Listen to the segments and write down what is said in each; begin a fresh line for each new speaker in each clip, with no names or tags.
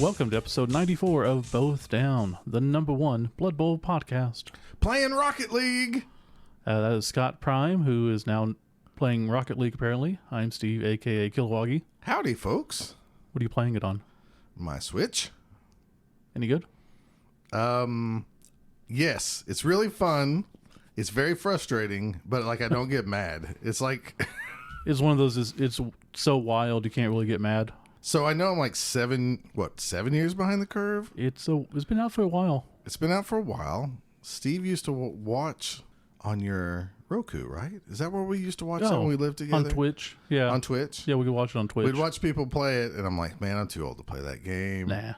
Welcome to episode 94 of Both Down, the #1 Blood Bowl podcast.
Playing Rocket League.
That is Scott Prime, who is now playing Rocket League, apparently. I'm Steve, a.k.a. Kilwoggy.
Howdy, folks.
What are you playing it on?
My Switch.
Any good?
Yes. It's really fun. It's very frustrating, but, I don't get mad. It's like...
It's one of those, it's so wild you can't really get mad.
So I know I'm 7 years behind the curve?
It's been out for a while.
It's been out for a while. Steve used to watch on your Roku, right? Is that where we used to watch that when we lived together?
On Twitch, yeah.
On Twitch?
Yeah, we could watch it on Twitch.
We'd watch people play it, and I'm like, man, I'm too old to play that game.
Nah.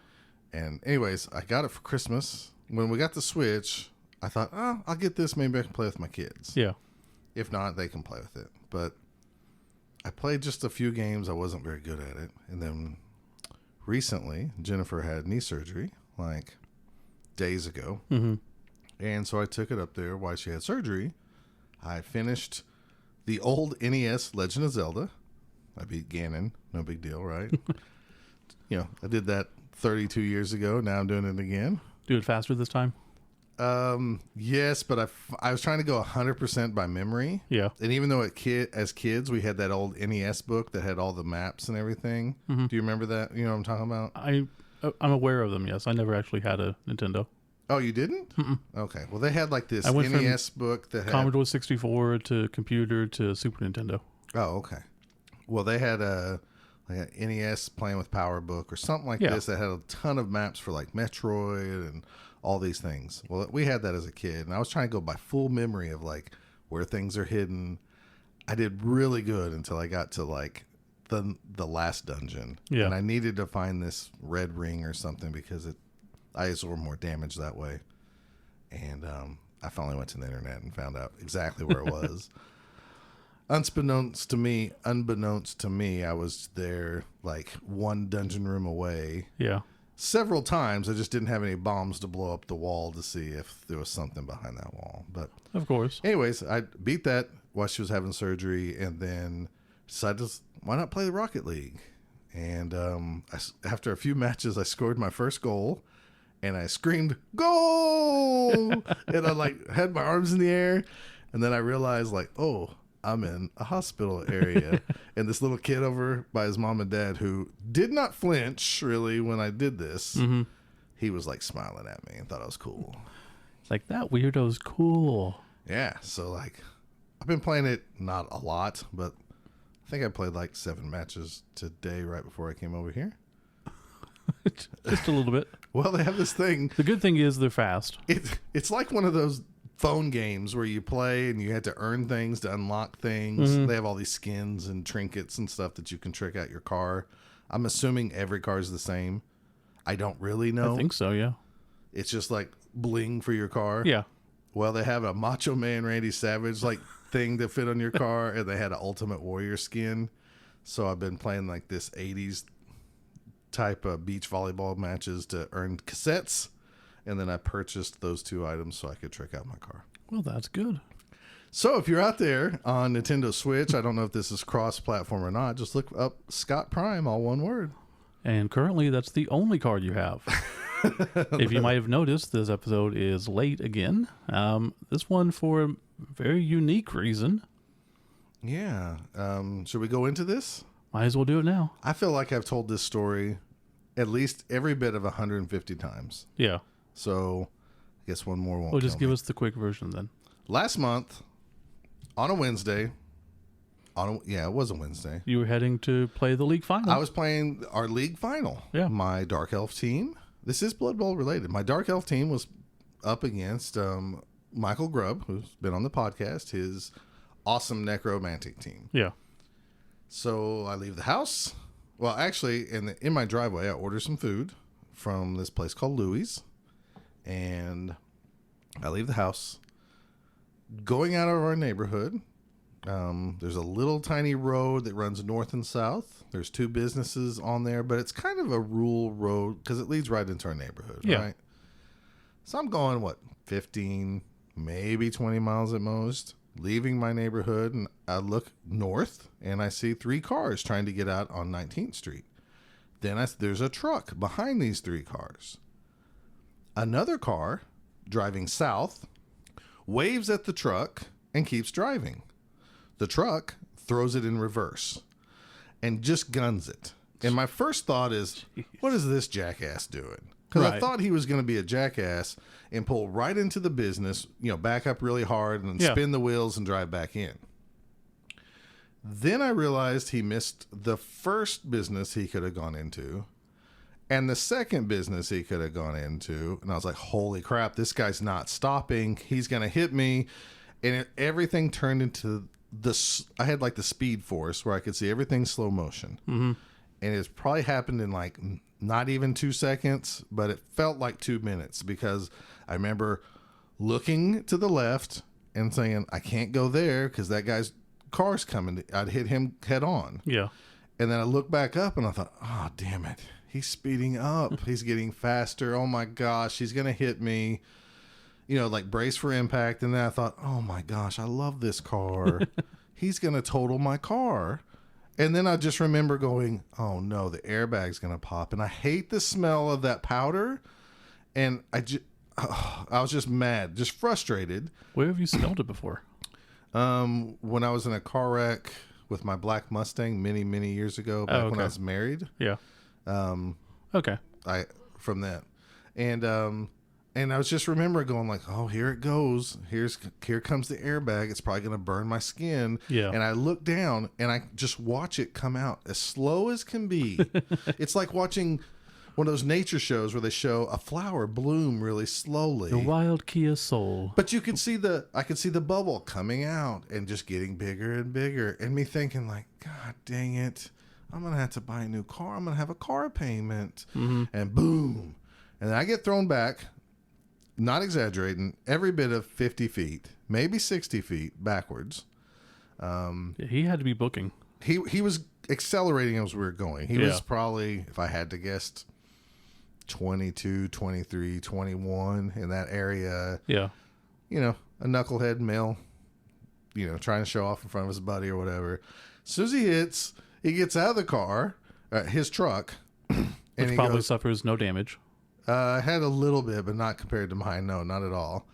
And anyways, I got it for Christmas. When we got the Switch, I thought, I'll get this. Maybe I can play with my kids.
Yeah.
If not, they can play with it. But I played just a few games. I wasn't very good at it. And then recently, Jennifer had knee surgery, days ago.
Mm-hmm.
And so I took it up there while she had surgery. I finished the old NES Legend of Zelda. I beat Ganon. No big deal, right? I did that 32 years ago. Now I'm doing it again.
Do it faster this time?
Yes, but I was trying to go 100% by memory.
Yeah.
And even though as kids, we had that old NES book that had all the maps and everything.
Mm-hmm.
Do you remember that? You know what I'm talking about?
I'm aware of them, yes. I never actually had a Nintendo.
Oh, you didn't?
Mm-mm.
Okay. Well, they had this
I went
NES book that had
Commodore 64 to computer to Super Nintendo.
Oh, okay. Well, they had a NES playing with Power Book or something like this that had a ton of maps for Metroid and all these things. Well, we had that as a kid, and I was trying to go by full memory of where things are hidden. I did really good until I got to the last dungeon.
Yeah.
And I needed to find this red ring or something because I absorb more damage that way. And I finally went to the internet and found out exactly where it was. Unbeknownst to me, I was there one dungeon room away.
Yeah.
Several times. I just didn't have any bombs to blow up the wall to see if there was something behind that wall. But
of course.
Anyways, I beat that while she was having surgery, and then decided, why not play the Rocket League? And after a few matches, I scored my first goal, and I screamed, "Goal!" And I had my arms in the air, and then I realized I'm in a hospital area. And this little kid over by his mom and dad who did not flinch really when I did this,
mm-hmm.
He was smiling at me and thought I was cool.
That weirdo's cool.
Yeah. So I've been playing it not a lot, but I think I played 7 matches today right before I came over here.
Just a little bit.
Well, they have this thing.
The good thing is they're fast.
It's like one of those phone games where you play and you had to earn things to unlock things.
Mm-hmm.
They have all these skins and trinkets and stuff that you can trick out your car. I'm assuming every car is the same. I don't really know.
I think so, yeah.
It's just bling for your car.
Yeah.
Well, they have a Macho Man Randy Savage thing to fit on your car, and they had an Ultimate Warrior skin. So I've been playing this 80s type of beach volleyball matches to earn cassettes. And then I purchased those 2 items so I could trick out my car.
Well, that's good.
So if you're out there on Nintendo Switch, I don't know if this is cross-platform or not, just look up Scott Prime, all one word.
And currently, that's the only card you have. If you might have noticed, this episode is late again. This one for a very unique reason.
Yeah. Should we go into this?
Might as well do it now.
I feel like I've told this story at least every bit of 150 times.
Yeah.
So I guess one more won't
Well, just
kill
give
me.
us the quick version then.
Last month, on a Wednesday, it was a Wednesday.
You were heading to play the league final.
I was playing our league final.
Yeah.
My Dark Elf team. This is Blood Bowl related. My Dark Elf team was up against Michael Grubb, who's been on the podcast, his awesome necromantic team.
Yeah.
So I leave the house. Well, actually, in my driveway, I order some food from this place called Louie's. And I leave the house. Going out of our neighborhood, there's a little tiny road that runs north and south. There's 2 businesses on there, but it's kind of a rural road because it leads right into our neighborhood, right? So I'm going, 15, maybe 20 miles at most, leaving my neighborhood, and I look north, and I see 3 cars trying to get out on 19th Street. There's a truck behind these 3 cars. Another car driving south waves at the truck and keeps driving. The truck throws it in reverse and just guns it. And my first thought is, what is this jackass doing? Because I thought he was going to be a jackass and pull right into the business, back up really hard and spin the wheels and drive back in. Then I realized he missed the first business he could have gone into and the second business he could have gone into. And I was like, holy crap, this guy's not stopping. He's going to hit me. And everything turned into I had like the Speed Force where I could see everything slow motion.
Mm-hmm.
And it's probably happened in like not even 2 seconds, but it felt like 2 minutes because I remember looking to the left and saying, I can't go there because that guy's car's coming. I'd hit him head on.
Yeah.
And then I looked back up and I thought, oh, damn it. He's speeding up. He's getting faster. Oh my gosh, he's going to hit me. Like brace for impact. And then I thought, oh my gosh, I love this car. He's going to total my car. And then I just remember going, oh no, the airbag's going to pop. And I hate the smell of that powder. And I was just mad, just frustrated.
Where have you smelled it before?
When I was in a car wreck with my black Mustang many, many years ago, back when I was married.
Yeah. Okay.
From that. And I was just remembering going like, oh, here it goes. Here comes the airbag. It's probably going to burn my skin.
Yeah.
And I look down and I just watch it come out as slow as can be. It's like watching one of those nature shows where they show a flower bloom really slowly.
The wild Kia Soul.
But I could see the bubble coming out and just getting bigger and bigger. And me thinking like, God dang it. I'm going to have to buy a new car. I'm going to have a car payment.
Mm-hmm.
And boom. And then I get thrown back. Not exaggerating, every bit of 50 feet, maybe 60 feet backwards.
He had to be booking.
He was accelerating as we were going. He was probably, if I had to guess, 22, 23, 21 in that area.
Yeah.
A knucklehead male, trying to show off in front of his buddy or whatever. As soon as he gets out of the car, his truck. And
Which probably suffers no damage.
I had a little bit, but not compared to mine. No, not at all.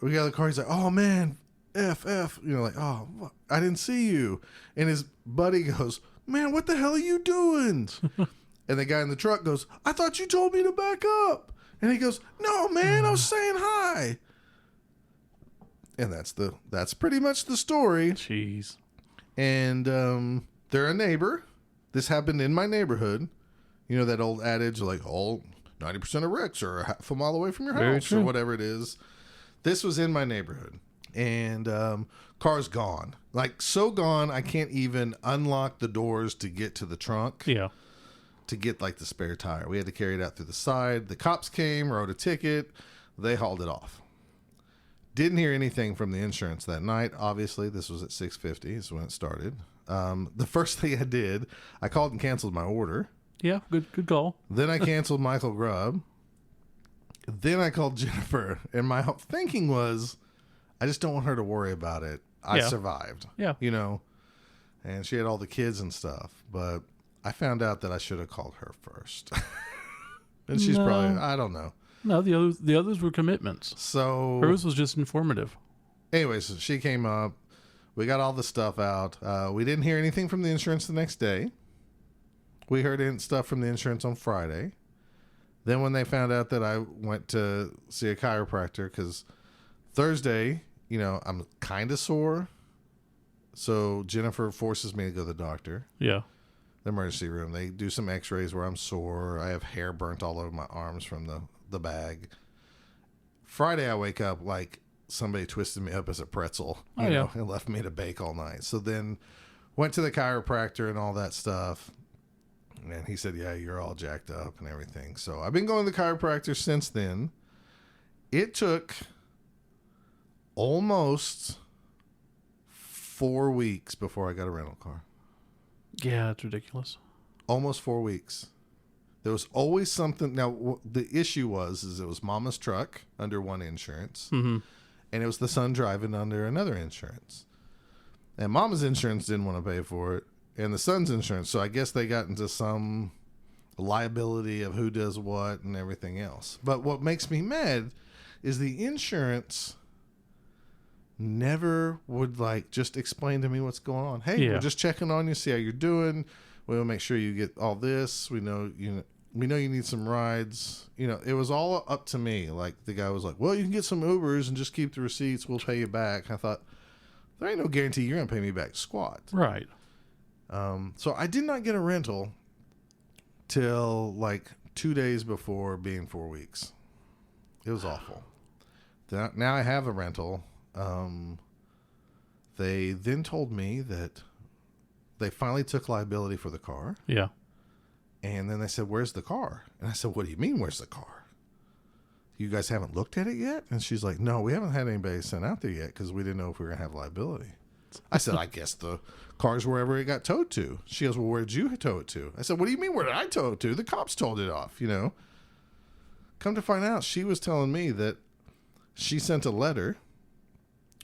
We got the car. He's like, oh, man, F. Like, oh, I didn't see you. And his buddy goes, man, what the hell are you doing? And the guy in the truck goes, I thought you told me to back up. And he goes, no, man, I was saying hi. And that's pretty much the story.
Jeez.
And they're a neighbor. This happened in my neighborhood. That old adage, like, all 90% of wrecks are half a mile away from your house or whatever it is. This was in my neighborhood. And car's gone. Like, so gone, I can't even unlock the doors to get to the trunk.
Yeah.
To get, like, the spare tire. We had to carry it out through the side. The cops came, wrote a ticket. They hauled it off. Didn't hear anything from the insurance that night. Obviously, this was at 6:50 is when it started. The first thing I did, I called and canceled my order.
Yeah, good call.
Then I canceled Michael Grubb. Then I called Jennifer. And my thinking was, I just don't want her to worry about it. I survived.
Yeah.
And she had all the kids and stuff. But I found out that I should have called her first. And she's probably, I don't know.
No, the others were commitments.
So
hers was just informative.
Anyways, she came up. We got all the stuff out. We didn't hear anything from the insurance the next day. We heard stuff from the insurance on Friday. Then when they found out that I went to see a chiropractor, because Thursday, I'm kind of sore. So Jennifer forces me to go to the doctor.
Yeah.
The emergency room. They do some x-rays where I'm sore. I have hair burnt all over my arms from the bag. Friday I wake up like somebody twisted me up as a pretzel, and left me to bake all night. So then went to the chiropractor and all that stuff. And he said, yeah, you're all jacked up and everything. So I've been going to the chiropractor since then. It took almost 4 weeks before I got a rental car.
Yeah, it's ridiculous.
Almost 4 weeks. There was always something. Now, the issue was it was Mama's truck under one insurance.
Mm-hmm.
And it was the son driving under another insurance. And Mama's insurance didn't want to pay for it. and the son's insurance. So I guess they got into some liability of who does what and everything else. But what makes me mad is the insurance never would like just explain to me what's going on. Hey, we're just checking on you, see how you're doing. We'll make sure you get all this. We know you need some rides. You know, it was all up to me. Like the guy was like, well, you can get some Ubers and just keep the receipts. We'll pay you back. I thought, there ain't no guarantee you're going to pay me back squat.
Right.
So I did not get a rental till like 2 days before being 4 weeks. It was awful. Now I have a rental. They then told me that they finally took liability for the car.
Yeah.
And then they said, where's the car? And I said, what do you mean, where's the car? You guys haven't looked at it yet? And she's like, no, we haven't had anybody sent out there yet because we didn't know if we were going to have liability. I said, I guess the car's wherever it got towed to. She goes, well, where did you tow it to? I said, what do you mean, where did I tow it to? The cops told it off, you know. Come to find out, she was telling me that she sent a letter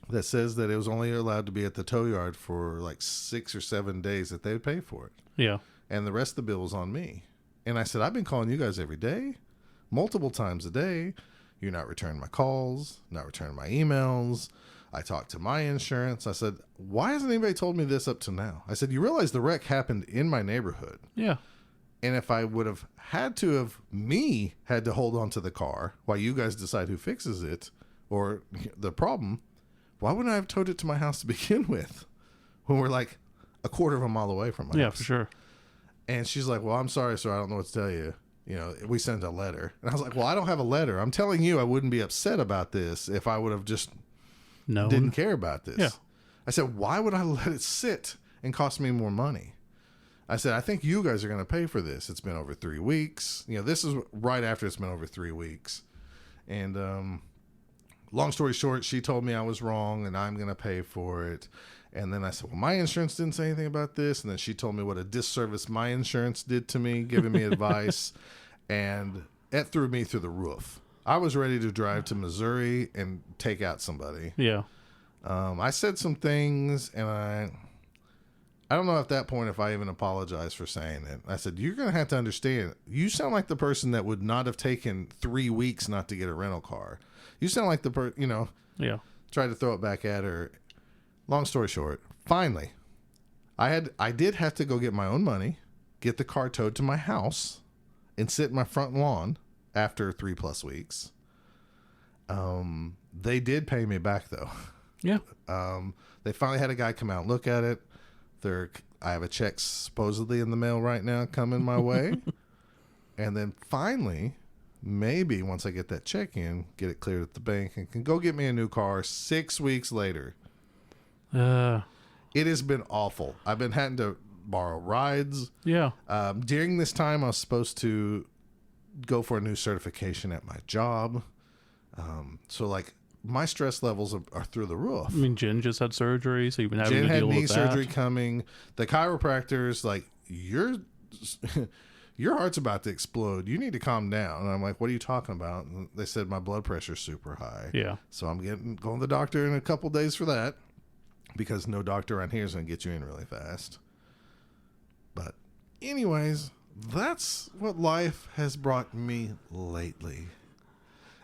that says that it was only allowed to be at the tow yard for like 6 or 7 days that they would pay for it.
Yeah.
And the rest of the bill was on me. And I said, I've been calling you guys every day, multiple times a day. You're not returning my calls, not returning my emails. I talked to my insurance. I said, why hasn't anybody told me this up to now? I said, you realize the wreck happened in my neighborhood.
Yeah.
And if I would have had to hold on to the car while you guys decide who fixes it or the problem, why wouldn't I have towed it to my house to begin with when we're like a quarter of a mile away from my house?
Yeah, for sure.
And she's like, well, I'm sorry, sir. I don't know what to tell you. You know, we sent a letter. And I was like, well, I don't have a letter. I'm telling you, I wouldn't be upset about this if I would have just didn't care about this.
Yeah.
I said, why would I let it sit and cost me more money? I said, I think you guys are going to pay for this. It's been over 3 weeks. You know, this is right after it's been over 3 weeks. And long story short, she told me I was wrong and I'm going to pay for it. And then I said, well, my insurance didn't say anything about this. And then she told me what a disservice my insurance did to me, giving me advice. And it threw me through the roof. I was ready to drive to Missouri and take out somebody.
Yeah.
I said some things, and I don't know at that point if I even apologized for saying it. I said, you're going to have to understand. You sound like the person that would not have taken 3 weeks not to get a rental car. You sound like the
Yeah.
Tried to throw it back at her. Long story short, finally, I did have to go get my own money, get the car towed to my house, and sit in my front lawn after 3+ weeks. They did pay me back though.
Yeah.
They finally had a guy come out and look at it. I have a check supposedly in the mail right now coming my way. And then finally, maybe once I get that check in, get it cleared at the bank and can go get me a new car 6 weeks later. It has been awful. I've been having to borrow rides.
Yeah.
During this time, I was supposed to go for a new certification at my job. So like my stress levels are through the roof.
I mean, Jen just had surgery, so you've been having
Jen
to
had
deal
knee
with
surgery
that.
coming. The chiropractor's like, your heart's about to explode. You need to calm down. And I'm like, what are you talking about? And they said my blood pressure's super high.
Yeah.
So I'm going to the doctor in a couple days for that, because no doctor around here is going to get you in really fast. But anyways, that's what life has brought me lately.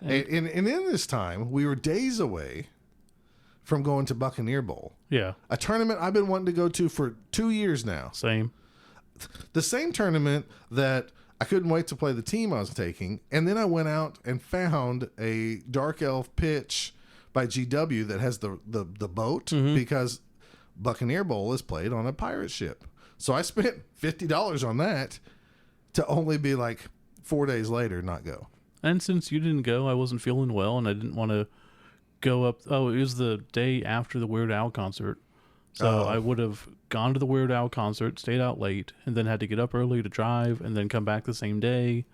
And in this time, we were days away from going to Buccaneer Bowl.
Yeah.
A tournament I've been wanting to go to for 2 years now.
Same.
The same tournament that I couldn't wait to play the team I was taking. And then I went out and found a Dark Elf pitch by GW that has the boat, because Buccaneer Bowl is played on a pirate ship. So I spent $50 on that to only be like 4 days later not go.
And since you didn't go, I wasn't feeling well, and I didn't want to go up. Oh, it was the day after the Weird Al concert. So I would have gone to the Weird Al concert, stayed out late, and then had to get up early to drive, and then come back the same day.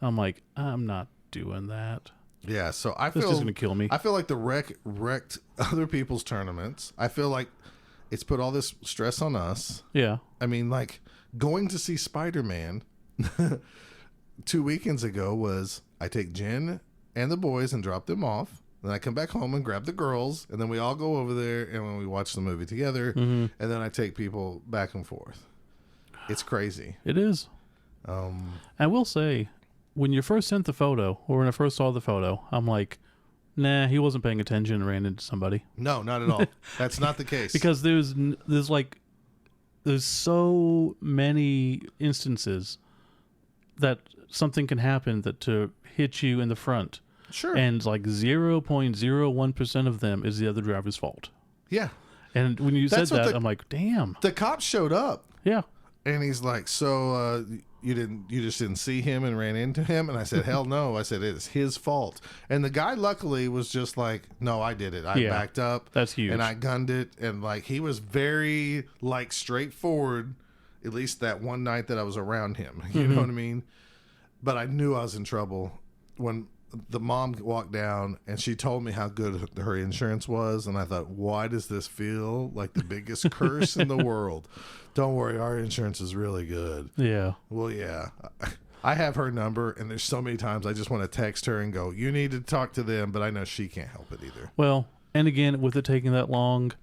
I'm like, I'm not doing that.
Yeah, so I
This
feel
is going to kill me.
I feel like the wrecked other people's tournaments. I feel like it's put all this stress on us.
Yeah.
I mean, like going to see Spider-Man 2 weekends ago was I take Jen and the boys and drop them off. Then I come back home and grab the girls, and then we all go over there and when we watch the movie together, and then I take people back and forth. It's crazy.
It is. I will say, when you first sent the photo, or when I first saw the photo, I'm like, nah, he wasn't paying attention and ran into somebody.
No, not at all. That's not the case.
Because there's so many instances that something can happen that to hit you in the front.
Sure.
And like 0.01% of them is the other driver's fault.
Yeah.
And when you said that, I'm like, damn.
The cop showed up.
Yeah.
And he's like, so you just didn't see him and ran into him? And I said, hell no. I said, it's his fault. And the guy luckily was just like, no, I did it. I backed up.
That's huge.
And I gunned it. And like, he was very like straightforward, at least that one night that I was around him. You know what I mean? But I knew I was in trouble when the mom walked down and she told me how good her insurance was. And I thought, why does this feel like the biggest curse in the world? Don't worry, our insurance is really good.
Yeah.
Well, yeah. I have her number, and there's so many times I just want to text her and go, you need to talk to them, but I know she can't help it either.
Well, and again, with it taking that long,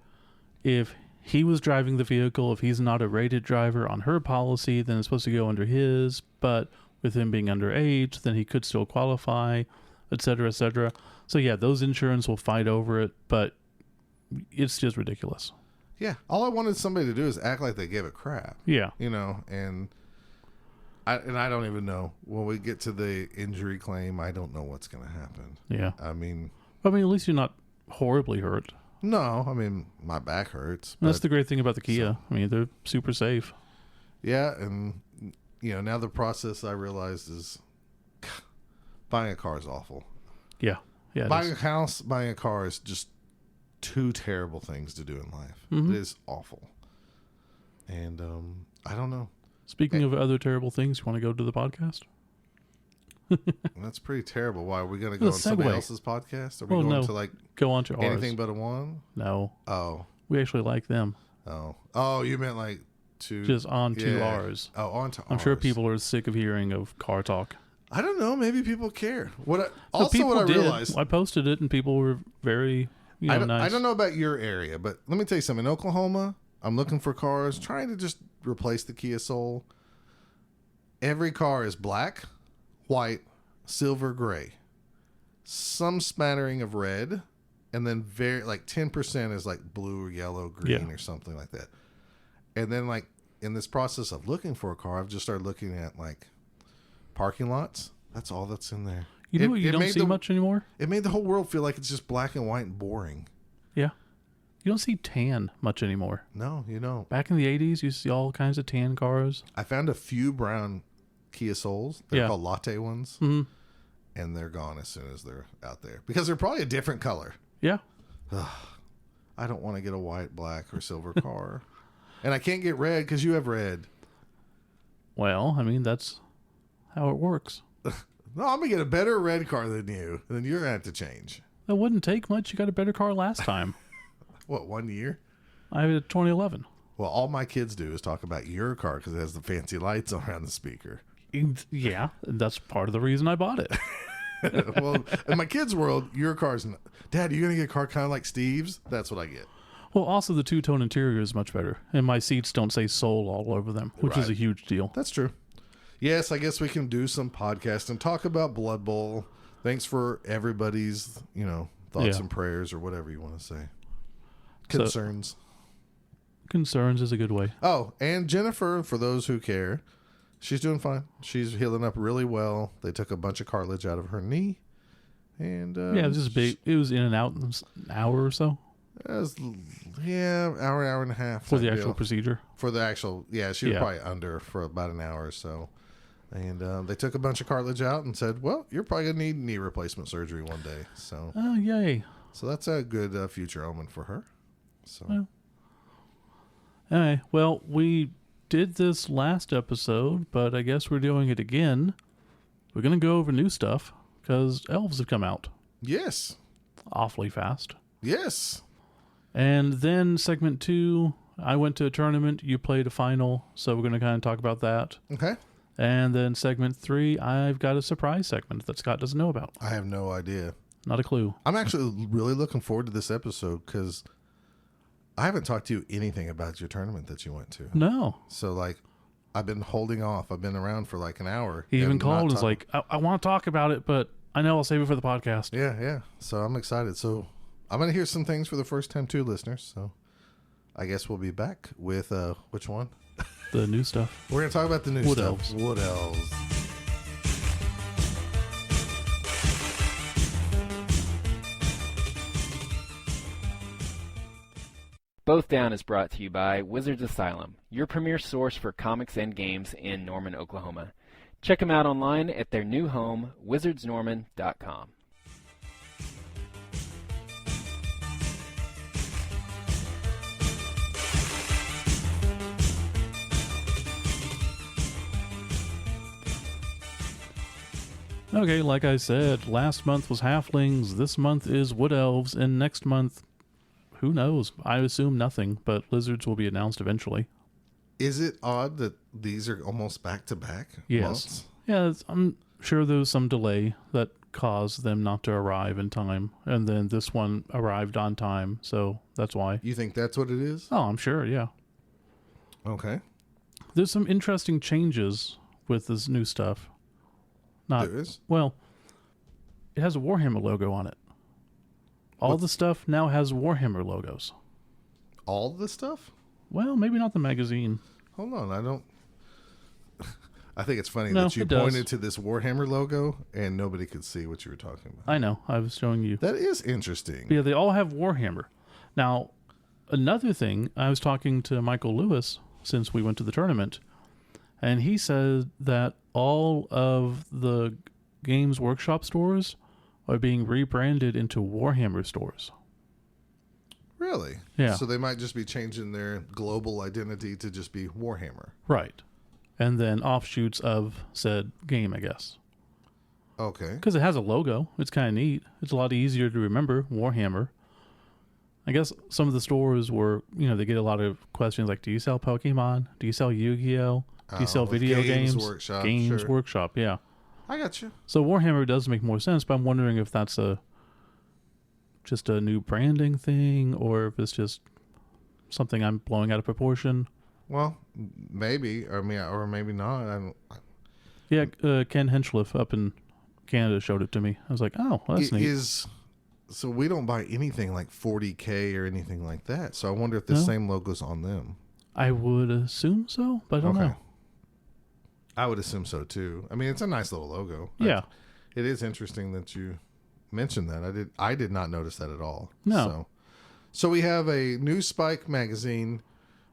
if he was driving the vehicle, if he's not a rated driver on her policy, then it's supposed to go under his, but with him being underage, then he could still qualify, et cetera, et cetera. So yeah, those insurance will fight over it, but it's just ridiculous.
Yeah. All I wanted somebody to do is act like they gave a crap.
Yeah.
You know, and I don't even know. When we get to the injury claim, I don't know what's going to happen.
Yeah.
I mean,
at least you're not horribly hurt.
No, I mean, my back hurts.
That's the great thing about the Kia. So, they're super safe.
Yeah, and now the process I realized is buying a car is awful.
Yeah. Yeah.
Buying a house, buying a car is just two terrible things to do in life.
Mm-hmm.
It is awful. And I don't know.
Speaking of other terrible things, you want to go to the podcast?
That's pretty terrible. Why are we going to go on somebody else's podcast? Are we going to
go on to ours?
Anything But a One?
No.
Oh.
We actually like them.
Oh, you meant like to
just on to ours.
Oh, on to ours.
I'm sure people are sick of hearing of car talk.
I don't know. Maybe people care. What I realized,
I posted it and people were very nice.
I don't know about your area, but let me tell you something. In Oklahoma, I'm looking for cars, trying to just replace the Kia Soul. Every car is black, white, silver, gray, some smattering of red, and then 10% is like blue or yellow, green, or something like that. And then like in this process of looking for a car, I've just started looking at like parking lots. That's all that's in there.
You don't see much anymore?
It made the whole world feel like it's just black and white and boring.
Yeah. You don't see tan much anymore.
No, you don't.
Back in the 80s, you see all kinds of tan cars.
I found a few brown Kia Souls. They're called latte ones.
Mm-hmm.
And they're gone as soon as they're out there. Because they're probably a different color.
Yeah.
I don't want to get a white, black, or silver car. And I can't get red because you have red.
Well, that's how it works.
No, I'm going to get a better red car than you. Then you're going to have to change.
It wouldn't take much. You got a better car last time.
What, 1 year?
I have a 2011.
Well, all my kids do is talk about your car because it has the fancy lights around the speaker.
Yeah, that's part of the reason I bought it.
Well, in my kids' world, your car's... Dad, are you going to get a car kind of like Steve's? That's what I get.
Well, also the two-tone interior is much better. And my seats don't say Soul all over them, which is a huge deal.
That's true. Yes, I guess we can do some podcast and talk about Blood Bowl. Thanks for everybody's, thoughts and prayers or whatever you want to say. Concerns.
Concerns is a good way.
Oh, and Jennifer, for those who care, she's doing fine. She's healing up really well. They took a bunch of cartilage out of her knee. And
it was just big. It was in and out in an hour or so.
It was, hour and a half.
For the actual procedure?
For the actual, she was probably under for about an hour or so. And they took a bunch of cartilage out and said, well, you're probably going to need knee replacement surgery one day. So,
yay.
So that's a good future omen for her. So,
anyway, well, we did this last episode, but I guess we're doing it again. We're going to go over new stuff because elves have come out.
Yes.
Awfully fast.
Yes.
And then segment 2, I went to a tournament. You played a final, so we're going to kind of talk about that.
Okay.
And then segment 3, I've got a surprise segment that Scott doesn't know about.
I have no idea.
Not a clue.
I'm actually really looking forward to this episode because I haven't talked to you anything about your tournament that you went to.
No.
So, I've been holding off. I've been around for like an hour.
He even
and
called
not
and was
talking.
like, I want to talk about it, but I know I'll save it for the podcast.
Yeah. So I'm excited. So I'm going to hear some things for the first time too, listeners. So I guess we'll be back with, which one?
The new stuff.
We're going to talk about the new
Wood
stuff.
elves.
Wood elves.
Both Down is brought to you by Wizards Asylum, your premier source for comics and games in Norman, Oklahoma. Check them out online at their new home, wizardsnorman.com.
Okay, like I said, last month was halflings, this month is wood elves, and next month, who knows? I assume nothing, but lizards will be announced eventually.
Is it odd that these are almost back to back?
Yes.
months?
Yeah, I'm sure there was some delay that caused them not to arrive in time, and then this one arrived on time, so that's why.
You think that's what it is?
Oh, I'm sure, yeah.
Okay.
There's some interesting changes with this new stuff.
There is?
Well, it has a Warhammer logo on it. All the stuff now has Warhammer logos.
All the stuff?
Well, maybe not the magazine.
Hold on. I don't. I think it's funny
No,
that you
it does.
pointed to this Warhammer logo and nobody could see what you were talking about.
I know, I was showing you.
That is interesting.
But yeah, they all have Warhammer. Now, another thing, I was talking to Michael Lewis since we went to the tournament, and he said that all of the Games Workshop stores are being rebranded into Warhammer stores.
Really?
Yeah.
So they might just be changing their global identity to just be Warhammer.
Right. And then offshoots of said game, I guess.
Okay.
Because it has a logo. It's kind of neat. It's a lot easier to remember, Warhammer. I guess some of the stores were, they get a lot of questions like, do you sell Pokemon? Do you sell Yu-Gi-Oh? Do you sell
with
video
Games
games?
Workshop,
Games
sure.
Workshop, yeah.
I got you.
So Warhammer does make more sense, but I'm wondering if that's just a new branding thing, or if it's just something I'm blowing out of proportion.
Well, maybe. Or maybe not. I don't.
Yeah, Ken Henschliff up in Canada showed it to me. I was like, oh, well, that's neat.
So we don't buy anything like 40K or anything like that. So I wonder if the same logo's on them.
I would assume so, but I don't know.
I would assume so too. I mean, it's a nice little logo.
Yeah.
It is interesting that you mentioned that. I did not notice that at all.
No.
So we have a new Spike magazine.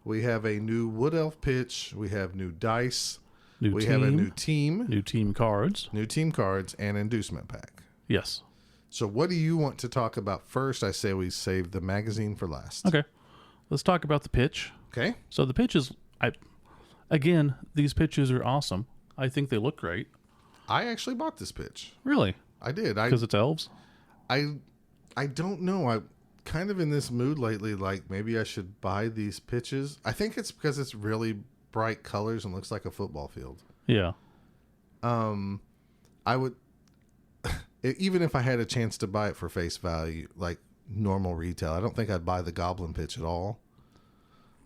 We have a new Wood Elf pitch. We have new dice. We have a new team.
New team cards.
New team cards and inducement pack.
Yes.
So what do you want to talk about first? I say we save the magazine for last.
Okay. Let's talk about the pitch.
Okay.
So the pitch is, again, these pitches are awesome. I think they look great.
I actually bought this pitch.
Really?
I did.
Because it's elves?
I don't know. I'm kind of in this mood lately, like maybe I should buy these pitches. I think it's because it's really bright colors and looks like a football field.
Yeah.
I would, even if I had a chance to buy it for face value, like normal retail, I don't think I'd buy the Goblin pitch at all.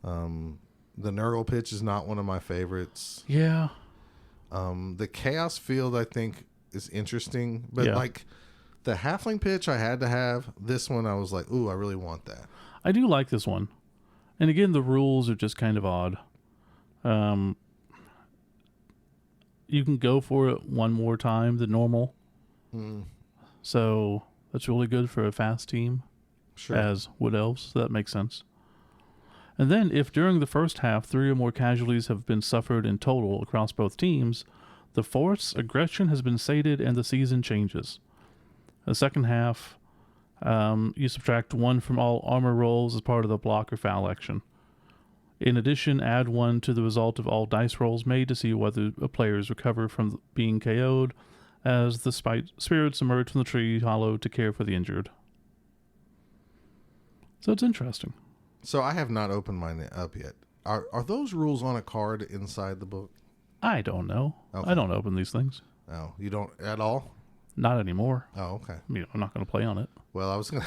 The Nurgle pitch is not one of my favorites.
Yeah.
The Chaos Field, I think, is interesting, but
Yeah.
like the Halfling pitch, I had to have. This one, I was like, ooh, I really want that.
I do like this one. And again, the rules are just kind of odd. You can go for it one more time than normal. So that's really good for a fast team as Wood Elves. So that makes sense. And then if during the first half 3 or more casualties have been suffered in total across both teams, the force aggression has been sated and the season changes. The second half, you subtract 1 from all armor rolls as part of the block or foul action. In addition, add 1 to the result of all dice rolls made to see whether a player is recovered from being KO'd as the spirits emerge from the tree hollow to care for the injured. So it's interesting.
So I have not opened mine up yet. Are those rules on a card inside the book?
I don't know.
Okay.
I don't open these things.
Oh, you don't at all?
Not anymore.
Oh, okay.
I mean, I'm not going to play on it.
Well, I was gonna.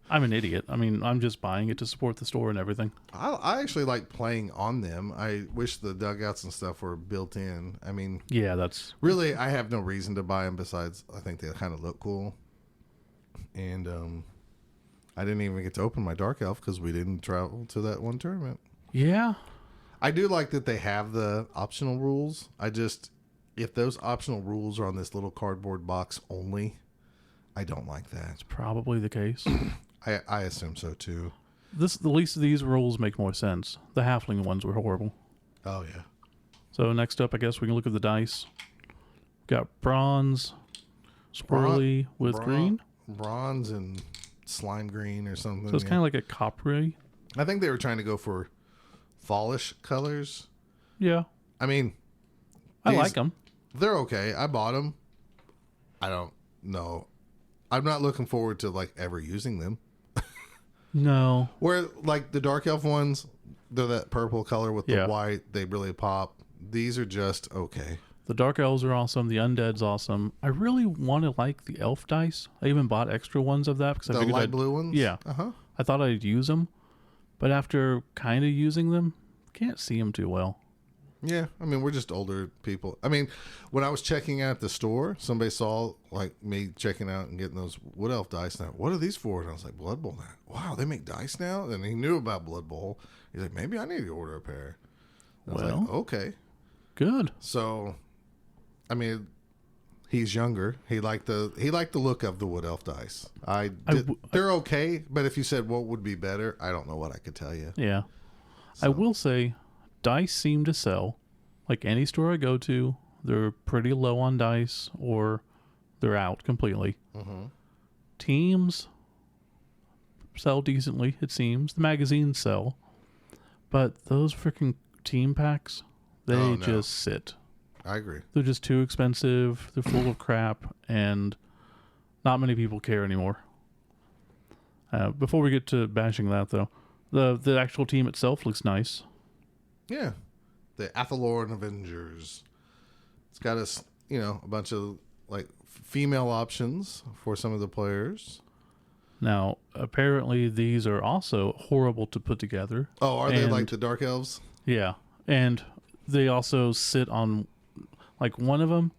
I'm an idiot. I mean, I'm just buying it to support the store and everything.
I actually like playing on them. I wish the dugouts and stuff were built in. I mean,
Yeah, that's
really, I have no reason to buy them besides I think they kind of look cool. And I didn't even get to open my Dark Elf because we didn't travel to that one tournament.
yeah.
I do like that they have the optional rules. If those optional rules are on this little cardboard box only, I don't like that.
It's probably the case.
I assume so too.
The least of these rules make more sense. The halfling ones were horrible.
Oh yeah.
So next up, I guess we can look at the dice. Got bronze, swirly with green.
Bronze and slime green or something.
So it's kind of like a coppery.
I think they were trying to go for fallish colors.
Yeah,
I mean,
I like them.
They're okay. I bought them. I don't know. I'm not looking forward to like ever using them.
No.
Where like the Dark Elf ones, they're that purple color with the white. They really pop. These are just okay.
The Dark Elves are awesome. The Undead's awesome. I really want to like the Elf dice. I even bought extra ones of that because I figured
light blue ones.
Yeah. I thought I'd use them, but after kind of using them, can't see them too well.
Yeah, I mean, we're just older people. I mean, when I was checking out at the store, somebody saw like me checking out and getting those Wood Elf dice. Now, what are these for? And I was like, Blood Bowl. Wow, they make dice now? And he knew about Blood Bowl. He's like, maybe I need to order a pair. I was like, okay.
Good.
So, I mean, he's younger. He liked the look of the Wood Elf dice. They're okay, but if you said what would be better, I don't know what I could tell you.
Yeah.
So.
I will say, dice seem to sell. Like any store I go to, they're pretty low on dice or they're out completely.
Mm-hmm.
Teams sell decently, it seems. The magazines sell. But those freaking team packs, they just sit.
I agree.
They're just too expensive. They're full of crap, and not many people care anymore. Before we get to bashing that, though, the actual team itself looks nice.
Yeah. The Athelorn Avengers. It's got us, a bunch of like female options for some of the players.
Now, apparently these are also horrible to put together.
Oh, are they like the Dark Elves?
Yeah. And they also sit on, like one of them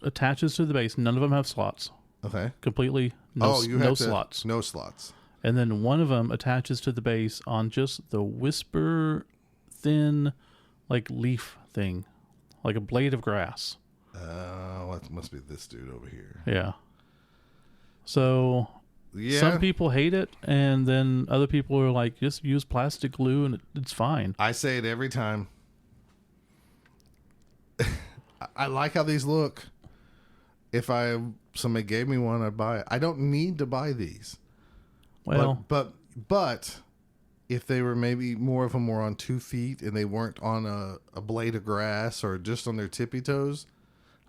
attaches to the base. None of them have slots.
Okay.
Completely no slots.
No slots.
And then one of them attaches to the base on just the whisper thin, like leaf thing, like a blade of grass.
That must be this dude over here.
Yeah. So some people hate it, and then other people are like, just use plastic glue and it's fine.
I say it every time. I like how these look. If somebody gave me one, I'd buy it. I don't need to buy these.
Well,
but if they were maybe more of them were on 2 feet and they weren't on a blade of grass or just on their tippy toes,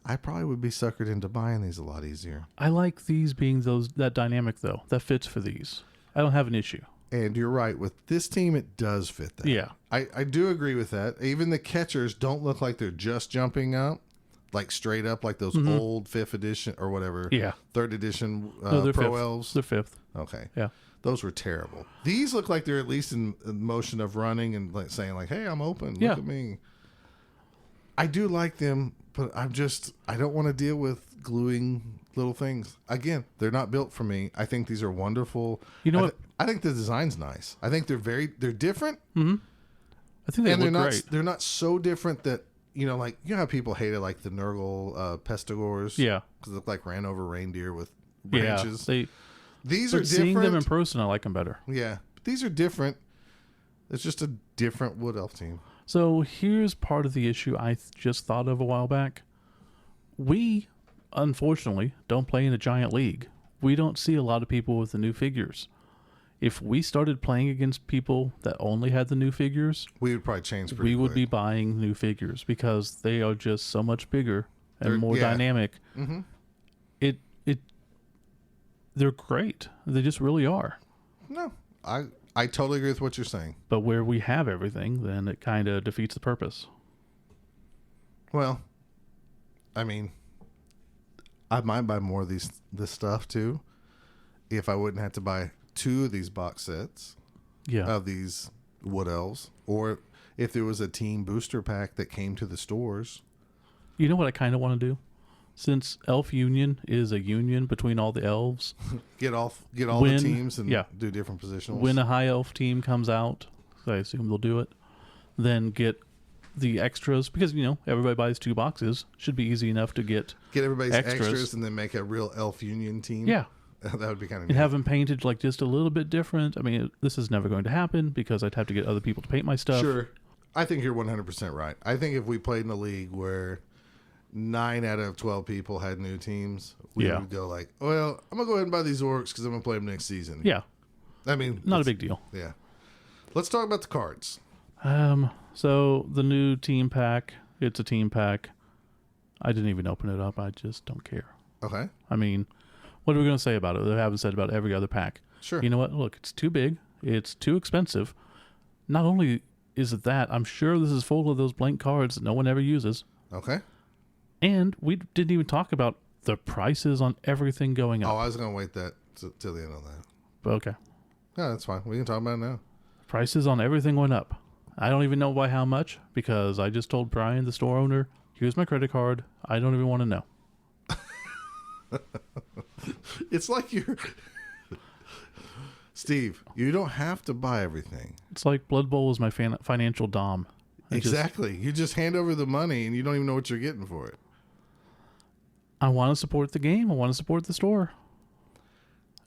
I probably would be suckered into buying these a lot easier.
I like these being that dynamic though. That fits for these. I don't have an issue.
And you're right. With this team, it does fit that.
Yeah.
I do agree with that. Even the catchers don't look like they're just jumping up, like straight up, like those old 5th edition or whatever.
Yeah.
3rd edition
No,
Pro
fifth.
Elves.
They're 5th.
Okay.
Yeah.
Those were terrible. These look like they're at least in motion of running and like saying like, hey, I'm open. Look at me. I do like them, but I don't want to deal with gluing little things. Again, they're not built for me. I think these are wonderful.
You know what?
I think the design's nice. I think they're different.
Mm-hmm. I think they look
great. They're not so different that, like, how people hated like the Nurgle Pestigors.
Yeah.
Because they look like ran over reindeer with branches.
Yeah.
These are different.
Seeing them in person, I like them better.
Yeah. But these are different. It's just a different Wood Elf team.
So here's part of the issue I just thought of a while back. We, unfortunately, don't play in a giant league. We don't see a lot of people with the new figures. If we started playing against people that only had the new figures,
we would probably change pretty
We would
quick.
be buying new figures because they are just so much bigger and more dynamic.
Mm-hmm.
They're great. They just really are.
No, I totally agree with what you're saying.
But where we have everything, then it kind of defeats the purpose.
Well, I mean, I might buy more of this stuff too if I wouldn't have to buy 2 of these box sets
Yeah.
of these Wood Elves, or if there was a team booster pack that came to the stores.
You know what I kind of want to do? Since Elf Union is a union between all the elves,
Get all
When-
the teams and
yeah.
do different positionals.
when a high elf team comes out, so I assume they'll do it, then get the extras, because, everybody buys 2 boxes. Should be easy enough to get
everybody's
extras.
extras and then make a real Elf Union team.
Yeah.
That would be kind of
And
neat.
have them painted like just a little bit different. I mean, this is never going to happen because I'd have to get other people to paint my stuff.
Sure. I think you're 100% right. I think if we played in a league where 9 out of 12 people had new teams, we
Yeah.
would go like, well, I'm going to go ahead and buy these orcs because I'm going to play them next season.
Yeah.
I mean,
Not a
let's-
big deal.
Yeah. Let's talk about the cards.
So the new team pack, it's a team pack. I didn't even open it up. I just don't care.
Okay.
I mean, what are we going to say about it? They haven't said about every other pack.
Sure.
You know what? Look, it's too big. It's too expensive. Not only is it that, I'm sure this is full of those blank cards that no one ever uses.
Okay.
And we didn't even talk about the prices on everything going
Oh,
up.
I was going to wait that till the end on that.
But okay.
Yeah, that's fine. We can talk about it now.
Prices on everything went up. I don't even know by how much because I just told Brian, the store owner, here's my credit card. I don't even want to know.
It's like you're... Steve, you don't have to buy everything.
It's like Blood Bowl is my financial dom.
Exactly. You just hand over the money and you don't even know what you're getting for it.
I want to support the game. I want to support the store.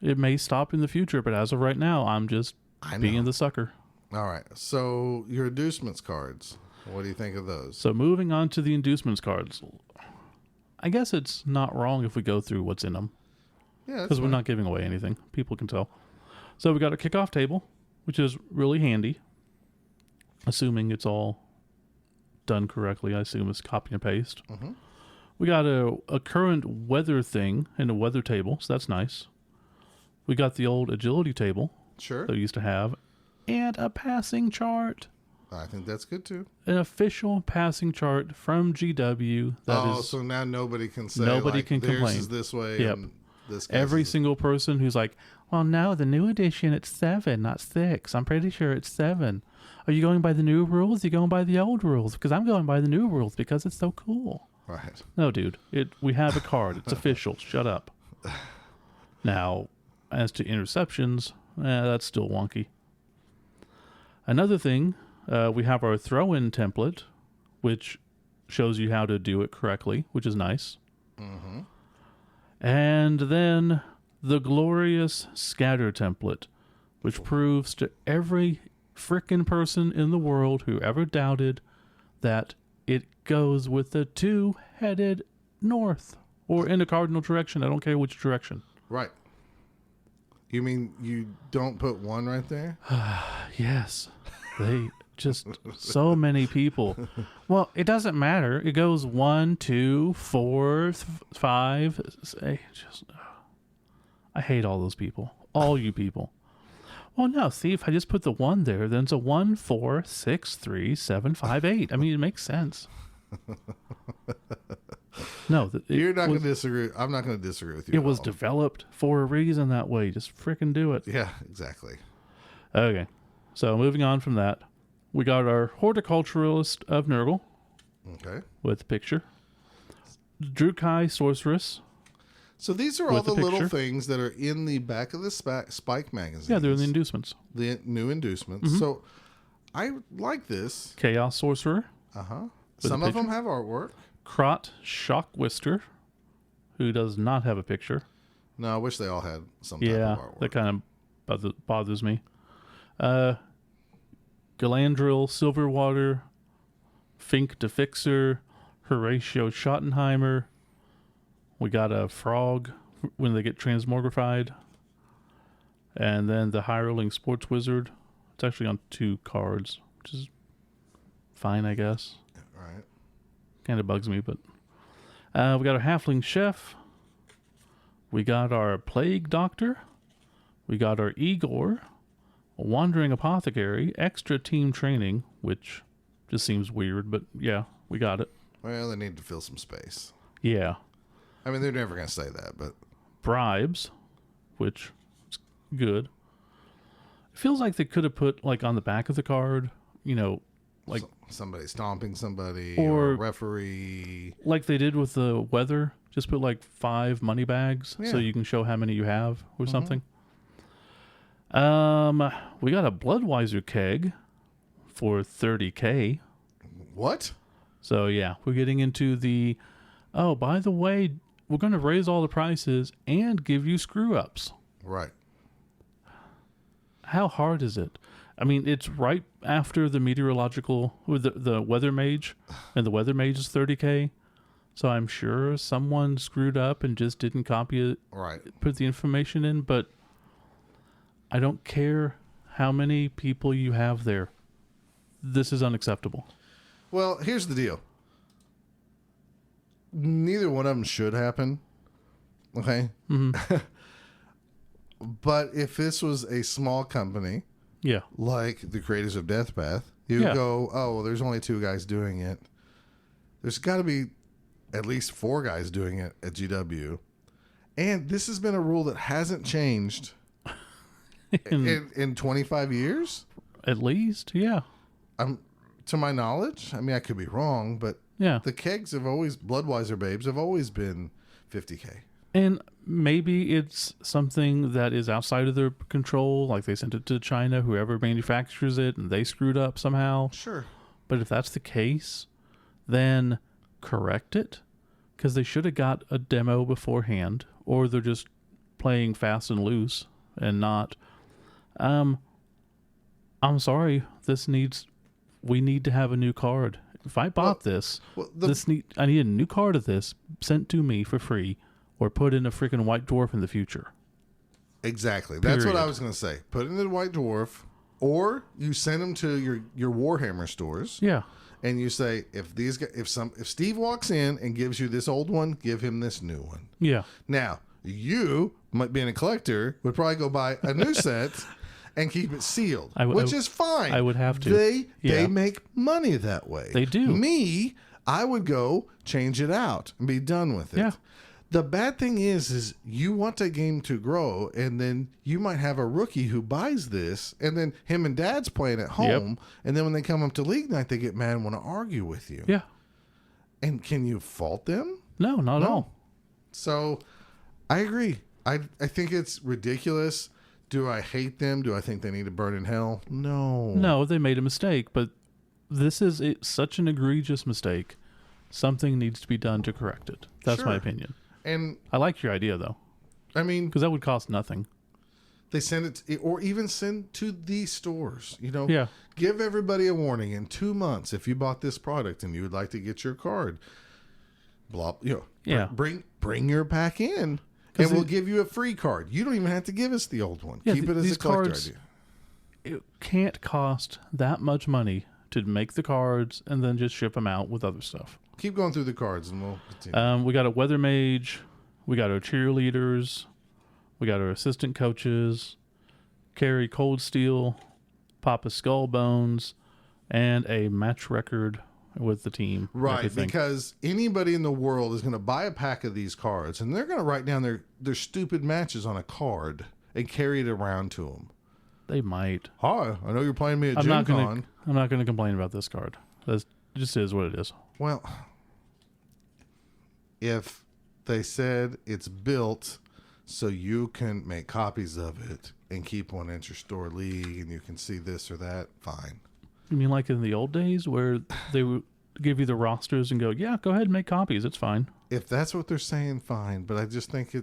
It may stop in the future, but as of right now, I'm just being the sucker.
All right. So your inducements cards, what do you think of those?
So moving on to the inducements cards. I guess it's not wrong if we go through what's in them
Yeah,
because we're not giving away anything. People can tell. So we got a kickoff table, which is really handy. Assuming it's all done correctly. I assume it's copy and paste.
Mm-hmm.
We got a current weather thing and a weather table, so that's nice. We got the old agility table
Sure.
that we used to have, and a passing chart.
I think that's good too.
An official passing chart from GW.
So now nobody can say
Nobody
like,
can
theirs
complain.
is this way
Yep.
and this
every
is
single person who's like, well, no, the new edition, it's 7, not 6. I'm pretty sure it's 7. Are you going by the new rules? Are you going by the old rules? Because I'm going by the new rules because it's so cool.
right.
No, dude. We have a card. It's official. Shut up. Now, as to interceptions, that's still wonky. Another thing, we have our throw-in template, which shows you how to do it correctly, which is nice.
Mm-hmm.
And then the glorious scatter template, which proves to every frickin' person in the world who ever doubted that it goes with the 2-headed north or in a cardinal direction. I don't care which direction.
Right. You mean you don't put 1 right there?
Yes. They just so many people. Well, it doesn't matter. It goes 1, 2, 4, 5. I hate all those people. All you people. Well, no, see, if I just put the 1 there, then it's a 1, 4, 6, 3, 7, 5, 8. I mean, it makes sense. No,
You're not going to disagree. I'm not going to disagree with you.
it
at
was
all.
developed for a reason that way. Just frickin' do it.
Yeah, exactly.
Okay. So moving on from that, we got our horticulturalist of Nurgle
Okay.
with a picture. Drukai sorceress.
So these are all
With
the
the
little
picture.
things that are in the back of the Spike magazine.
Yeah, they're in the inducements.
the new inducements.
Mm-hmm.
So I like this.
Chaos sorcerer.
Uh-huh.
a
Some of
picture?
them have artwork.
Krot Shockwister, who does not have a picture.
No, I wish they all had some type
Yeah,
of artwork.
that kind of bothers me. Galandril Silverwater, Fink de Fixer, Horatio Schottenheimer. We got a frog when they get transmogrified. And then the Hireling Sports Wizard. It's actually on 2 cards, which is fine, I guess.
Right.
Kind of bugs me, but... we got our Halfling Chef. We got our Plague Doctor. We got our Igor. A Wandering Apothecary. Extra Team Training, which just seems weird, but yeah, we got it.
Well, they need to fill some space.
Yeah.
I mean, they're never going to say that, but
Bribes, which is good. feels like they could have put like on the back of the card, like
somebody stomping somebody
or
or a referee.
like they did with the weather. Just put like 5 money bags so
Yeah.
you can show how many you have or something. We got a Budweiser keg for $30K.
What?
So yeah, we're getting into the, oh, by the way, we're going to raise all the prices and give you screw ups.
Right.
How hard is it? I mean, it's right after the meteorological, or the weather mage, and the weather mage is $30K. So I'm sure someone screwed up and just didn't copy it,
Right.
put the information in, but I don't care how many people you have there. This is unacceptable.
Well, here's the deal. Neither one of them should happen. Okay.
Mm-hmm.
But if this was a small company,
Yeah.
like the creators of Death Path, you
Yeah.
go, oh, well, there's only 2 guys doing it. There's got to be at least 4 guys doing it at GW. And this has been a rule that hasn't changed in 25 years.
At least, yeah.
To my knowledge, I mean, I could be wrong, but
Yeah.
the kegs have always, Bloodweiser babes have always been $50K.
And maybe it's something that is outside of their control, like they sent it to China, whoever manufactures it, and they screwed up somehow.
Sure.
But if that's the case, then correct it, because they should have got a demo beforehand, or they're just playing fast and loose and not. I'm sorry. We need to have a new card. If I bought this, I need a new card of this sent to me for free, or put in a freaking White Dwarf in the future.
Exactly. That's what I
Period.
was going to say. Put it in the White Dwarf, or you send them to your Warhammer stores.
Yeah.
And you say, if Steve walks in and gives you this old one, give him this new one.
Yeah.
Now, you, being a collector, would probably go buy a new set and keep it sealed, which is fine.
I would have to.
They make money that way.
They do.
Me, I would go change it out and be done with it.
Yeah.
The bad thing is you want a game to grow, and then you might have a rookie who buys this, and then him and dad's playing at home, and then when they come up to league night, they get mad and want to argue with you.
Yeah.
And can you fault them?
No, not at all.
So I agree. I think it's ridiculous. Do I hate them? Do I think they need to burn in hell? No.
No, they made a mistake, but this is such an egregious mistake. Something needs to be done to correct it. That's my
Sure.
opinion.
And
I like your idea, though,
I mean,
because that would cost nothing.
they send it, or even send to the stores.
Yeah.
Give everybody a warning in 2 months if you bought this product and you would like to get your card.
Yeah.
Bring your pack in, and we'll give you a free card. You don't even have to give us the old one.
Yeah,
Keep it as
these
a collector
cards-
idea.
It can't cost that much money to make the cards and then just ship them out with other stuff.
Keep going through the cards, and we'll continue.
We got a weather mage, we got our cheerleaders, we got our assistant coaches, Carrie Cold Steel, Papa Skull Bones, and a match record with the team. and
Right,
everything.
because anybody in the world is going to buy a pack of these cards, and they're going to write down their stupid matches on a card and carry it around to them.
They might.
Hi, I know you're playing me at
I'm
Gen
not
Con.
gonna complain about this card. That just is what it is.
Well, if they said it's built so you can make copies of it and keep one at your store league and you can see this or that, fine.
You mean like in the old days where they would give you the rosters and go, yeah, go ahead and make copies. It's fine.
If that's what they're saying, fine. But I just think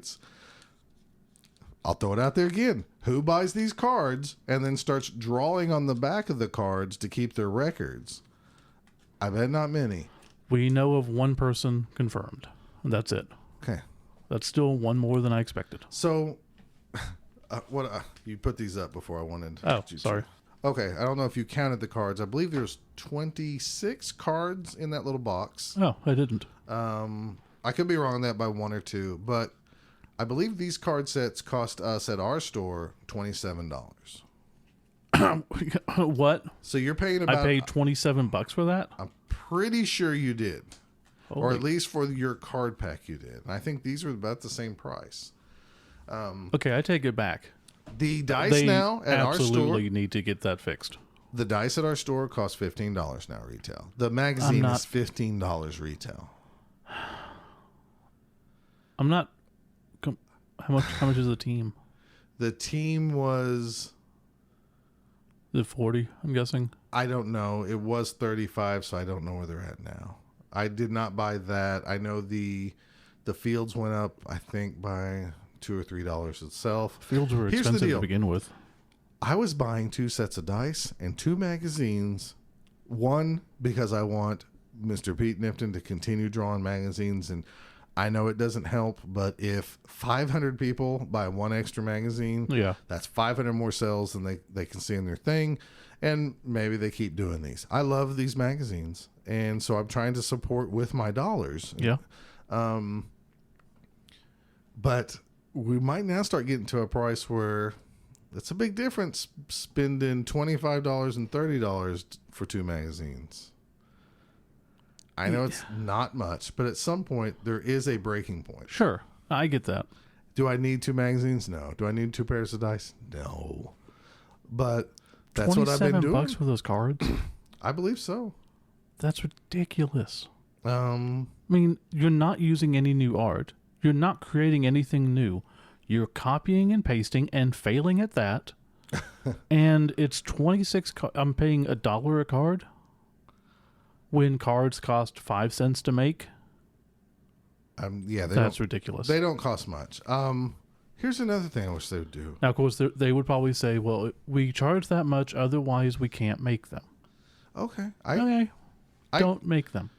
I'll throw it out there again. Who buys these cards and then starts drawing on the back of the cards to keep their records? I bet not many.
We know of one person confirmed. And that's it.
Okay.
That's still one more than I expected.
So, you put these up before I wanted.
Oh,
you to-
sorry.
Okay, I don't know if you counted the cards. I believe there's 26 cards in that little box.
Oh, I didn't.
I could be wrong on that by 1 or 2, but I believe these card sets cost us at our store $27.
What?
So you're paying about.
I paid $27 for that?
I'm pretty sure you did, or
Holy-
at least for your card pack you did. And I think these were about the same price.
Okay, I take it back.
The dice
They
now at our store,
absolutely need to get that fixed.
the dice at our store cost $15 now retail. The magazine is $15 retail.
I'm not. How much is the team?
The team was,
Is it 40? I'm guessing.
I don't know. It was 35, so I don't know where they're at now. I did not buy that. I know the fields went up, I think, by $2 or $3 itself.
Fields were
Here's the
expensive
deal.
to begin with.
I was buying 2 sets of dice and 2 magazines. One, because I want Mr. Pete Nifton to continue drawing magazines, and I know it doesn't help, but if 500 people buy 1 extra magazine,
Yeah.
that's 500 more sales than they can see in their thing, and maybe they keep doing these. I love these magazines, and so I'm trying to support with my dollars.
Yeah.
But we might now start getting to a price where it's a big difference spending $25 and $30 for 2 magazines. I know it's not much, but at some point there is a breaking point.
Sure. I get that.
Do I need 2 magazines? No. Do I need 2 pairs of dice? No. But that's what I've been doing.
$27 for those cards?
I believe so.
That's ridiculous.
I
mean, you're not using any new art. You're not creating anything new. You're copying and pasting and failing at that. And it's 26. I'm paying $1 a card when cards cost 5 cents to make.
Yeah,
that's ridiculous.
They don't cost much. Here's another thing I wish they would do.
Now, of course, they would probably say, "Well, we charge that much, otherwise we can't make them."
Okay.
Don't make them.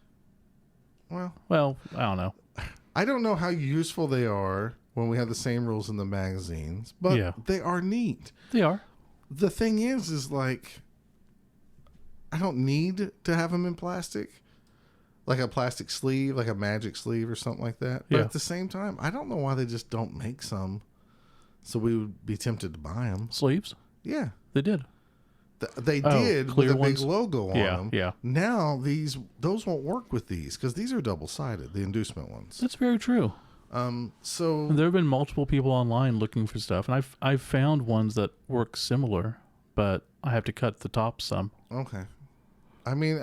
Well, I don't know.
I don't know how useful they are when we have the same rules in the magazines, but they are neat.
They are.
The thing is like, I don't need to have them in plastic, like a plastic sleeve, like a magic sleeve or something like that. But at the same time, I don't know why they just don't make some, so we would be tempted to buy them.
Sleeves?
Yeah,
they did.
They did with a big logo on them.
Yeah.
Now those won't work with these because these are double-sided, the inducement ones.
That's very true.
So
there have been multiple people online looking for stuff, and I've found ones that work similar, but I have to cut the top some.
Okay. I mean,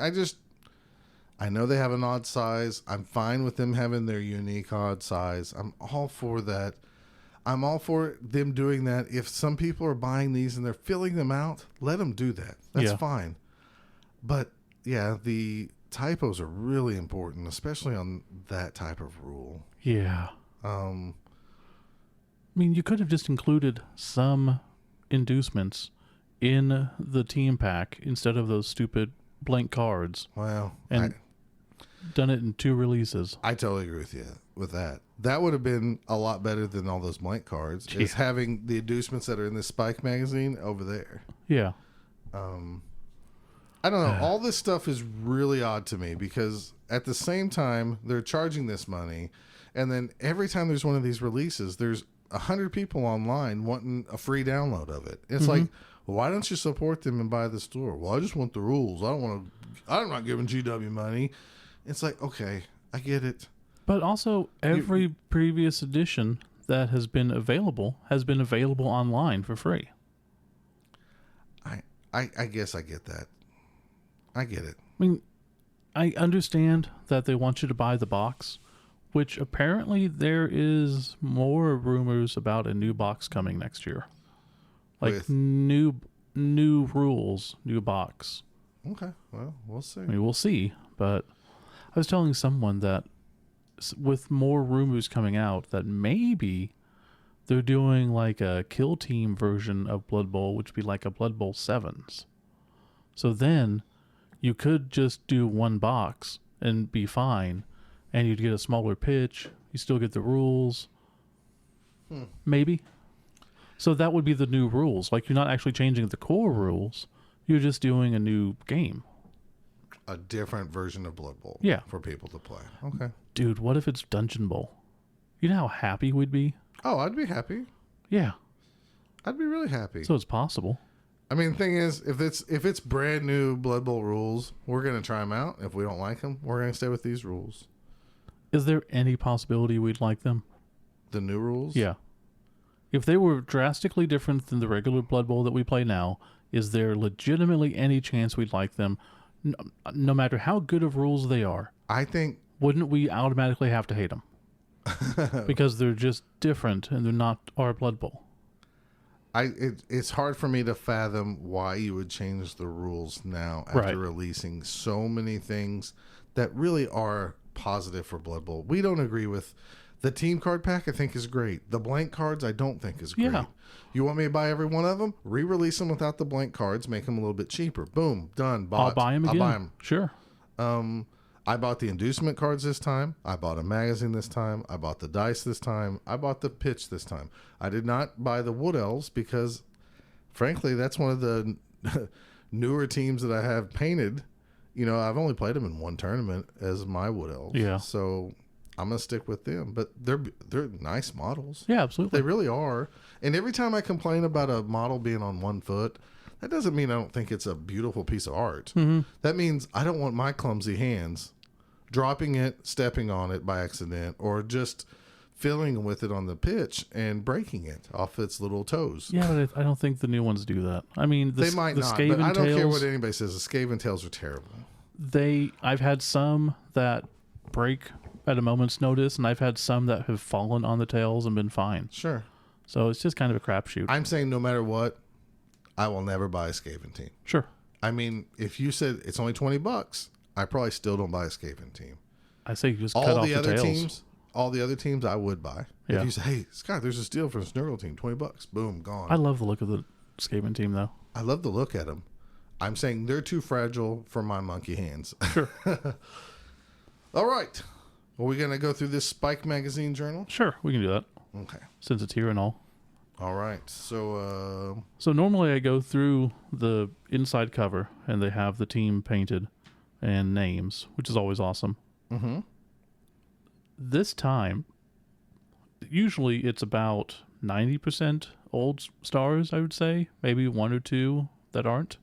I know they have an odd size. I'm fine with them having their unique odd size. I'm all for that. I'm all for them doing that. If some people are buying these and they're filling them out, let them do that. That's fine. But yeah, the typos are really important, especially on that type of rule.
Yeah. I mean, you could have just included some inducements in the team pack instead of those stupid blank cards.
Wow.
And done it in 2 releases.
I totally agree with you with that. That would have been a lot better than all those blank cards. Yeah. Is having the inducements that are in this Spike magazine over there.
Yeah.
I don't know. All this stuff is really odd to me because at the same time they're charging this money, and then every time there's one of these releases, there's 100 people online wanting a free download of it. It's like, well, why don't you support them and buy the store? Well, I just want the rules. I'm not giving GW money. It's like, okay, I get it.
But also, every previous edition that has been available online for free.
I guess I get that. I get it.
I mean, I understand that they want you to buy the box, which apparently there is more rumors about a new box coming next year. Like new rules, new box.
Okay, well, we'll see.
I mean, we'll see, but I was telling someone that with more rumors coming out that maybe they're doing like a kill team version of Blood Bowl, which would be like a Blood Bowl 7s. So then you could just do 1 box and be fine, and you'd get a smaller pitch. You still get the rules. Maybe. So that would be the new rules. Like, you're not actually changing the core rules. You're just doing a new game.
A different version of Blood Bowl.
Yeah.
For people to play. Okay.
Dude, what if it's Dungeon Bowl? You know how happy we'd be?
Oh, I'd be happy.
Yeah.
I'd be really happy.
So it's possible.
I mean, the thing is, if it's brand new Blood Bowl rules, we're going to try them out. If we don't like them, we're going to stay with these rules.
Is there any possibility we'd like them?
The new rules?
Yeah. If they were drastically different than the regular Blood Bowl that we play now, is there legitimately any chance we'd like them, no matter how good of rules they are?
I think
Wouldn't we automatically have to hate them? Because they're just different and they're not our Blood Bowl.
it's hard for me to fathom why you would change the rules now after releasing so many things that really are positive for Blood Bowl. We don't agree with the team card pack. I think is great. The blank cards I don't think is great.
Yeah.
You want me to buy every one of them? Re-release them without the blank cards. Make them a little bit cheaper. Boom, done. Bought.
I'll buy them again.
I'll buy them.
Sure.
I bought the inducement cards this time. I bought a magazine this time. I bought the dice this time. I bought the pitch this time. I did not buy the Wood Elves because, frankly, that's one of the newer teams that I have painted. You know, I've only played them in one tournament as my Wood Elves.
Yeah.
So I'm gonna stick with them. But they're nice models.
Yeah, absolutely.
They really are. And every time I complain about a model being on 1 foot, that doesn't mean I don't think it's a beautiful piece of art.
Mm-hmm.
That means I don't want my clumsy hands dropping it, stepping on it by accident, or just filling with it on the pitch and breaking it off its little toes.
Yeah, but I don't think the new ones do that. I mean,
They might not, but I don't care what anybody says. The Skaven tails are terrible.
I've had some that break at a moment's notice, and I've had some that have fallen on the tails and been fine.
Sure.
So it's just kind of a crapshoot.
I'm saying no matter what, I will never buy a Skaven team.
Sure.
I mean, if you said it's only $20, I probably still don't buy a Skaven team.
I say you just cut off the tails.
Teams, all the other teams I would buy.
Yeah.
If you say, hey, Scott, there's this deal for a Snurgle team, $20, boom, gone.
I love the look of the Skaven team, though.
I love the look at them. I'm saying they're too fragile for my monkey hands.
Sure.
All right. Are we going to go through this Spike magazine journal?
Sure, we can do that.
Okay.
Since it's here and all.
All right. So
normally I go through the inside cover, and they have the team painted and names, which is always awesome.
Mm-hmm.
This time, usually it's about 90% old stars, I would say. Maybe 1 or 2 that aren't.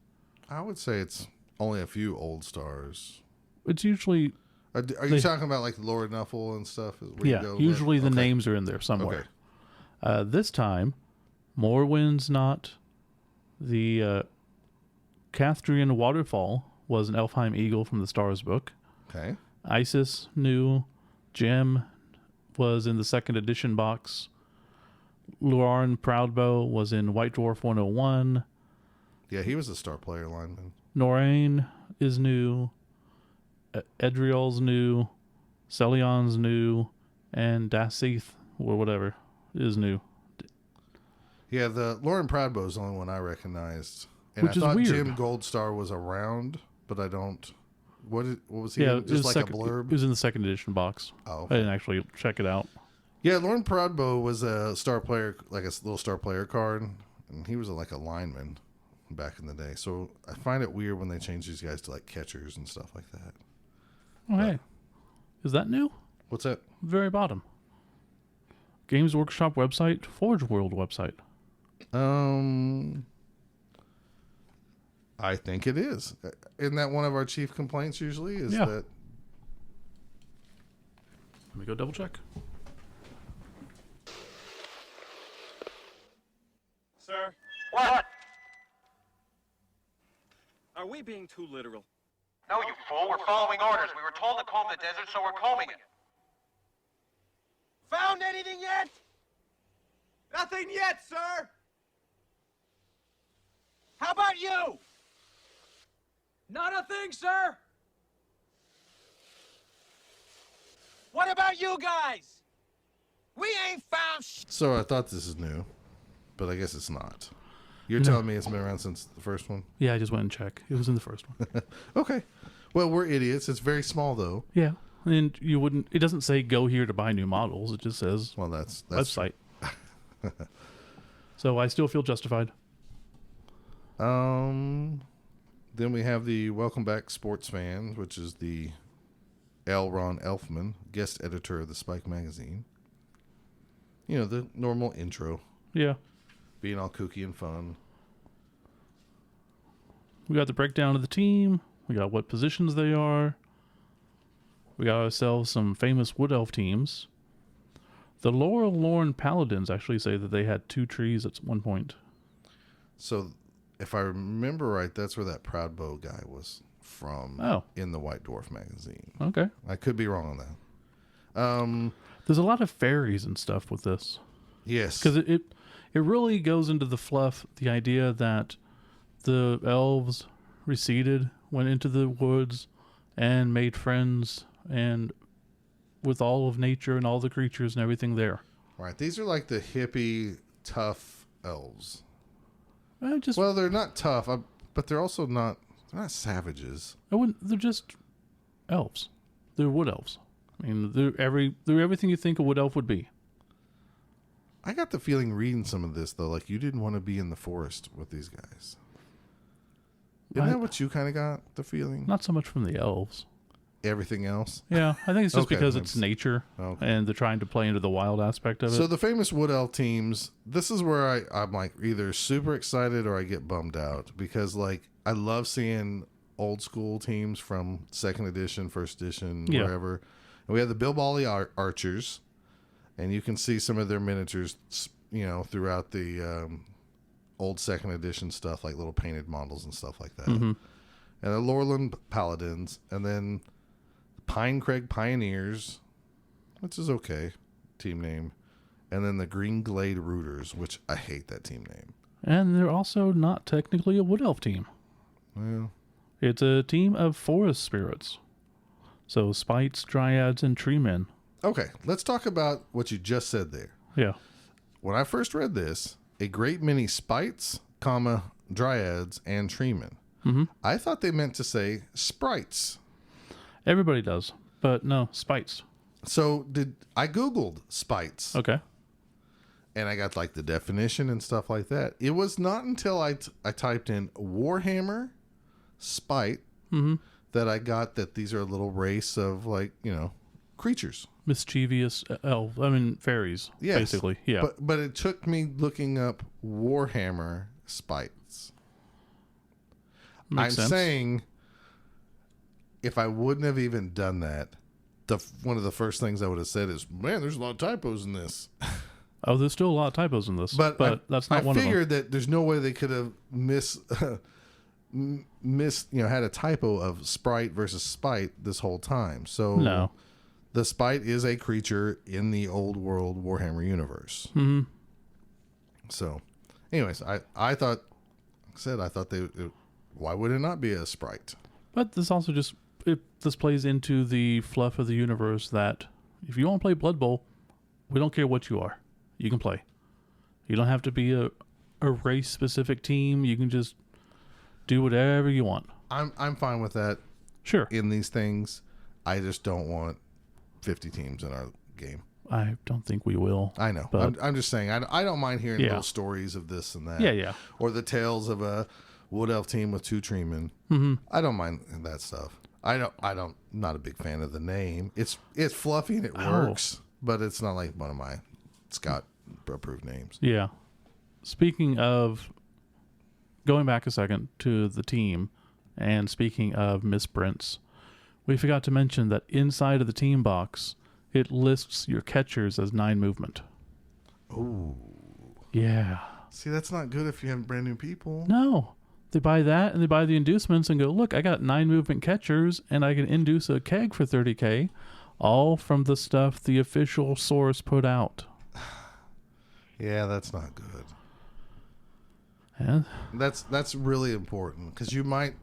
I would say it's only a few old stars.
It's usually...
Are you talking about like Lord Nuffle and stuff?
Yeah, usually the names are in there somewhere. Okay. This time, Morwind's not. The Cathrian Waterfall was an Elfheim Eagle from the Stars book.
Okay.
Isis new. Gem was in the 2nd edition box. Luarin Proudbow was in White Dwarf 101.
Yeah, he was a star player lineman.
Norraine is new. Edriel's new. Celion's new. And Dasith, or whatever, is new.
Yeah, the Lauren Proudbow is the only one I recognized. And
Which
I thought
is weird.
Jim Goldstar was around, but I don't. What was he?
Yeah,
Just like
a
blurb?
It was in the 2nd edition box.
Oh,
I didn't actually check it out.
Yeah, Lauren Proudbow was a star player, like a little star player card, and he was like a lineman back in the day. So I find it weird when they change these guys to like catchers and stuff like that.
Oh, hey. Is that new?
What's that?
Very bottom. Games Workshop website, Forge World website.
I think it is. Isn't that one of our chief complaints usually? Is that...
Let me go double check.
Sir?
What?
Are we being too literal?
No, you fool. We're following orders. We were told to comb the desert, so we're combing it.
Found anything yet? Nothing yet, sir. How about you? Not a thing, sir. What about you guys? We ain't found
So I thought this is new, but I guess it's not. You're telling me it's been around since the first one?
Yeah, I just went and checked. It was in the first one.
Okay. Well, we're idiots. It's very small, though.
Yeah. And you wouldn't... It doesn't say go here to buy new models. It just says
Well, that's
website. So I still feel justified.
Then we have the Welcome Back Sports Fans, which is the L. Ron Elfman, guest editor of the Spike magazine. You know, the normal intro.
Yeah.
Being all kooky and fun.
We got the breakdown of the team. We got what positions they are. We got ourselves some famous Wood Elf teams. The Laurel Lorne Paladins actually say that they had 2 trees at one point.
So, if I remember right, that's where that Proud Bow guy was from.
Oh.
In the White Dwarf magazine.
Okay.
I could be wrong on that.
There's a lot of fairies and stuff with this.
Yes.
Because it really goes into the fluff, the idea that the elves receded, went into the woods, and made friends and with all of nature and all the creatures and everything there.
Right. These are like the hippie, tough elves.
Just
Well, they're not tough, but they're also not. They're not savages.
they're just elves. They're wood elves. I mean, they're everything you think a wood elf would be.
I got the feeling reading some of this though, like you didn't want to be in the forest with these guys. Isn't that what you kind of got the feeling?
Not so much from the elves.
Everything else.
Yeah, I think it's just
Okay,
because it's nature, and they're trying to play into the wild aspect of it.
So the famous wood elf teams. This is where I'm like either super excited or I get bummed out because like I love seeing old school teams from 2nd edition, 1st edition, wherever. And we have the Bilbali archers, and you can see some of their miniatures, throughout the old 2nd edition stuff, like little painted models and stuff like that.
Mm-hmm.
And the Lorland Paladins, and then Pine Crag Pioneers, which is okay, team name, and then the Green Glade Rooters, which I hate that team name.
And they're also not technically a wood elf team.
Well,
It's a team of forest spirits. So spites, dryads, and tree men.
okay, let's talk about what you just said there.
Yeah.
When I first read this, a great many spites, dryads, and treemen.
Mm-hmm.
I thought they meant to say sprites.
Everybody does. But no, spites.
So I Googled spites.
Okay.
And I got like the definition and stuff like that. It was not until I typed in Warhammer spite that I got that these are a little race of like, creatures.
Mischievous fairies,
Yes,
basically. Yeah.
But it took me looking up Warhammer spites.
Makes sense.
Saying if I wouldn't have even done that, one of the first things I would have said is, man, there's a lot of typos in this.
Oh, there's still a lot of typos in this. But that's not one of them.
I figured that there's no way they could have had a typo of sprite versus spite this whole time. So
No.
The spite is a creature in the old world Warhammer universe.
Mm-hmm.
So, anyways, I thought why would it not be a sprite?
But this also this plays into the fluff of the universe that if you want to play Blood Bowl, we don't care what you are. You can play. You don't have to be a race-specific team. You can just do whatever you want.
I'm fine with that.
Sure.
In these things, I just don't want 50 teams in our game.
I don't think we will.
I know.
But
I'm just saying. I don't mind hearing little stories of this and that.
Yeah.
Or the tales of a wood elf team with 2 treemen.
Mm-hmm.
I don't mind that stuff. Not a big fan of the name. It's fluffy and it works, but it's not like one of my Scott approved names.
Yeah. Speaking of going back a second to the team, and speaking of misprints, we forgot to mention that inside of the team box, it lists your catchers as 9 movement.
Oh.
Yeah.
See, that's not good if you have brand new people.
No. They buy that and they buy the inducements and go, look, I got 9 movement catchers and I can induce a keg for 30K, all from the stuff the official source put out.
Yeah, that's not good.
Yeah.
That's really important because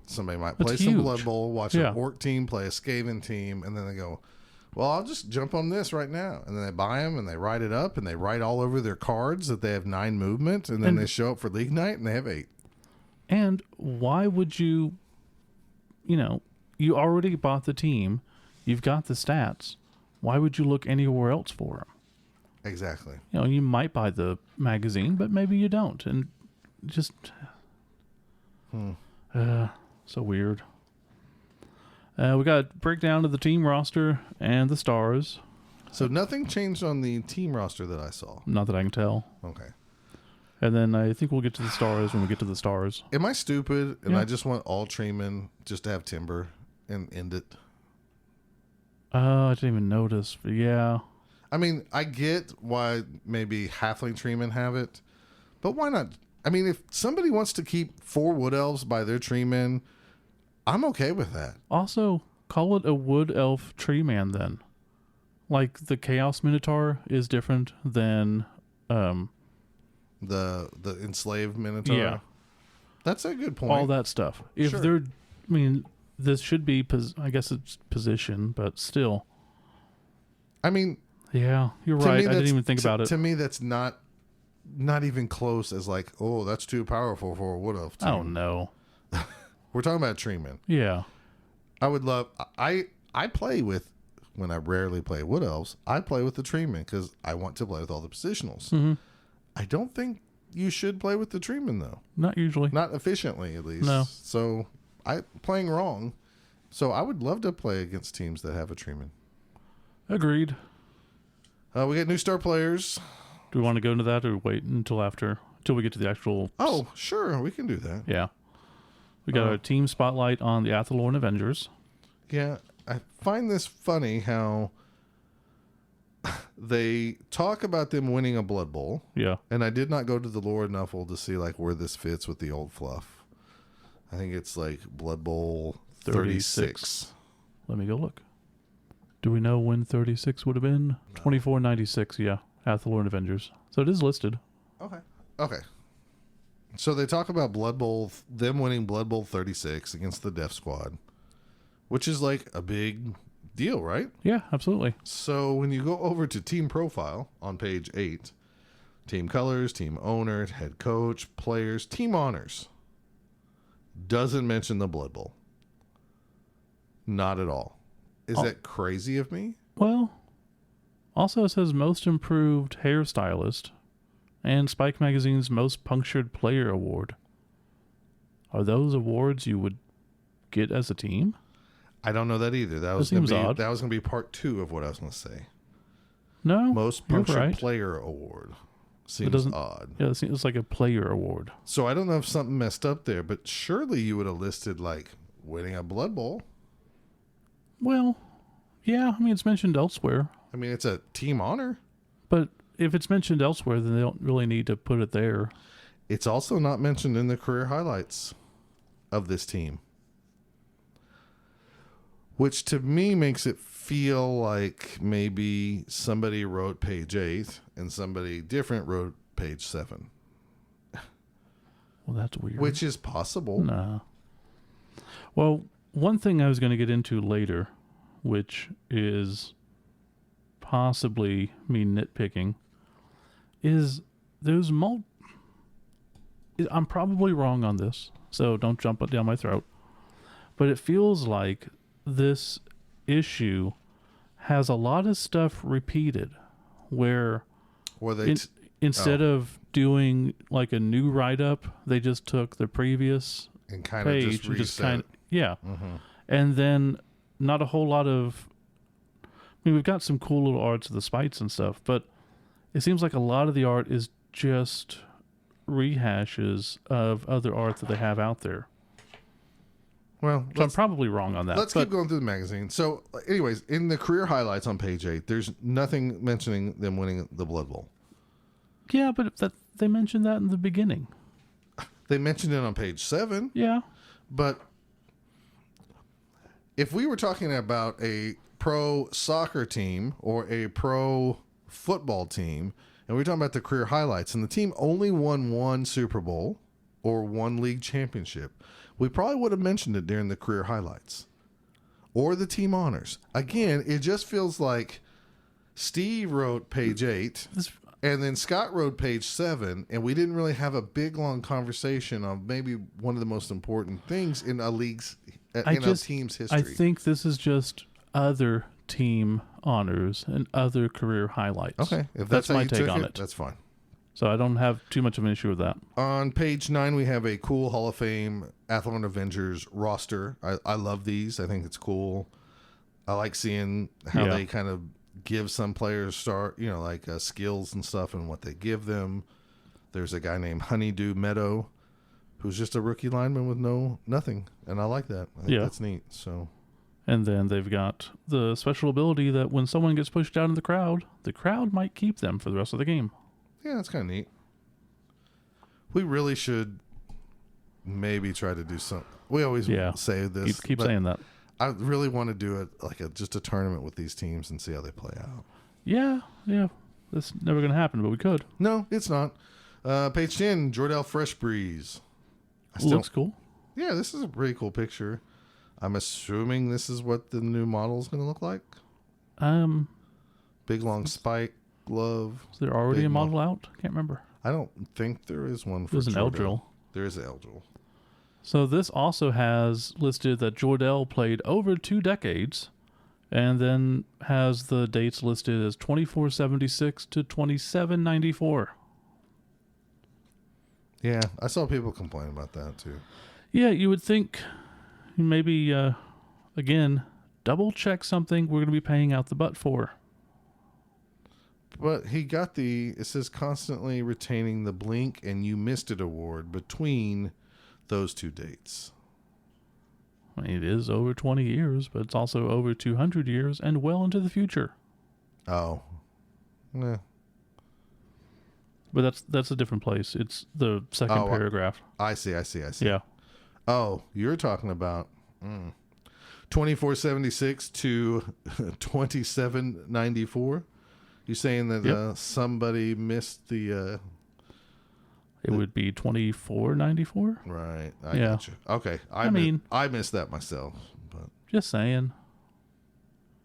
somebody might
That's
play some
huge.
Blood Bowl, watch an Orc team play a Skaven team, and then they go, well, I'll just jump on this right now. And then they buy them and they write it up and they write all over their cards that they have 9 movement, and then they show up for league night and they have 8.
And why would you already bought the team, you've got the stats, why would you look anywhere else for them?
Exactly.
You might buy the magazine, but maybe you don't. And just so weird. We got breakdown of the team roster and the stars.
So nothing changed on the team roster that I saw.
Not that I can tell.
Okay.
And then I think we'll get to the stars when we get to the stars.
Am I stupid and I just want all treemen just to have timber and end it?
I didn't even notice. But yeah.
I mean, I get why maybe halfling treemen have it, but why not? I mean, if somebody wants to keep 4 wood elves by their treemen, I'm okay with that.
Also, call it a wood elf tree man then. Like the Chaos Minotaur is different than
The enslaved minotaur.
Yeah.
That's a good point.
all that stuff. If
Sure.
they're, I mean, this should be, I guess it's position, but still.
I mean,
Yeah, you're
to
right.
me,
I didn't
that's-
even think about it.
To me, that's not even close as like, oh, that's too powerful for a wood elf team.
Oh no.
We're talking about treemen.
Yeah.
I would love. I play with, when I rarely play wood elves, I play with the treemen because I want to play with all the positionals.
Mm-hmm.
I don't think you should play with the treemen though,
Not usually.
not efficiently at least.
No.
So playing wrong. So I would love to play against teams that have a treeman.
Agreed.
We get new star players.
Do we want to go into that or wait until we get to the actual?
Oh, sure, we can do that.
Yeah. We got our team spotlight on the Athlorn Avengers.
Yeah, I find this funny how they talk about them winning a Blood Bowl,
Yeah.
and I did not go to the lore enough to see like where this fits with the old fluff. I think it's like Blood Bowl 36.
Let me go look. Do we know when 36 would have been? 2496, yeah. Athlorn Avengers. So it is listed.
Okay. So they talk about Blood Bowl, them winning Blood Bowl 36 against the Death Squad, which is like a big deal, right?
Yeah, absolutely.
So when you go over to team profile on page 8, team colors, team owner, head coach, players, team honors, doesn't mention the Blood Bowl. Not at all. Is that crazy of me?
Well, also it says most improved hairstylist and Spike Magazine's most punctured player award. Are those awards you would get as a team?
I don't know that either. That was
seems odd.
That was going to be part 2 of what I was going to say.
No.
Most
you're
punctured
right.
player award.
It
Seems
doesn't-
odd.
Yeah, it's like a player award.
So I don't know if something messed up there, but surely you would have listed like winning a Blood Bowl.
Well, yeah, I mean, it's mentioned elsewhere.
I mean, it's a team honor.
But if it's mentioned elsewhere, then they don't really need to put it there.
It's also not mentioned in the career highlights of this team, which to me makes it feel like maybe somebody wrote page 8 and somebody different wrote page 7,
Well, that's weird.
which is possible.
Nah. Well, one thing I was going to get into later, which is possibly me nitpicking, is there's I'm probably wrong on this, so don't jump it down my throat. But it feels like this issue has a lot of stuff repeated, where
Or they
instead of doing like a new write-up, they just took the previous
and kind of
page
just
and
reset.
just kind of, yeah.
Mhm.
And then not a whole lot of, I mean, we've got some cool little arts of the spites and stuff, but it seems like a lot of the art is just rehashes of other art that they have out there.
Well,
So I'm probably wrong on that.
let's keep going through the magazine. So, anyways, in the career highlights on page 8, there's nothing mentioning them winning the Blood Bowl.
Yeah, but they mentioned that in the beginning.
They mentioned it on page 7,
Yeah.
but if we were talking about a pro soccer team or a pro football team, and we're talking about the career highlights, and the team only won 1 Super Bowl or 1 league championship, we probably would have mentioned it during the career highlights or the team honors. Again, it just feels like Steve wrote page 8 and then Scott wrote page 7, and we didn't really have a big long conversation on maybe one of the most important things in a league's a team's history.
I think this is just other team honors and other career highlights.
Okay, if
that's
how
my
you
take
took
on
it,
it.
that's fine.
So I don't have too much of an issue with that.
On page 9, we have a cool Hall of Fame Athlon Avengers roster. I love these. I think it's cool. I like seeing how they kind of give some players skills and stuff and what they give them. There's a guy named Honeydew Meadow who's just a rookie lineman with nothing, and I like that. I think that's neat. So,
And then they've got the special ability that when someone gets pushed out in the crowd might keep them for the rest of the game.
Yeah, that's kind of neat. We really should maybe try to do some. We always say this.
Keep saying that.
I really want to do it like just a tournament with these teams and see how they play out.
Yeah. That's never going to happen, but we could.
No, it's not. Page 10, Jordell Fresh Breeze.
Looks cool.
Yeah, this is a pretty cool picture. I'm assuming this is what the new model is going to look like. Big long spike glove.
Is there already a model out? Can't remember.
I don't think there is one for
There's an L-Drill.
There is an L-Drill.
So this also has listed that Jordell played over 2 decades, and then has the dates listed as 2476 to 2794.
Yeah, I saw people complain about that too.
Yeah, you would think maybe, again, double check something we're going to be paying out the butt for.
But he got it says constantly retaining the Blink and You Missed It award between those 2 dates.
I mean, it is over 20 years, but it's also over 200 years and well into the future.
Oh. Yeah.
But that's a different place. It's the second paragraph.
I see.
Yeah.
Oh, you're talking about 2476 to 2794? You saying that somebody missed the...
it would be 2494?
Right. I got you. Okay. I missed that myself. But
just saying.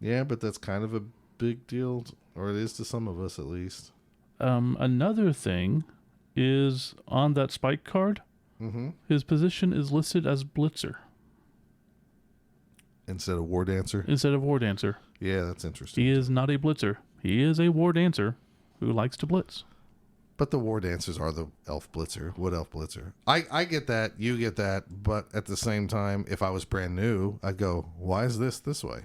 Yeah, but that's kind of a big deal, or it is to some of us at least.
Another thing is on that spike card, his position is listed as blitzer.
Instead of war dancer?
Instead of war dancer.
Yeah, that's interesting.
He is not a blitzer. He is a war dancer who likes to blitz.
But the war dancers are the elf blitzer, wood elf blitzer. I get that, you get that, but at the same time, if I was brand new, I'd go, why is this way?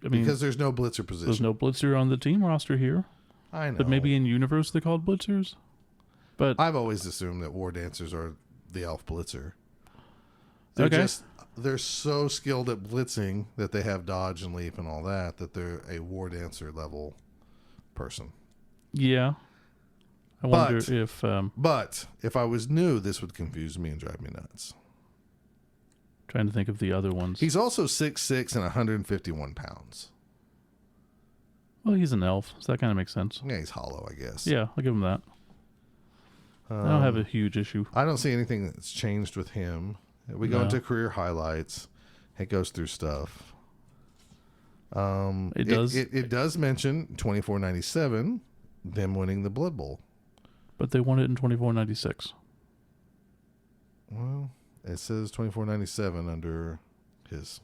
I mean, because there's no blitzer position.
There's no blitzer on the team roster here.
I know.
But maybe in universe they're called blitzers. But
I've always assumed that war dancers are the elf blitzer. They're so skilled at blitzing that they have dodge and leap and all that they're a war dancer level person.
Yeah. I wonder if...
but if I was new, this would confuse me and drive me nuts.
Trying to think of the other ones.
He's also 6'6" and 151 pounds.
Well, he's an elf, so that kind of makes sense.
Yeah, he's hollow, I guess.
Yeah, I'll give him that. I don't have a huge issue.
I don't see anything that's changed with him. We go into career highlights. It goes through stuff. It does mention 2497, them winning the Blood Bowl.
But they won it in 2496.
Well, it says 2497 under his.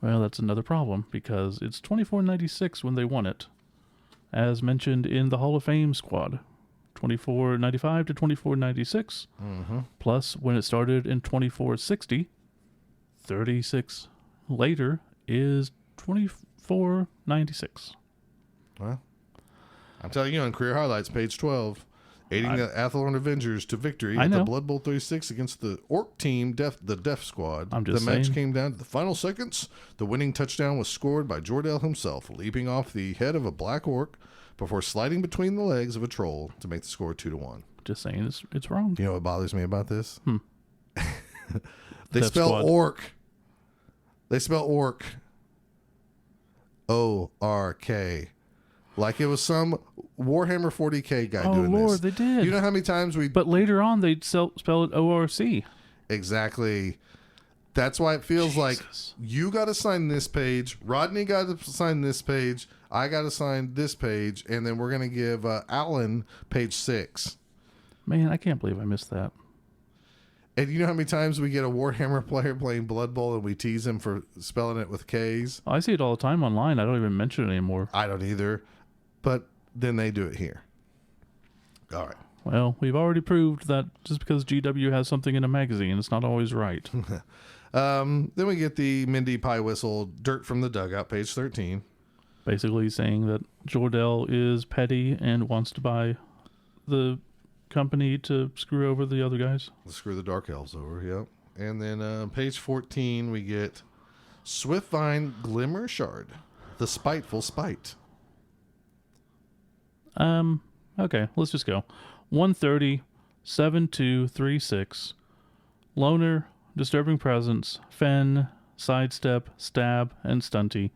Well, that's another problem because it's 2496 when they won it, as mentioned in the Hall of Fame squad. 2495 to 2496, plus when it started in 2460, 36 later is 2496.
Well, I'm telling you on Career Highlights, page 12, aiding the Athlone Avengers to victory at the Blood Bowl 36 against the Orc team, the Death Squad. The match came down to the final seconds. The winning touchdown was scored by Jordell himself, leaping off the head of a black orc before sliding between the legs of a troll to make the score 2-1.
Just saying it's wrong.
You know what bothers me about this? They
Death
spell
Squad.
orc. They spell orc. O-R-K. Like it was some Warhammer 40K guy doing this. Oh, Lord,
they did.
You know how many times we...
But later on, they'd spell it O-R-C.
Exactly. That's why it feels like you got to sign this page, Rodney got to sign this page, I got to sign this page, and then we're going to give Alan page 6.
Man, I can't believe I missed that.
And you know how many times we get a Warhammer player playing Blood Bowl and we tease him for spelling it with K's?
I see it all the time online. I don't even mention it anymore.
I don't either. But then they do it here. All right.
Well, we've already proved that just because GW has something in a magazine, it's not always right.
Then we get the Mindy Pie Whistle Dirt from the Dugout, page 13.
Basically saying that Jordell is petty and wants to buy the company to screw over the other guys.
Screw the Dark Elves over, yep. And then page 14, we get Swiftwine Glimmer Shard, the Spiteful Spite.
Okay, let's just go. 130, 7236. Loner, Disturbing Presence, Fen, Sidestep, Stab, and Stunty.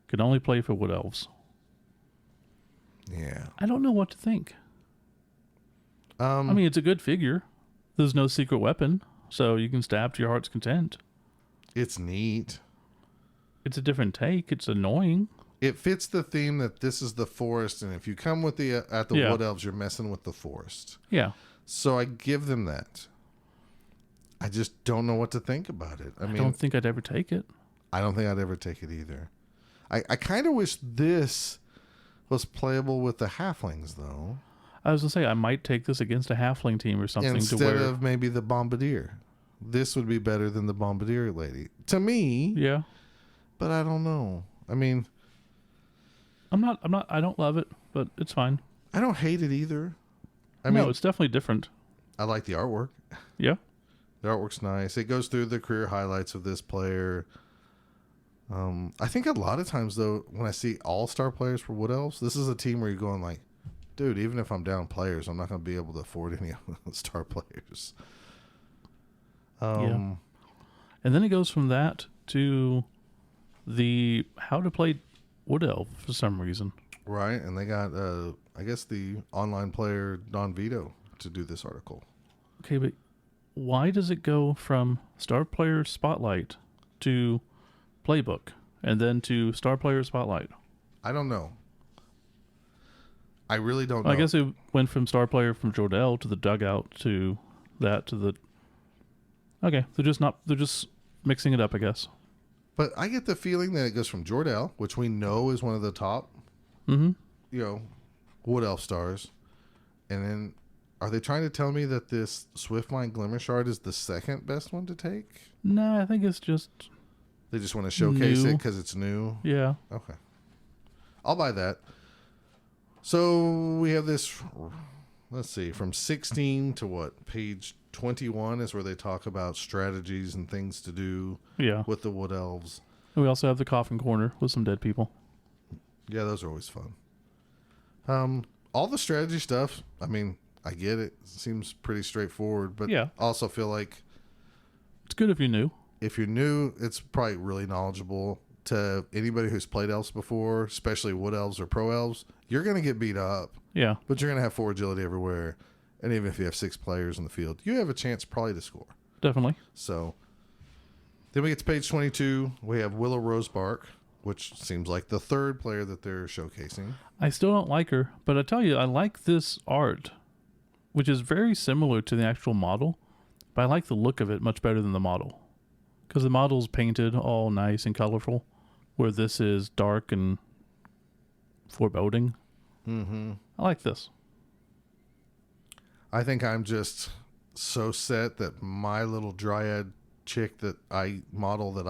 Can only play for Wood Elves.
Yeah.
I don't know what to think.
I
I mean, it's a good figure. There's no secret weapon, so you can stab to your heart's content.
It's neat.
It's a different take. It's annoying.
It fits the theme that this is the forest, and if you come with the at the
Yeah.
Wood Elves, you're messing with the forest.
Yeah.
So I give them that. I just don't know what to think about it. I
I
mean,
don't think I'd ever take it.
I don't think I'd ever take it either. I kind of wish this was playable with the halflings, though.
I was going to say, I might take this against a halfling team or something
Instead
to where...
of maybe the bombardier. This would be better than the bombardier lady. To me,
Yeah.
but I don't know. I mean,
I don't love it, but it's fine.
I don't hate it either. I
No,
mean,
it's definitely different.
I like the artwork.
Yeah.
The artwork's nice. It goes through the career highlights of this player. I think a lot of times, though, when I see all-star players for Wood Elves, this is a team where you're going like, dude, even if I'm down players, I'm not going to be able to afford any star players.
Yeah. And then it goes from that to the how to play Wood Elf for some reason.
Right, and they got, I guess, the online player Don Vito to do this article.
Okay, but why does it go from Star Player Spotlight to Playbook and then to Star Player Spotlight?
I don't know. I really don't know.
I guess it went from Star Player from Jordell to the Dugout to that to the... Okay, they're just mixing it up, I guess.
But I get the feeling that it goes from Jordell, which we know is one of the top, Wood Elf stars. And then, are they trying to tell me that this Swiftwine Glimmer Shard is the second best one to take?
No, I think it's just...
They just want to showcase
New.
it because it's new?
Yeah.
Okay. I'll buy that. So, we have this, let's see, from 16 to what? Page 21 is where they talk about strategies and things to do
Yeah.
with the Wood Elves.
We also have the Coffin Corner with some dead people.
Yeah, those are always fun. All the strategy stuff, I mean, I get it. It seems pretty straightforward, but
Yeah.
I also feel like
It's good if you're new.
if you're new, it's probably really knowledgeable to anybody who's played elves before, especially Wood Elves or Pro Elves. You're going to get beat up,
Yeah,
but you're going to have 4 agility everywhere. And even if you have 6 players in the field, you have a chance probably to score.
definitely.
So then we get to page 22. We have Willow Rosebark, which seems like the third player that they're showcasing.
I still don't like her, but I tell you, I like this art, which is very similar to the actual model, but I like the look of it much better than the model. Because the model's painted all nice and colorful, where this is dark and foreboding.
Mm-hmm.
I like this.
I think I'm just so set that my little dryad chick that I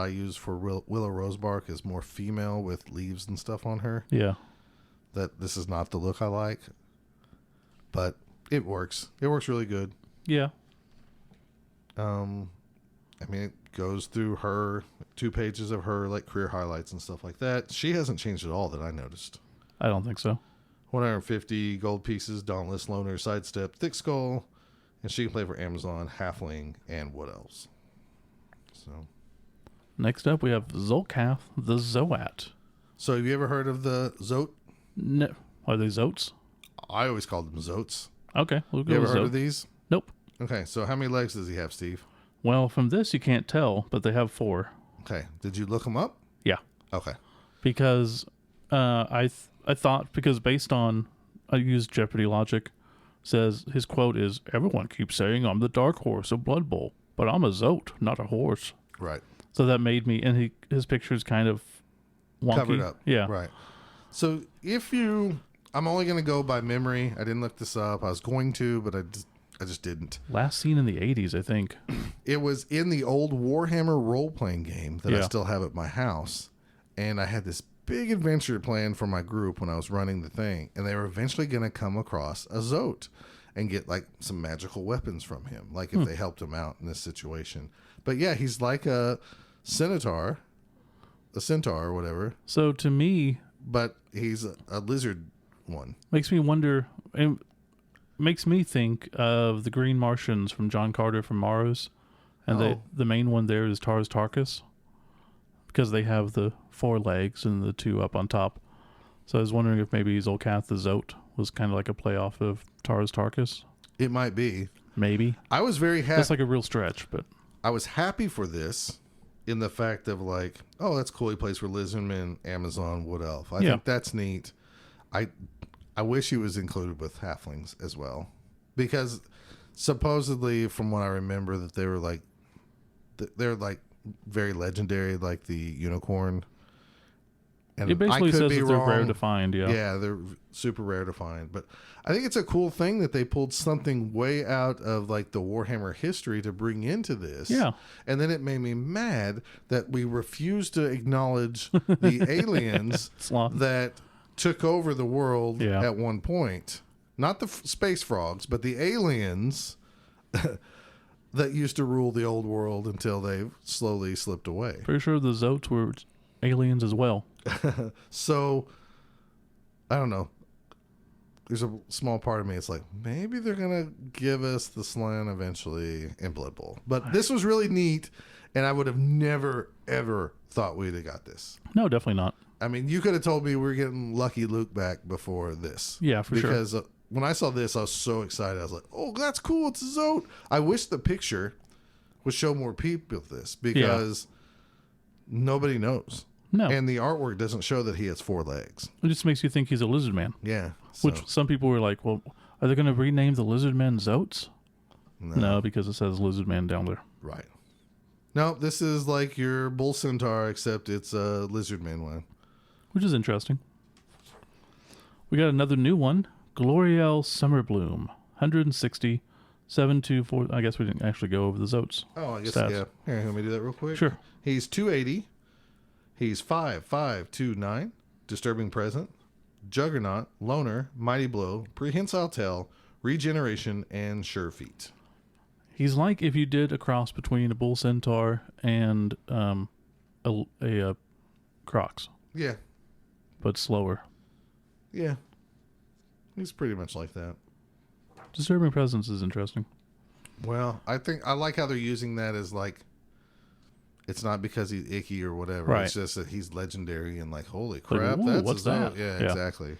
use for Willow Rosebark is more female with leaves and stuff on her.
Yeah.
That this is not the look I like. But it works. It works really good.
Yeah.
I mean, it goes through her 2 pages of her like career highlights and stuff like that. She hasn't changed at all that I noticed.
I don't think so.
150 gold pieces, Dauntless, Loner, Sidestep, Thick Skull, and she can play for Amazon, Halfling, and Wood Elves. So,
Next up, we have Zolcath the Zoat.
so have you ever heard of the Zoat?
No. Are they Zoats?
I always called them Zoats.
Okay, we'll go
You ever
with
heard
Zoat.
of these?
Nope.
Okay, so how many legs does he have, Steve?
Well, from this, you can't tell, but they have 4.
Okay, did you look him up?
Yeah.
Okay.
Because I thought, because based on, I used Jeopardy logic, says his quote is, "Everyone keeps saying I'm the dark horse of Blood Bowl, but I'm a Zoat, not a horse."
Right.
So that made me, and his picture's kind of wonky.
Covered up.
Yeah.
Right. So I'm only going to go by memory. I didn't look this up. I was going to, but I just didn't.
Last seen in the 80s, I think.
It was in the old Warhammer role-playing game that I
Yeah.
still have at my house. And I had this big adventure planned for my group when I was running the thing. And they were eventually going to come across a Zoat and get like some magical weapons from him. Like if they helped him out in this situation. But yeah, he's like a Centaur a centaur or whatever,
So to me,
but he's a lizard one.
makes me wonder. It makes me think of the Green Martians from John Carter from Mars, and the main one there is Tars Tarkas, because they have the 4 legs and the 2 up on top. So I was wondering if maybe Zolcath the Zote was kind of like a play off of Tars Tarkas.
It might be.
Maybe.
I was very happy.
That's like a real stretch, but
I was happy for this in the fact of like, oh, that's cool. He plays for Lizardman, Amazon, Wood Elf. I think that's neat. I wish he was included with halflings as well, because supposedly, from what I remember, that they're like very legendary, like the unicorn. And
it basically says that they're rare to find.
Yeah, they're super rare to find. But I think it's a cool thing that they pulled something way out of like the Warhammer history to bring into this.
Yeah.
And then it made me mad that we refused to acknowledge the aliens that took over the world at one point. Not the space frogs, but the aliens that used to rule the old world until they slowly slipped away.
Pretty sure the Zotes were aliens as well.
So, I don't know. There's a small part of me. It's like, maybe they're going to give us the Slan eventually in Blood Bowl. But this was really neat, and I would have never, ever thought we'd have got this.
No, definitely not.
I mean, you could have told me we were getting Lucky Luke back before this.
Yeah, for sure.
Because when I saw this, I was so excited. I was like, oh, that's cool. It's a Zote. I wish the picture would show more people this, because nobody knows.
No.
And the artwork doesn't show that he has 4 legs.
It just makes you think he's a lizard man.
Yeah. So,
Which some people were like, well, are they going to rename the lizard men Zotes? No, because it says lizard man down there.
Right. No, this is like your bull centaur, except it's a lizard man one.
Which is interesting. We got another new one. Gloriel Summerbloom. 160. 724. I guess we didn't actually go over the Zotes.
Oh, I guess,
stats.
yeah. Here, let me do that real quick.
Sure.
He's 280. He's 5'5", 2'9", Disturbing Present, Juggernaut, Loner, Mighty Blow, Prehensile Tail, Regeneration, and Sure Feet.
He's like if you did a cross between a bull centaur and a Crocs,
Yeah.
but slower.
Yeah. He's pretty much like that.
Disturbing Presence is interesting.
Well, I think I like how they're using that as like, it's not because he's icky or whatever.
Right.
It's just that he's legendary and like, holy crap,
ooh,
that's
what's
a Zote.
that?
Yeah,
Yeah.
exactly.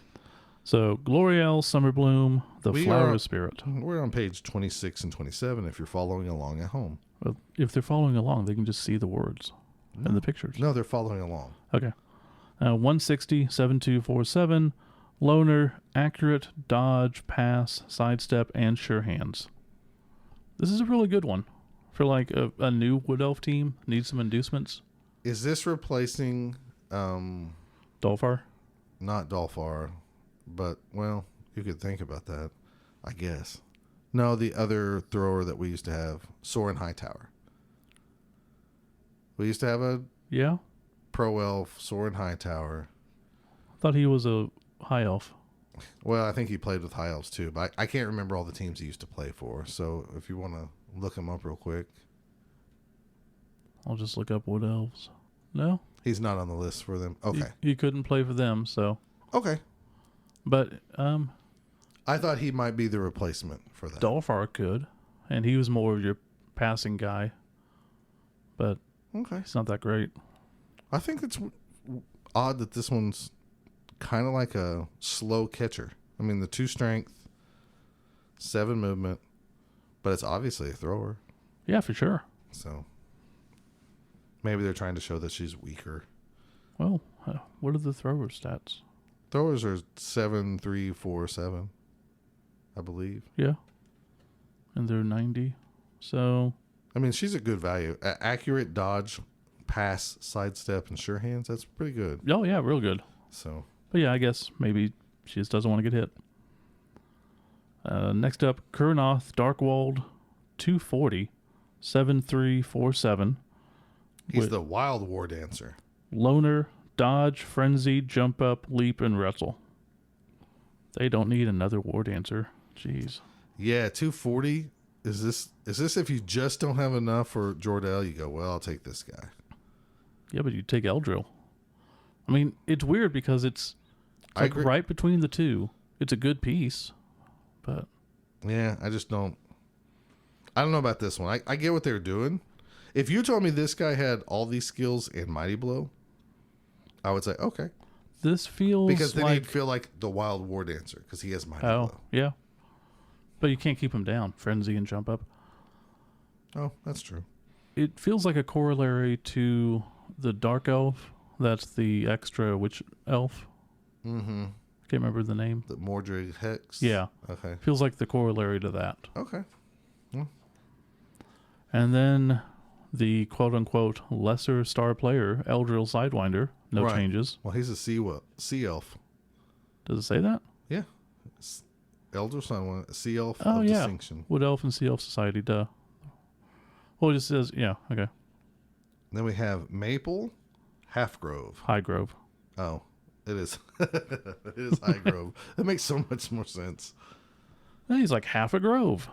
So Gloriel Summerbloom, the
We
Flower
are-
Spirit.
We're on page 26 and 27 if you're following along at home.
Well, if they're following along, they can just see the words and the pictures.
No, they're following along.
Okay. 160, 7247, Loner, Accurate, Dodge, Pass, Sidestep, and Sure Hands. This is a really good one for like a new Wood Elf team. Needs some inducements.
Is this replacing,
Dolfar?
not Dolfar, but, well, you could think about that, I guess. No, the other thrower that we used to have, Soren Hightower. We used to have a
Yeah?
pro elf, Soren Hightower.
I thought he was a high elf.
Well, I think he played with high elves too, but I can't remember all the teams he used to play for. So if you want to look him up real quick.
I'll just look up Wood Elves. No?
He's not on the list for them. Okay.
He couldn't play for them, so.
Okay.
But
I thought he might be the replacement for that.
Dolfar could, and he was more of your passing guy. But
Okay.
he's not that great.
I think it's odd that this one's kind of like a slow catcher. I mean, the 2 strength, 7 movement, but it's obviously a thrower.
Yeah, for sure.
So maybe they're trying to show that she's weaker.
Well, what are the thrower stats?
Throwers are 7, 3, 4, 7, I believe.
Yeah. And they're 90. So,
I mean, she's a good value. Accurate, dodge, pass, sidestep, and sure hands. That's pretty good.
oh, yeah, real good.
So,
But yeah, I guess maybe she just doesn't want to get hit. Next up, Kurnoth Darkwald, 240, 7347.
he's
With
the wild war dancer.
Loner, Dodge, Frenzy, Jump Up, Leap, and Wrestle. They don't need another war dancer. Jeez.
Yeah, 240. Is this if you just don't have enough for Jor-El, you go, well, I'll take this guy.
Yeah, but you take Eldril. I mean, it's weird because it's
I
like
agree.
right between the two. It's a good piece, but
Yeah, I just don't. I don't know about this one. I get what they're doing. If you told me this guy had all these skills in Mighty Blow, I would say okay.
this feels
Because then
like
he'd feel like the Wild War Dancer because he has Mighty
oh
Blow.
yeah, but you can't keep him down. Frenzy and jump up.
Oh, that's true.
It feels like a corollary to the Dark Elf. That's the extra witch elf.
Mm-hmm.
Can't remember the name.
The Mordred Hex.
Yeah,
Okay.
feels like the corollary to that.
Okay.
And then the quote-unquote lesser star player, Eldril Sidewinder. No
Right.
changes.
Well, he's a sea elf.
Does it say that?
Yeah. Elder Son, sea elf
Oh,
of
yeah.
distinction.
Wood Elf and Sea Elf Society, duh. Well, it just says, yeah, okay.
Then we have Maple Halfgrove.
Highgrove.
Oh, it is. It is Highgrove. That makes so much more sense.
He's like half a grove.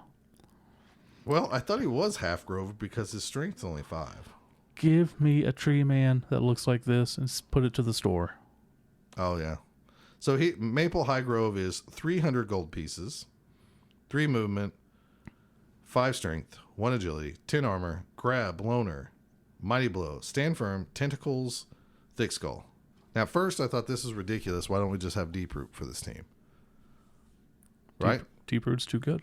Well, I thought he was Halfgrove because his strength's only 5.
Give me a tree man that looks like this and put it to the store.
Oh, yeah. So Maple Highgrove is 300 gold pieces, 3 movement, 5 strength, 1 agility, 10 armor, grab, loner, mighty blow, stand firm, tentacles, thick skull. Now, at first I thought this is ridiculous. Why don't we just have Deep Root for this team? Right?
Deep Root's too good.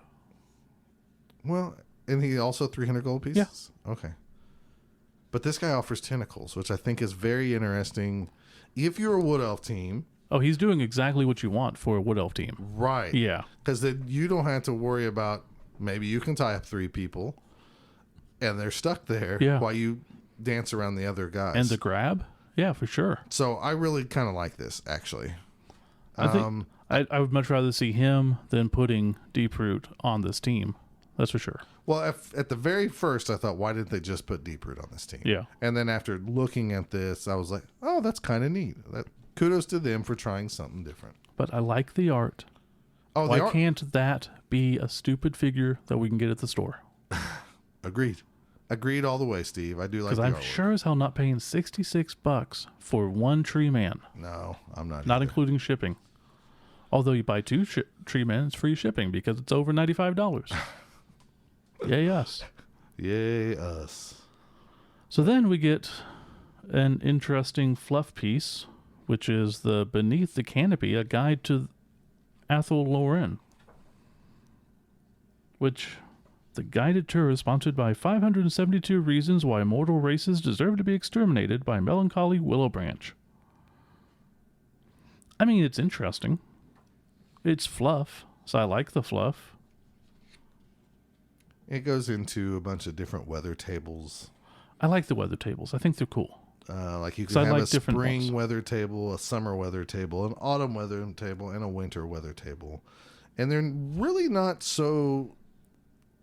Well, and he also 300 gold pieces? Yeah. Okay. But this guy offers tentacles, which I think is very interesting. If you're a Wood Elf team...
Oh, he's doing exactly what you want for a Wood Elf team.
Right.
Yeah.
Because then you don't have to worry about... Maybe you can tie up 3 people, and they're stuck there while you dance around the other guys.
And the grab? Yeah, for sure.
So I really kind of like this, actually.
I think I would much rather see him than putting Deep Root on this team. That's for sure.
Well, at the very first, I thought, why didn't they just put Deep Root on this team?
Yeah.
And then after looking at this, I was like, oh, that's kind of neat. Kudos to them for trying something different.
But I like the art.
Oh,
why can't that be a stupid figure that we can get at the store?
Agreed. Agreed all the way, Steve. I do like the
Because I'm
artwork.
sure as hell not paying $66 for one tree man.
No, I'm not.
Not
either.
including shipping. Although you buy 2 tree men, it's free shipping because it's over $95. Yay us.
Yay us.
So then we get an interesting fluff piece, which is the Beneath the Canopy, a guide to Athel Loren, which the guided tour is sponsored by 572 Reasons Why Mortal Races Deserve to Be Exterminated by Melancholy Willow Branch. I mean, it's interesting. It's fluff, so I like the fluff.
It goes into a bunch of different weather tables.
I like the weather tables. I think they're cool.
Like you can
So I
have
like
a
different
spring
ones.
weather table, a summer weather table, an autumn weather table, and a winter weather table. And they're really not so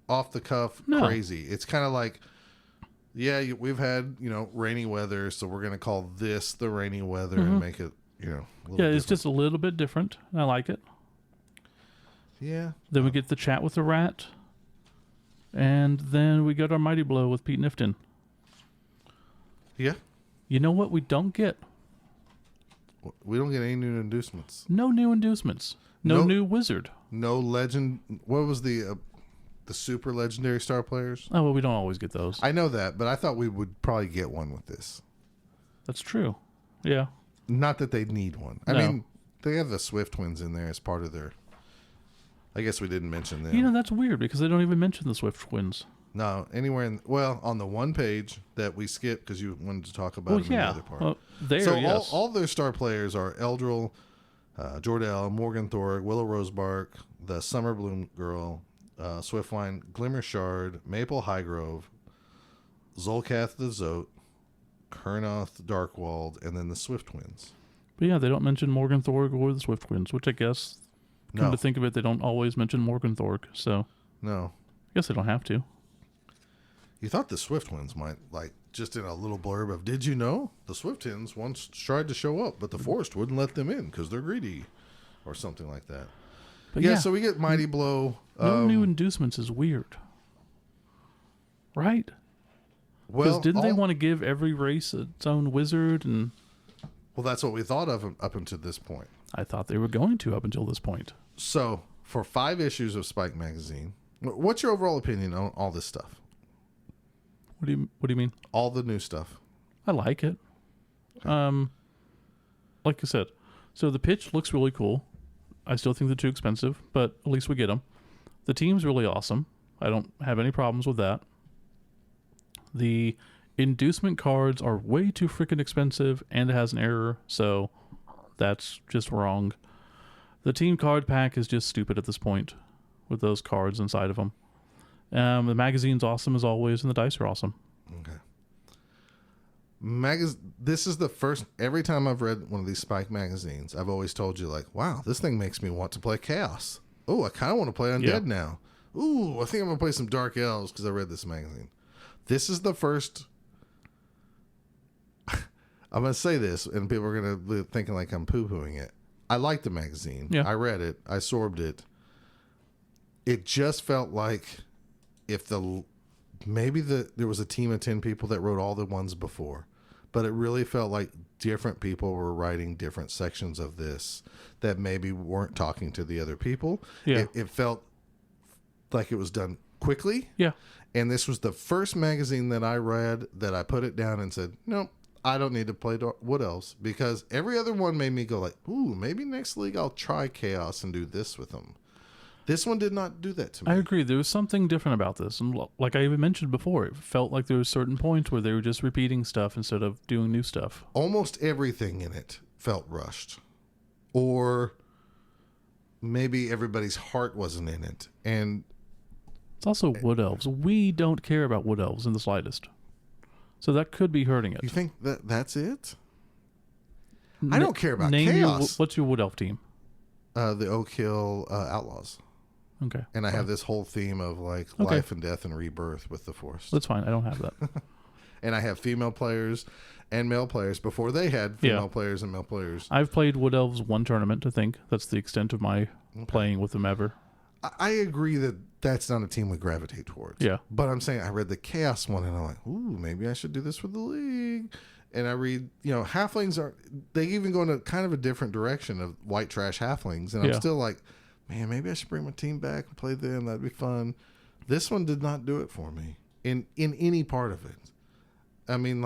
off the cuff crazy. It's kind of like, we've had, rainy weather, so we're going to call this the rainy weather and make it, a little
It's
different.
just a little bit different. I like it.
Yeah.
Then we get the chat with the rat. And then we get our Mighty Blow with Pete Nifton.
Yeah.
You know what we don't get?
We don't get any new inducements.
No new inducements. No new wizard.
No legend. What was the super legendary star players?
Oh, well, we don't always get those.
I know that, but I thought we would probably get one with this.
That's true. Yeah.
Not that they need one. I
No.
mean, they have the Swift twins in there as part of their... I guess we didn't mention them.
That's weird because they don't even mention the Swift twins.
No, anywhere in... Well, on the one page that we skipped because you wanted to talk about them in the other part.
Well, there,
So
yes.
all their star players are Eldril, Jordell, Morganthor, Willow Rosebark, the Summer Bloom Girl, Swiftwine, Glimmer Shard, Maple Highgrove, Zolcath the Zote, Kernoth Darkwald, and then the Swift twins.
But yeah, they don't mention Morgan Thorg or the Swift twins, which I guess, come to think of it, they don't always mention Morgan Thorg. So
No.
I guess they don't have to.
You thought the Swift twins might, just in a little blurb of, did you know? The Swift twins once tried to show up, but the Forest wouldn't let them in because they're greedy. Or something like that.
But
Yeah, so we get Mighty Blow.
No new inducements is weird. Right? Because
Well,
didn't they want to give every race its own wizard? And
Well, that's what we thought of up until this point.
I thought they were going to up until this point.
So, for 5 issues of Spike magazine, what's your overall opinion on all this stuff?
What do you mean?
All the new stuff.
I like it. Like I said, so the pitch looks really cool. I still think they're too expensive, but at least we get them. The team's really awesome. I don't have any problems with that. The inducement cards are way too freaking expensive, and it has an error, so that's just wrong. The team card pack is just stupid at this point with those cards inside of them. The magazine's awesome as always, and the dice are awesome.
Okay. This is the first, every time I've read one of these Spike magazines, I've always told you, like, wow, this thing makes me want to play Chaos. Oh, I kind of want to play Undead now. Ooh, I think I'm going to play some Dark Elves because I read this magazine. This is the first... I'm going to say this, and people are going to be thinking like I'm poo-pooing it. I liked the magazine.
Yeah.
I read it. I absorbed it. It just felt like if maybe there was a team of 10 people that wrote all the ones before, but it really felt like different people were writing different sections of this that maybe weren't talking to the other people.
Yeah.
It felt like it was done quickly.
Yeah.
And this was the first magazine that I read that I put it down and said, nope, I don't need to play Wood Elves, because every other one made me go like, ooh, maybe next league I'll try Chaos and do this with them. This one did not do that to me.
I agree. There was something different about this. And like I even mentioned before, it felt like there were certain points where they were just repeating stuff instead of doing new stuff.
Almost everything in it felt rushed. Or maybe everybody's heart wasn't in it. And
it's also Wood Elves. We don't care about Wood Elves in the slightest. So that could be hurting it.
you think that's it? I don't care about
Name
Chaos.
What's your Wood Elf team?
The Oak Hill Outlaws.
Okay.
And I have this whole theme of like life and death and rebirth with the Force.
That's fine. I don't have that.
And I have female players and male players before they had female players and male players.
I've played Wood Elves one tournament, I think. That's the extent of my playing with them ever.
I agree that that's not a team we gravitate towards.
Yeah.
But I'm saying I read the Chaos one and I'm like, ooh, maybe I should do this for the league. And I read, halflings they even go in a kind of a different direction of white trash halflings. And I'm still like, man, maybe I should bring my team back and play them. That'd be fun. This one did not do it for me in any part of it. I mean,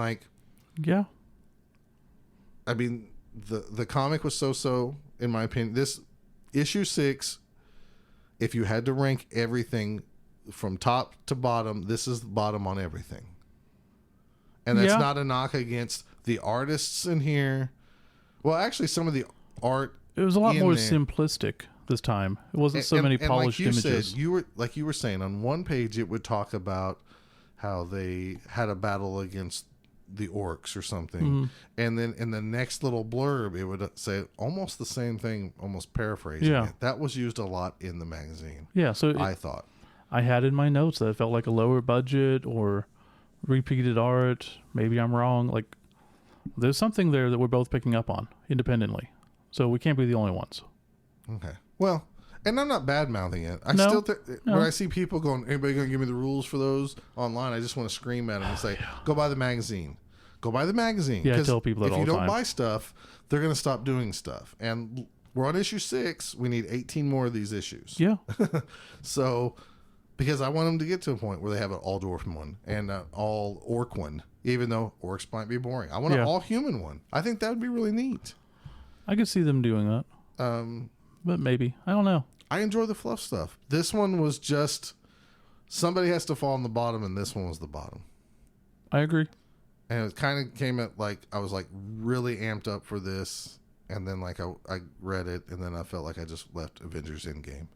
the comic was so, in my opinion. This issue 6, if you had to rank everything from top to bottom, this is the bottom on everything. And that's not a knock against the artists in here. Well, actually, some of the art.
It was a lot more simplistic this time. It wasn't so many polished images.
You were saying on one page it would talk about how they had a battle against the orcs or something, and then in the next little blurb it would say almost the same thing, almost paraphrasing it. That was used a lot in the magazine.
Yeah, so
I thought
I had in my notes that it felt like a lower budget or repeated art. Maybe I'm wrong. Like, there's something there that we're both picking up on independently, so we can't be the only ones.
Okay. Well, and I'm not bad mouthing it. Still when I see people going, anybody going to give me the rules for those online, I just want to scream at them and say, go buy the magazine. Go buy the magazine.
Yeah, I tell people that all the time.
If you don't buy stuff, they're going to stop doing stuff. And we're on issue 6. We need 18 more of these issues.
Yeah.
So, because I want them to get to a point where they have an all dwarf one and an all orc one, even though orcs might be boring. I want an all human one. I think that would be really neat.
I could see them doing that. But maybe. I don't know.
I enjoy the fluff stuff. This one was just somebody has to fall on the bottom, and this one was the bottom.
I agree.
And it kind of came at I was really amped up for this, and then I read it, and then I felt like I just left Avengers Endgame.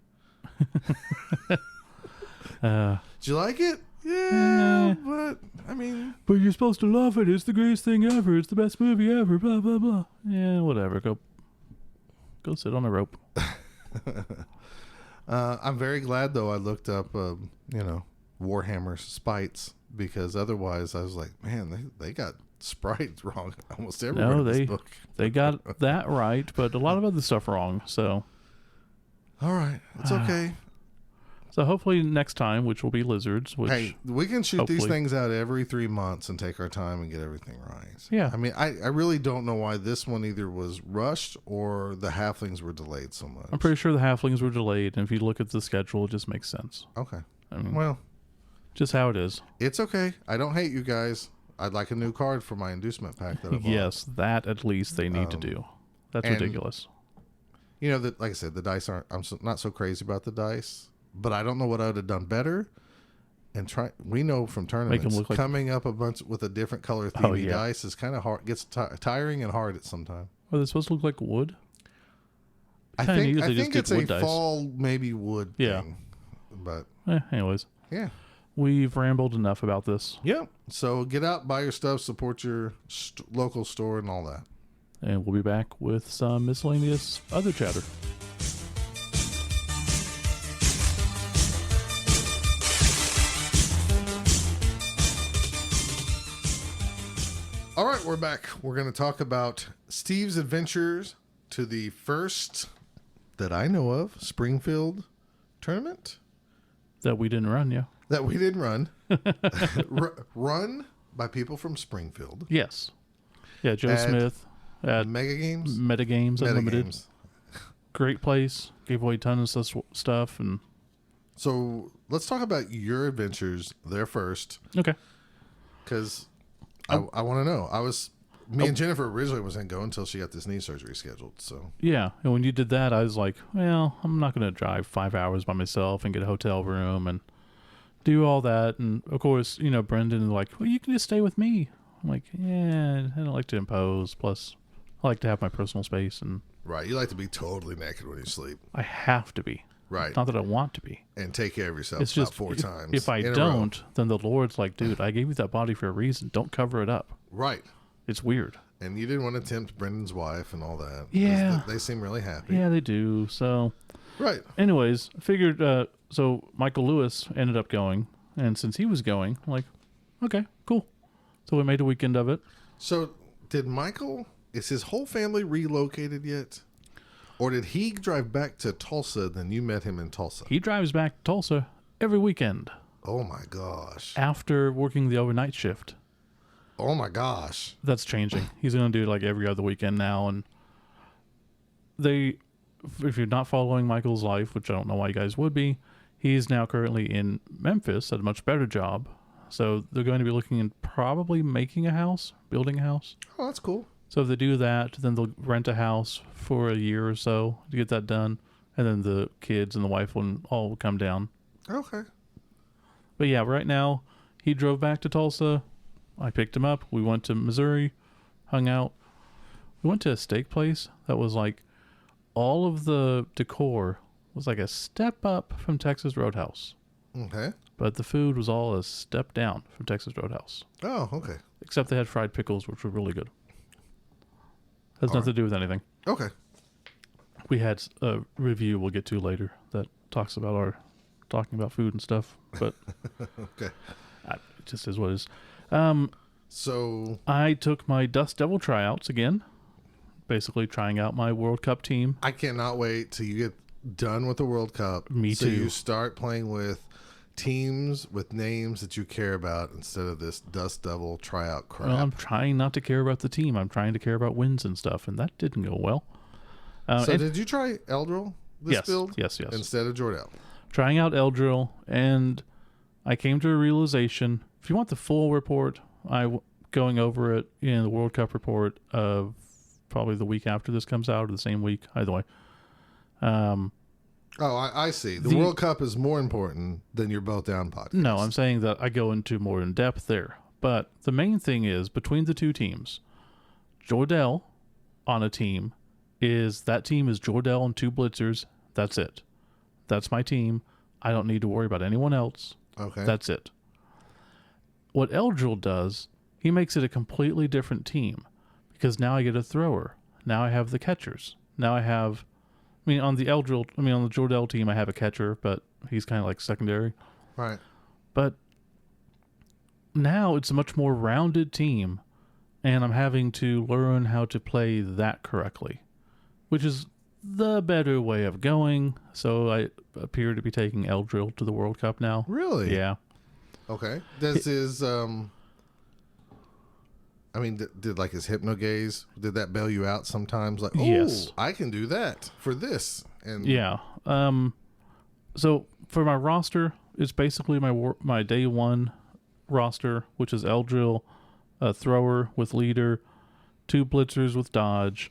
Did you like it? Yeah, but I mean,
but you're supposed to love it. It's the greatest thing ever. It's the best movie ever. Blah blah blah. Yeah, whatever. Go sit on a rope.
I'm very glad though I looked up Warhammer Spites, because otherwise I was like, man, they got sprites wrong almost everywhere in this book.
They got that right, but a lot of other stuff wrong. So
all right, it's okay.
So hopefully next time, which will be lizards, which
Hey, we can shoot these
hopefully-
things out every 3 months and take our time and get everything right.
Yeah.
I mean, I really don't know why this one either was rushed or the halflings were delayed so much.
I'm pretty sure the halflings were delayed, and if you look at the schedule, it just makes sense.
Okay.
I mean,
Well,
just how it is.
it's okay. I don't hate you guys. I'd like a new card for my inducement pack that I bought.
Yes, that at least they need to do. That's
and-
ridiculous.
You know, that, like I said, the dice aren't, not so crazy about the dice, but I don't know what I would have done better. And we know from tournaments,
look like-
coming up a bunch with a different color themey
yeah.
dice is kind of hard, gets tiring and hard at some time.
Are they supposed to look like wood?
I
Kinda
think
neat if they just
it's
did
a
wood dice.
fall, maybe wood
Yeah.
thing. But,
Anyways,
yeah.
we've rambled enough about this,
Yeah. So get out, buy your stuff, support your local store and all that.
and we'll be back with some miscellaneous other chatter.
All right, we're back. We're going to talk about Steve's adventures to the first that I know of Springfield tournament
That we didn't run, yeah.
that we didn't run. Run by people from Springfield.
Yes. Yeah, Joe
At
Smith at
Mega Games.
Metagames Unlimited.
Metagames.
Great place. Gave away tons of stuff. And
So let's talk about your adventures there first,
okay.
because I want to know. Me and Jennifer originally wasn't going until she got this knee surgery scheduled. So
Yeah, and when you did that, I was like, well, I'm not going to drive 5 hours by myself and get a hotel room and do all that. And, of course, Brendan is like, well, you can just stay with me. I'm like, yeah, I don't like to impose. Plus, I like to have my personal space, and
right, you like to be totally naked when you sleep,
I have to be.
right?
Not that I want to be.
And take care of yourself
It's
about
just
4 times.
If I
in a row.
don't, then the Lord's like, dude, I gave you that body for a reason. Don't cover it up.
Right.
It's weird.
And you didn't want to tempt Brendan's wife and all that. 'cause
Yeah.
They seem really happy.
Yeah, they do. So,
Right.
anyways, I figured, so Michael Lewis ended up going. And since he was going, I'm like, okay, cool. So we made a weekend of it.
So did Michael, is his whole family relocated yet? Or did he drive back to Tulsa, then you met him in Tulsa?
He drives back to Tulsa every weekend
Oh my gosh.
after working the overnight shift.
Oh my gosh.
That's changing. He's going to do it like every other weekend now. And if you're not following Michael's life, which I don't know why you guys would be, he's now currently in Memphis at a much better job. So they're going to be looking and probably making a house, building a house.
Oh, that's cool.
So if they do that, then they'll rent a house for a year or so to get that done. And then the kids and the wife will all come down.
Okay.
But yeah, right now, he drove back to Tulsa. I picked him up. We went to Missouri, hung out. We went to a steak place that was like, all of the decor was like a step up from Texas Roadhouse.
Okay.
But the food was all a step down from Texas Roadhouse.
Oh, okay.
Except they had fried pickles, which were really good. Has nothing to do with anything.
Okay.
We had a review we'll get to later that talks about our talking about food and stuff. But
Okay.
it just is what it is.
So,
I took my Dust Devil tryouts again. Basically trying out my World Cup team.
I cannot wait till you get done with the World Cup.
Me
so
too.
you start playing with teams with names that you care about instead of this Dust Devil tryout crap.
Well, I'm trying not to care about the team. I'm trying to care about wins and stuff, and that didn't go well.
So did you try Eldril this
Yes,
build?
yes.
Instead of Jordell?
Trying out Eldril, and I came to a realization. If you want the full report, going over it in the World Cup report of probably the week after this comes out, or the same week, either way.
I see. The World Cup is more important than your Both Down podcast.
No, I'm saying that I go into more in depth there. But the main thing is, between the two teams, Jordell on a team that team is Jordell and 2 blitzers. That's it. That's my team. I don't need to worry about anyone else.
Okay.
That's it. What Eldril does, he makes it a completely different team, because now I get a thrower. Now I have the catchers. Now I have, on the Jordell team, I have a catcher, but he's kind of like secondary.
Right.
But now it's a much more rounded team, and I'm having to learn how to play that correctly, which is the better way of going. So I appear to be taking Eldril to the World Cup now.
Really?
Yeah.
Okay. Does his I mean, did like his hypnogaze, did that bail you out sometimes? Like, oh,
Yes.
I can do that for this. And
Yeah. So for my roster, it's basically my day one roster, which is Eldril, a thrower with leader, 2 blitzers with dodge,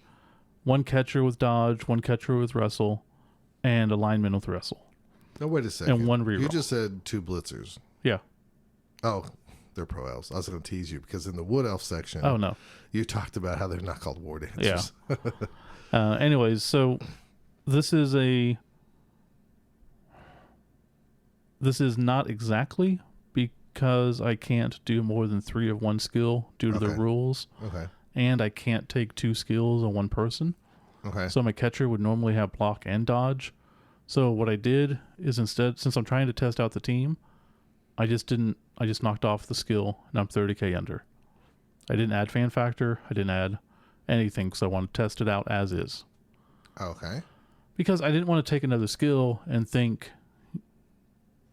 1 catcher with dodge, 1 catcher with wrestle, and a lineman with wrestle.
No, wait a second.
And 1 reroll.
You just said 2 blitzers.
Yeah.
Oh, they're pro elves. I was going to tease you because in the wood elf section,
Oh, no.
you talked about how they're not called war dancers.
Yeah. Anyways, so this is not exactly because I can't do more than 3 of one skill due to the
Okay.
rules,
Okay.
and I can't take 2 skills on one person.
Okay.
So my catcher would normally have block and dodge. So what I did is instead, since I'm trying to test out the team, I just knocked off the skill, and I'm 30k under. I didn't add fan factor. I didn't add anything because I want to test it out as is.
Okay.
Because I didn't want to take another skill and think,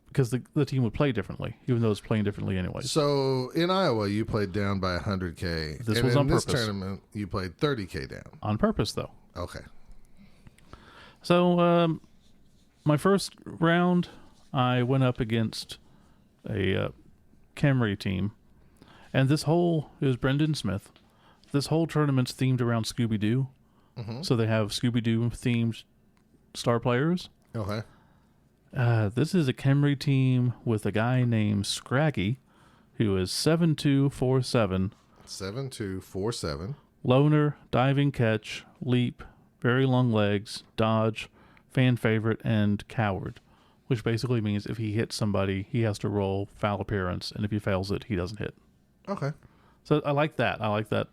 because the team would play differently, even though it's playing differently anyways.
So in Iowa, you played down by 100K.
This
and
was
in
on
this
purpose.
tournament, you played 30K down.
On purpose, though.
Okay.
So my first round, I went up against a Camry team. And it was Brendan Smith. This whole tournament's themed around Scooby-Doo.
Mm-hmm.
So they have Scooby-Doo themed star players.
Okay.
This is a Camry team with a guy named Scraggy, who is 7'2",
7'2",
loner, diving catch, leap, very long legs, dodge, fan favorite, and coward, which basically means if he hits somebody, he has to roll foul appearance, and if he fails it, he doesn't hit.
Okay.
So I like that. I like that.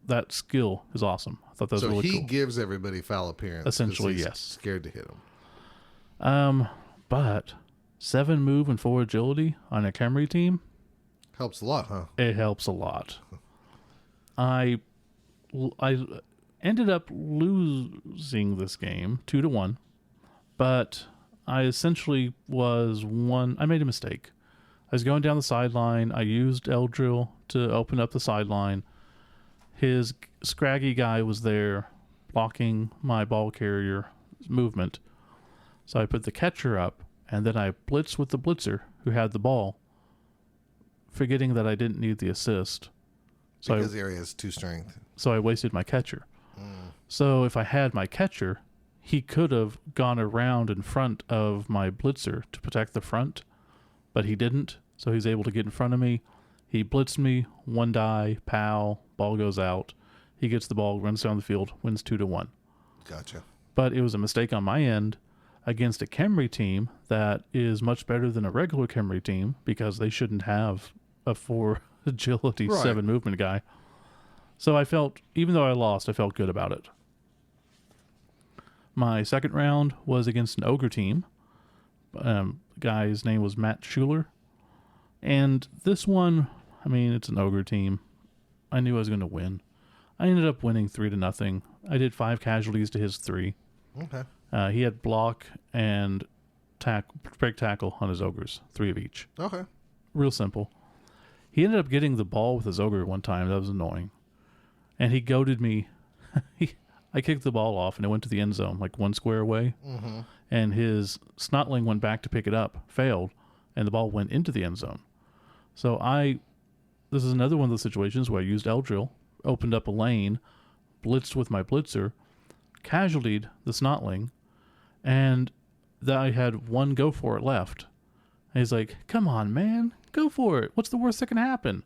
That skill is awesome. I thought that was
So
really
he
cool.
gives everybody foul appearance. 'cause
Essentially,
he's
yes.
Scared to hit him.
But 7 move and 4 agility on a Camry team,
Helps a lot, huh?
it helps a lot. I ended up losing this game 2-1, but I essentially I made a mistake. I was going down the sideline. I used Eldril to open up the sideline. His scraggy guy was there blocking my ball carrier movement. So I put the catcher up, and then I blitzed with the blitzer who had the ball, forgetting that I didn't need the assist. So
Because he has 2 strength.
So I wasted my catcher. So if I had my catcher, he could have gone around in front of my blitzer to protect the front, but he didn't. So he's able to get in front of me. He blitzed me, 1 die, pow, ball goes out. He gets the ball, runs down the field, wins 2-1.
Gotcha.
But it was a mistake on my end against a Camry team that is much better than a regular Camry team because they shouldn't have a 4 agility,
Right.
7 movement guy. So I felt, even though I lost, I felt good about it. My second round was against an ogre team. The guy's name was Matt Schuler. And this one, I mean, it's an ogre team. I knew I was going to win. I ended up winning 3-0. I did 5 casualties to his 3.
Okay.
He had block and break tackle on his ogres, 3 of each.
Okay.
Real simple. He ended up getting the ball with his ogre one time. That was annoying. And he goaded me. I kicked the ball off, and it went to the end zone, like 1 square away.
Mm-hmm.
And his snotling went back to pick it up, failed, and the ball went into the end zone. So this is another one of those situations where I used Eldril, opened up a lane, blitzed with my blitzer, casualtied the snotling, and then I had 1 go for it left. And he's like, come on, man, go for it. What's the worst that can happen?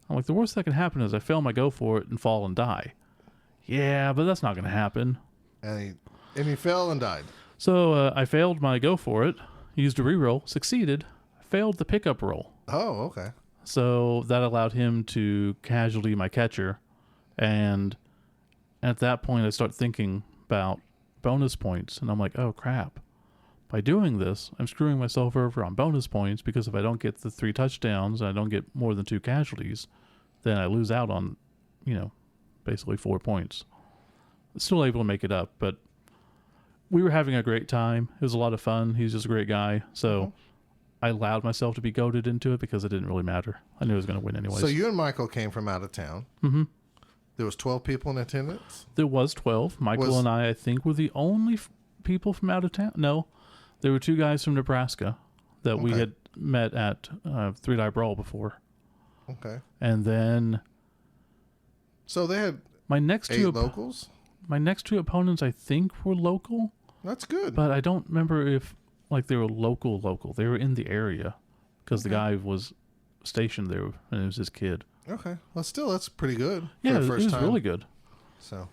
I'm like, the worst that can happen is I fail my go for it and fall and die. Yeah, but that's not going to happen.
And he fell and died.
So I failed my go for it, used a reroll, succeeded, failed the pickup roll.
Oh, okay.
So that allowed him to casualty my catcher. And at that point, I start thinking about bonus points. And I'm like, oh, crap. By doing this, I'm screwing myself over on bonus points because if I don't get the 3 touchdowns and I don't get more than 2 casualties, then I lose out on, basically 4 points. Still able to make it up, but we were having a great time. It was a lot of fun. He's just a great guy. So I allowed myself to be goaded into it because it didn't really matter. I knew I was going to win anyways.
So you and Michael came from out of town.
Mm-hmm.
There was 12 people in attendance?
There was 12. Michael and I think, were the only people from out of town. No, there were 2 guys from Nebraska that we had met at Three Die Brawl before.
Okay.
And then...
So they had
my next
8 locals?
My next 2 opponents, I think, were local.
That's good.
But I don't remember if they were local. They were in the area because the guy was stationed there and it was his kid.
Okay. Well, still, that's pretty good.
Yeah,
for the first
it was
time.
really good.
So,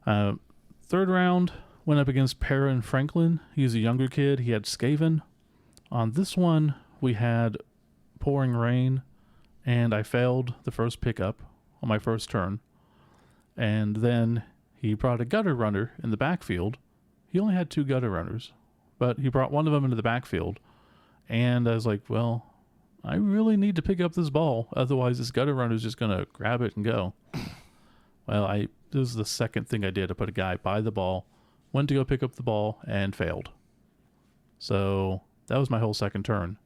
third round, went up against Perrin Franklin. He's a younger kid. He had Skaven. On this one, we had pouring rain, and I failed the first pickup on my first turn. And then he brought a gutter runner in the backfield. He only had 2 gutter runners, but he brought one of them into the backfield. And I was like, well, I really need to pick up this ball. Otherwise, this gutter runner is just going to grab it and go. Well, this is the second thing I did. I put a guy by the ball, went to go pick up the ball, and failed. So that was my whole second turn.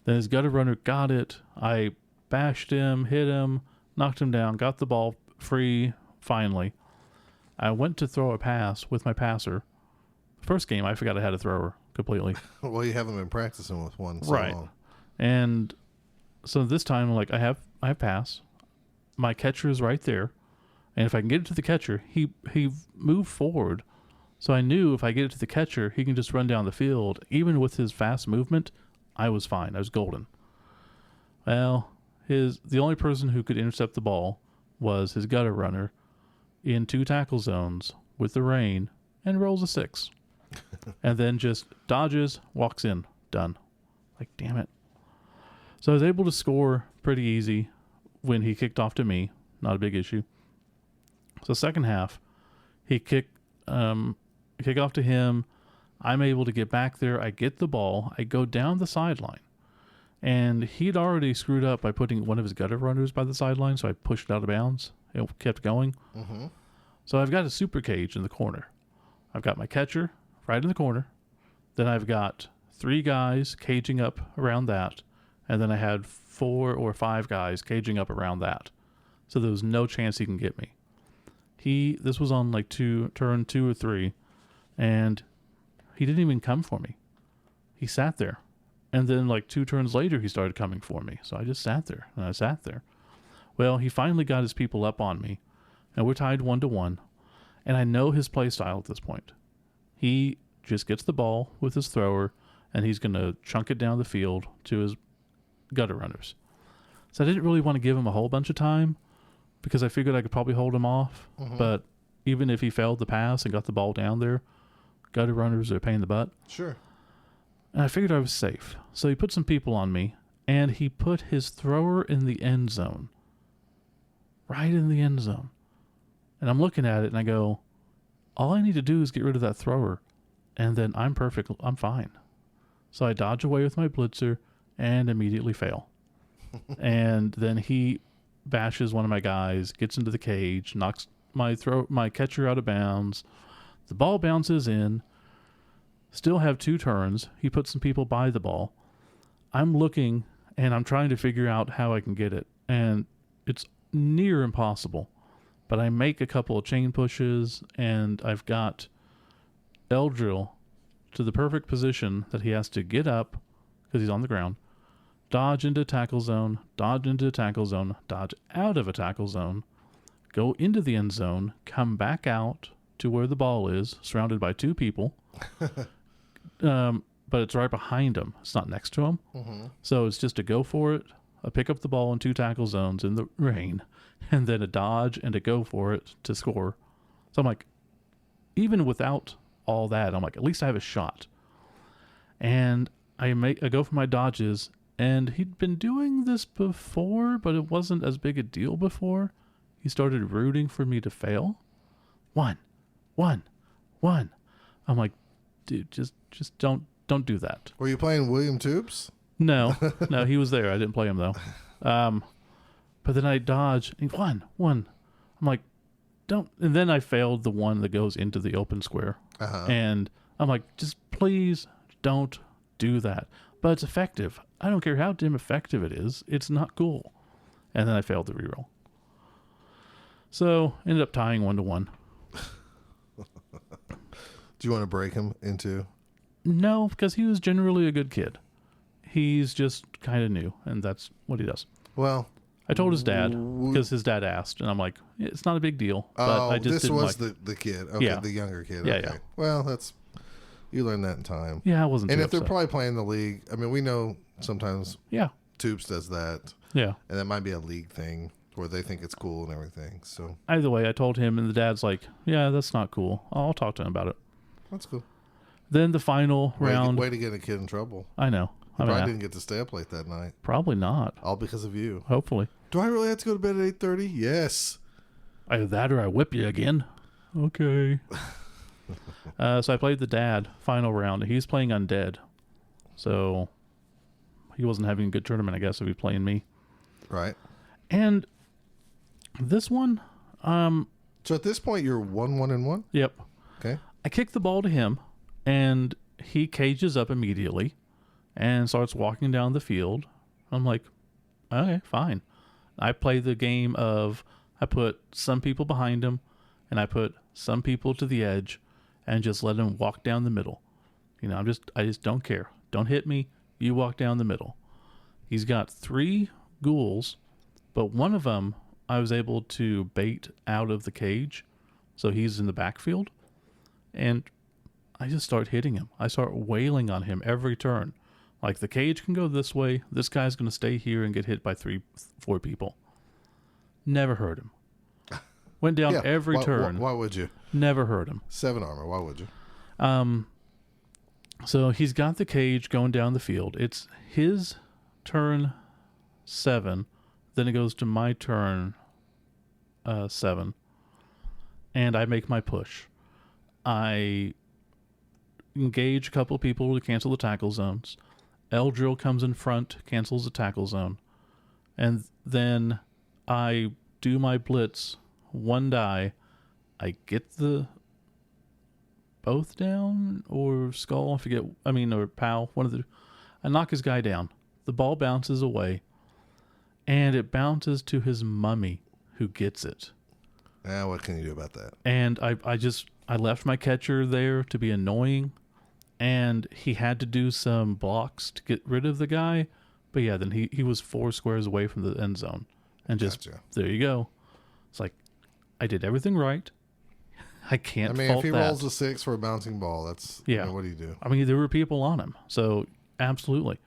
Then his gutter runner got it. I bashed him, hit him, knocked him down, got the ball free finally. I went to throw a pass with my passer. First game, I forgot I had a thrower completely.
well, you haven't been practicing with one so
right.
long.
And so this time, like, I have pass. My catcher is right there. And if I can get it to the catcher, he moved forward. So I knew if I get it to the catcher, he can just run down the field. Even with his fast movement, I was fine. I was golden. Well, the only person who could intercept the ball was his gutter runner in 2 tackle zones with the rain and rolls a 6. And then just dodges, walks in, done. Like, damn it. So I was able to score pretty easy when he kicked off to me. Not a big issue. So second half, he kick off to him. I'm able to get back there. I get the ball. I go down the sideline. And he'd already screwed up by putting one of his gutter runners by the sideline, so I pushed it out of bounds. It kept going.
Mm-hmm.
So I've got a super cage in the corner. I've got my catcher right in the corner. Then I've got 3 guys caging up around that. And then I had 4 or 5 guys caging up around that. So there was no chance he can get me. This was on like turn 2 or 3. And he didn't even come for me. He sat there. And then like 2 turns later, he started coming for me. So I just sat there and I sat there. Well, he finally got his people up on me. And we're tied 1-1. And I know his play style at this point. He just gets the ball with his thrower, and he's going to chunk it down the field to his gutter runners. So I didn't really want to give him a whole bunch of time because I figured I could probably hold him off.
Mm-hmm.
But even if he failed the pass and got the ball down there, gutter runners are a pain in the butt.
Sure.
And I figured I was safe. So he put some people on me, and he put his thrower in the end zone. Right in the end zone. And I'm looking at it, and I go, all I need to do is get rid of that thrower, and then I'm perfect. I'm fine. So I dodge away with my blitzer and immediately fail. And then he bashes one of my guys, gets into the cage, knocks my catcher out of bounds. The ball bounces in. Still have 2 turns. He puts some people by the ball. I'm looking, and I'm trying to figure out how I can get it. And it's near impossible. But I make a couple of chain pushes, and I've got Eldril to the perfect position that he has to get up, because he's on the ground, dodge into tackle zone, dodge into tackle zone, dodge out of a tackle zone, go into the end zone, come back out to where the ball is, surrounded by 2 people. But it's right behind him. It's not next to him.
Mm-hmm.
So it's just a go for it, a pick up the ball in 2 tackle zones in the rain, and then a dodge and a go for it to score. So I'm like, even without all that, I'm like, at least I have a shot. And I go for my dodges, and he'd been doing this before, but it wasn't as big a deal before. He started rooting for me to fail. 1. I'm like, dude, just don't do that.
Were you playing William Tubes?
No, he was there. I didn't play him though. But then I dodge and 1. I'm like, don't. And then I failed the one that goes into the open square. And I'm like, just please don't do that. But it's effective. I don't care how damn effective it is. It's not cool. And then I failed the reroll. So ended up tying 1-1.
Do you want to break him into?
No, because he was generally a good kid. He's just kind of new, and that's what he does.
Well,
I told his dad because his dad asked, and I'm like, it's not a big deal. But I just
this
didn't
was
like
the kid. Okay,
Yeah.
the younger kid.
Yeah,
Okay.
yeah.
Well, you learn that in time.
Yeah, I wasn't.
And
too
if they're
upset.
probably playing the league, I mean, we know sometimes
Yeah,
Tubes does that,
yeah.
and that might be a league thing where they think it's cool and everything. So
Either way, I told him, and the dad's like, yeah, that's not cool. I'll talk to him about it.
that's cool.
Then the final round.
Way to get a kid in trouble.
I know.
He probably didn't get to stay up late that night.
Probably not.
All because of you.
Hopefully.
Do I really have to go to bed at 8:30? Yes.
Either that or I whip you again. Okay. So I played the dad final round. He's playing undead. So he wasn't having a good tournament, I guess, if he's playing me.
Right.
And this one,
So at this point, you're 1-1-1?
yep.
Okay.
I kick the ball to him, and he cages up immediately and starts walking down the field. I'm like, okay, fine. I play the game of I put some people behind him, and I put some people to the edge, and just let him walk down the middle. You know, I just don't care. Don't hit me. You walk down the middle. He's got 3 ghouls, but one of them I was able to bait out of the cage, so he's in the backfield, and I just start hitting him. I start wailing on him every turn. Like, the cage can go this way. This guy's going to stay here and get hit by 4 people. Never hurt him. Went down every turn.
Why would you?
Never hurt him.
7 armor. Why would you?
So he's got the cage going down the field. It's his turn 7. Then it goes to my turn 7. And I make my push. I engage a couple of people to cancel the tackle zones. Eldril comes in front, cancels the tackle zone. And then I do my blitz, 1 die. I get the both down or skull, I forget. I mean, or POW, one of the. I knock his guy down. The ball bounces away, and it bounces to his mummy, who gets it.
What can you do about that?
And I left my catcher there to be annoying, and he had to do some blocks to get rid of the guy. But yeah, then he was 4 squares away from the end zone, and just there you go. It's like I did everything right. I can't.
I mean,
fault
if he
that.
rolls a 6 for a bouncing ball, that's what do you do?
I mean, there were people on him, so absolutely.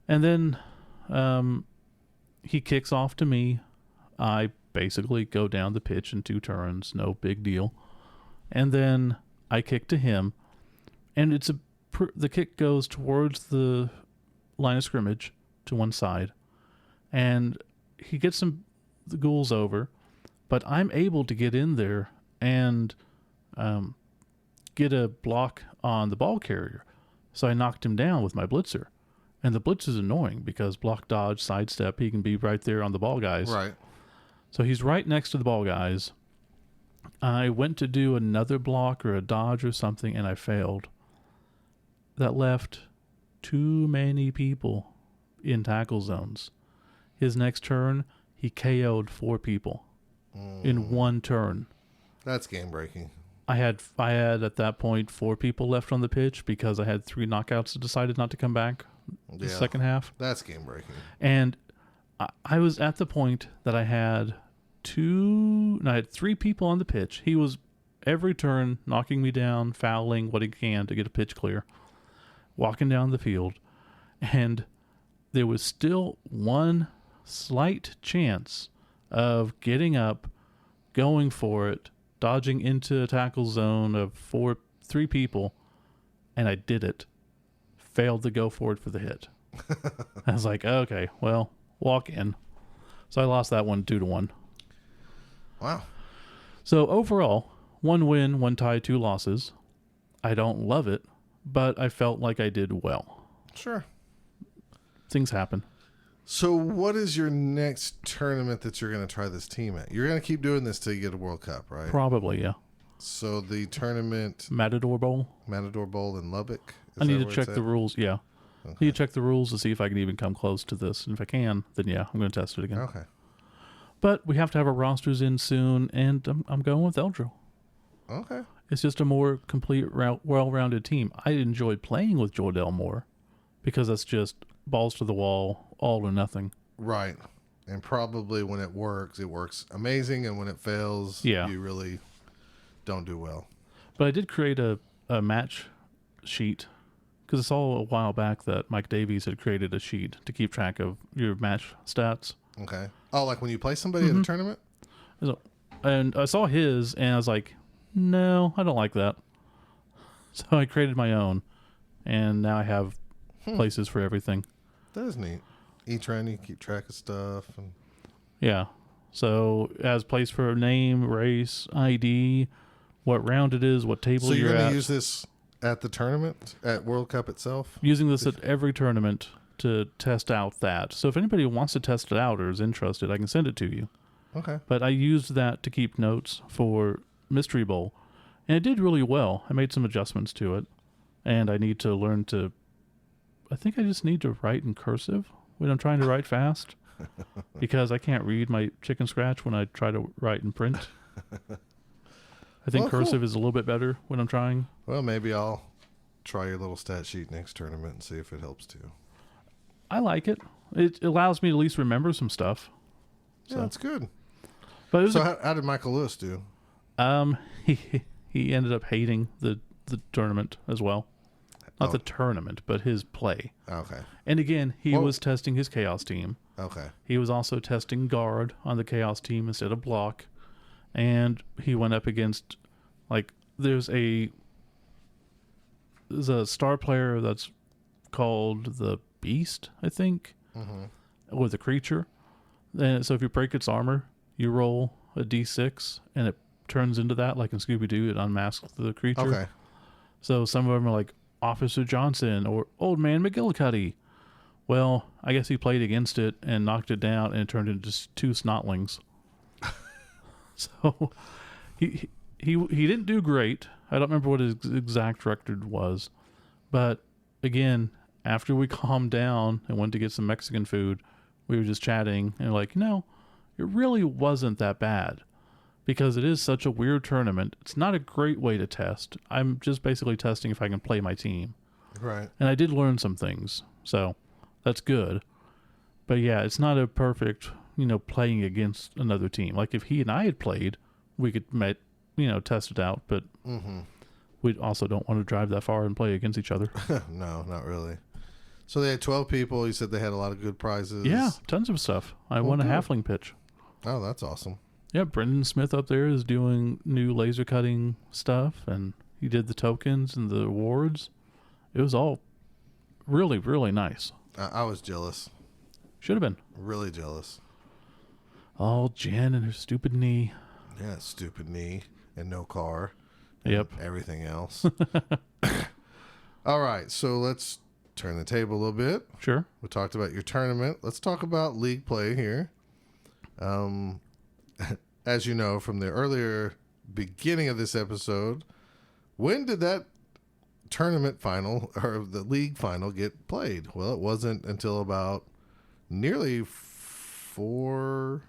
And then he kicks off to me. I basically go down the pitch in 2 turns, no big deal. And then I kick to him, and the kick goes towards the line of scrimmage to one side, and he gets the ghouls over, but I'm able to get in there and get a block on the ball carrier. So I knocked him down with my blitzer. And the blitz is annoying because block, dodge, sidestep, he can be right there on the ball guys.
Right.
So he's right next to the ball guys. I went to do another block or a dodge or something, and I failed. That left too many people in tackle zones. His next turn, he KO'd 4 people in 1 turn.
That's game breaking.
I had at that point 4 people left on the pitch because I had 3 knockouts that decided not to come back the second half.
That's game breaking.
And I was at the point that I had 3 people on the pitch. He was every turn knocking me down, fouling what he can to get a pitch clear, walking down the field. And there was still 1 slight chance of getting up, going for it, dodging into a tackle zone of 3 people, and I did it. Failed to go for it for the hit. I was like, okay, well, walk in. So I lost that one 2-1.
Wow.
So overall, 1 win, 1 tie, 2 losses. I don't love it, but I felt like I did well.
Sure.
Things happen.
So what is your next tournament that you're going to try this team at? You're going to keep doing this till you get a World Cup, right?
Probably, yeah.
So the tournament,
Matador Bowl.
Matador Bowl in Lubbock.
I need to check the rules. Yeah.
Okay.
I need to check the rules to see if I can even come close to this. And if I can, then yeah, I'm going to test it again.
Okay.
But we have to have our rosters in soon, and I'm going with Eldro.
Okay.
It's just a more complete, well-rounded team. I enjoyed playing with Jordell more because that's just balls to the wall, all or nothing.
Right. And probably when it works amazing. And when it fails, you really don't do well.
But I did create a match sheet because I saw a while back that Mike Davies had created a sheet to keep track of your match stats.
Okay. Oh, like when you play somebody at a tournament?
And I saw his, and I was like, no, I don't like that. So I created my own, and now I have places for everything.
That is neat. Each round you keep track of stuff. And...
Yeah. So it has place for name, race, ID, what round it is, what table
so
you're
going
at.
to use this at the tournament, at World Cup itself?
Using this at every tournament to test out that. So if anybody wants to test it out or is interested, I can send it to you.
Okay.
But I used that to keep notes for Mystery Bowl, and it did really well. I made some adjustments to it, and I need to learn to... I think I just need to write in cursive when I'm trying to write fast, because I can't read my chicken scratch when I try to write in print. I think cursive is a little bit better when I'm trying.
Well, maybe I'll try your little stat sheet next tournament and see if it helps too.
I like it. It allows me to at least remember some stuff.
Yeah, that's good.
But
so how did Michael Lewis do?
He ended up hating the tournament as well. Not the tournament, but his play.
Okay.
And again, he was testing his Chaos team.
Okay.
He was also testing guard on the Chaos team instead of block. And he went up against, like, there's a star player that's called the Beast, I think, or the Creature. And so if you break its armor, you roll a d6, and it turns into that, like in Scooby-Doo, it unmasks the creature.
Okay.
So some of them are like Officer Johnson or Old Man McGillicuddy. Well, I guess he played against it and knocked it down, and it turned into just two snotlings. So he didn't do great. I don't remember what his exact record was, but again, after we calmed down and went to get some Mexican food, we were just chatting and like, it really wasn't that bad, because it is such a weird tournament. It's not a great way to test. I'm just basically testing if I can play my team.
Right.
And I did learn some things, so that's good. But yeah, it's not a perfect, playing against another team. Like if he and I had played, we could, test it out, but we also don't want to drive that far and play against each other.
No, not really. So they had 12 people. You said they had a lot of good prizes.
Yeah, tons of stuff. I won a halfling pitch.
Oh, that's awesome.
Yeah, Brendan Smith up there is doing new laser cutting stuff, and he did the tokens and the awards. It was all really, really nice.
I was jealous.
Should have been.
Really jealous.
Oh, Jen and her stupid knee.
Yeah, stupid knee and no car.
Yep.
Everything else. All right, so let's turn the table a little bit.
Sure.
We talked about your tournament. Let's talk about league play here. As you know from the earlier beginning of this episode, when did that tournament final or the league final get played? Well, it wasn't until about nearly 3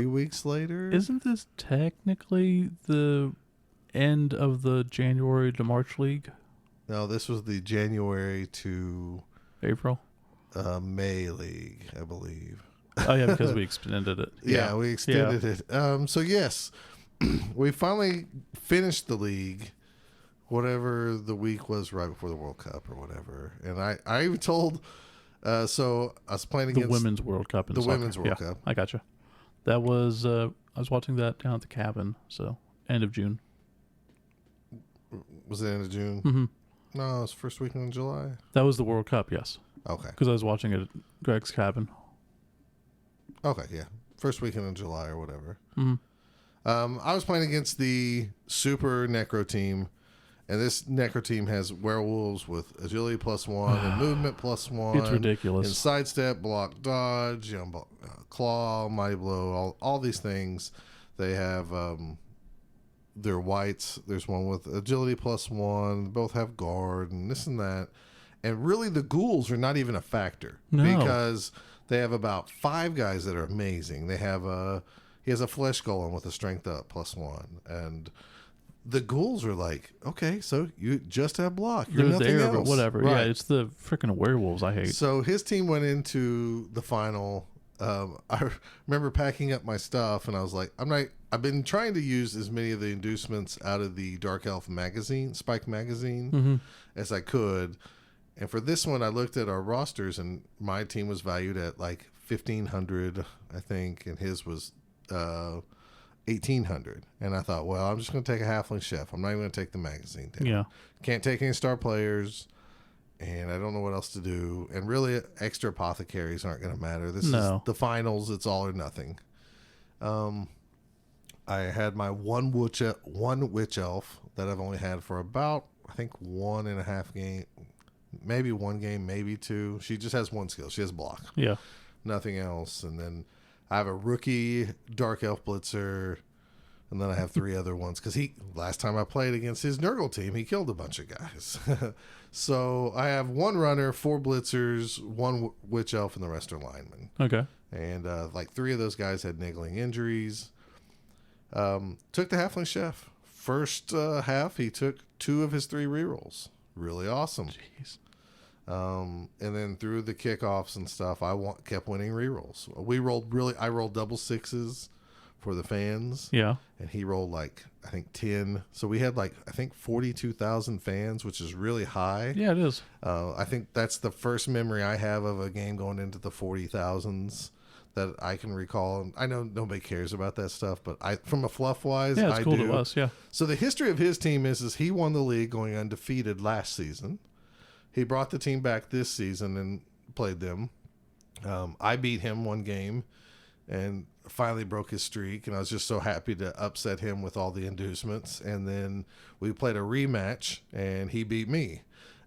weeks later.
Isn't this technically the end of the January to March league?
No, this was the January to
April?
May league, I believe.
Oh, yeah, because we extended it.
Yeah, we extended it. So, yes, we finally finished the league, whatever the week was right before the World Cup or whatever. And I even told, so I was playing against
the Women's World Cup.
The Women's World Cup.
I gotcha. That was, I was watching that down at the cabin, so end of June.
Was it end of June?
Mm-hmm.
No, it was first weekend in July.
That was the World Cup, yes.
Okay.
Because I was watching it at Greg's cabin.
Okay, yeah. First weekend in July or whatever.
Mm-hmm.
I was playing against the Super Necro team, And this Necro team has werewolves with agility +1 and movement +1.
It's ridiculous.
And sidestep, block, dodge, claw, mighty blow, all these things. They have their whites. There's one with agility +1. Both have guard and this and that. And really, the ghouls are not even a factor because they have about 5 guys that are amazing. They have he has a flesh golem with a strength up +1, and the ghouls are like, okay, so you just have block. You're
They're
nothing
there,
else.
but whatever.
Right.
Yeah, it's the freaking werewolves I hate.
So his team went into the final. I remember packing up my stuff, and I was like, I've been trying to use as many of the inducements out of the Dark Elf magazine, Spike magazine, as I could. And for this one, I looked at our rosters, and my team was valued at like 1,500, I think, and his was 1,800. And I thought, well, I'm just going to take a halfling chef. I'm not even going to take the magazine down.
Yeah.
Can't take any star players, and I don't know what else to do. And really, extra apothecaries aren't going to matter. This is the finals. It's all or nothing. I had my one witch elf that I've only had for about, I think, 1.5 game. Maybe 1 game, maybe 2. She just has 1 skill. She has block.
Yeah.
Nothing else. And then I have a rookie Dark Elf Blitzer. And then I have 3 other ones. Because last time I played against his Nurgle team, he killed a bunch of guys. So I have 1 runner, 4 Blitzers, 1 Witch Elf, and the rest are linemen.
Okay.
And like 3 of those guys had niggling injuries. Took the Halfling Chef. First half, he took 2 of his 3 rerolls. Really awesome.
Jeez.
And then through the kickoffs and stuff, kept winning rerolls. I rolled double 6s for the fans.
Yeah.
And he rolled like, I think 10. So we had like, I think 42,000 fans, which is really high.
Yeah, it is.
I think that's the first memory I have of a game going into the 40,000s that I can recall. And I know nobody cares about that stuff, but from a fluff wise,
yeah, it's cool
do.
to us. Yeah.
So the history of his team is he won the league going undefeated last season. He brought the team back this season and played them. I beat him 1 game and finally broke his streak, and I was just so happy to upset him with all the inducements. And then we played a rematch, and he beat me.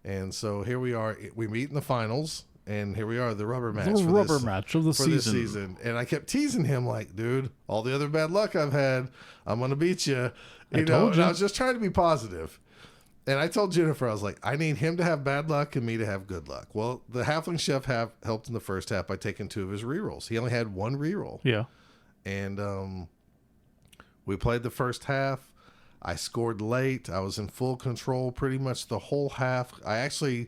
And so here we are. We meet in the finals, and here we are, the rubber match.
The rubber match of the season.
This season. And I kept teasing him like, dude, all the other bad luck I've had, I'm going to beat you. And I was just trying to be positive. And I told Jennifer, I was like, I need him to have bad luck and me to have good luck. Well, the Halfling Chef helped in the first half by taking 2 of his rerolls. He only had 1 reroll.
Yeah.
And we played the first half. I scored late. I was in full control pretty much the whole half. I actually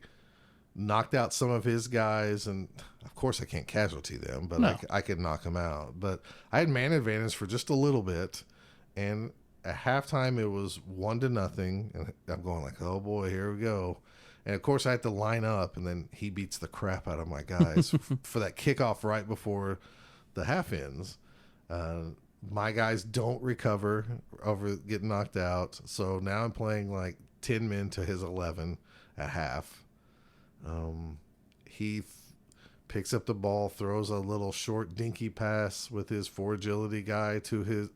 knocked out some of his guys, and of course I can't casualty them, but I could knock them out. But I had man advantage for just a little bit, and at halftime, it was 1-0, and I'm going like, oh boy, here we go. And of course, I had to line up, and then he beats the crap out of my guys for that kickoff right before the half ends. My guys don't recover over getting knocked out, so now I'm playing like 10 men to his 11 at half. He picks up the ball, throws a little short dinky pass with his 4 agility guy to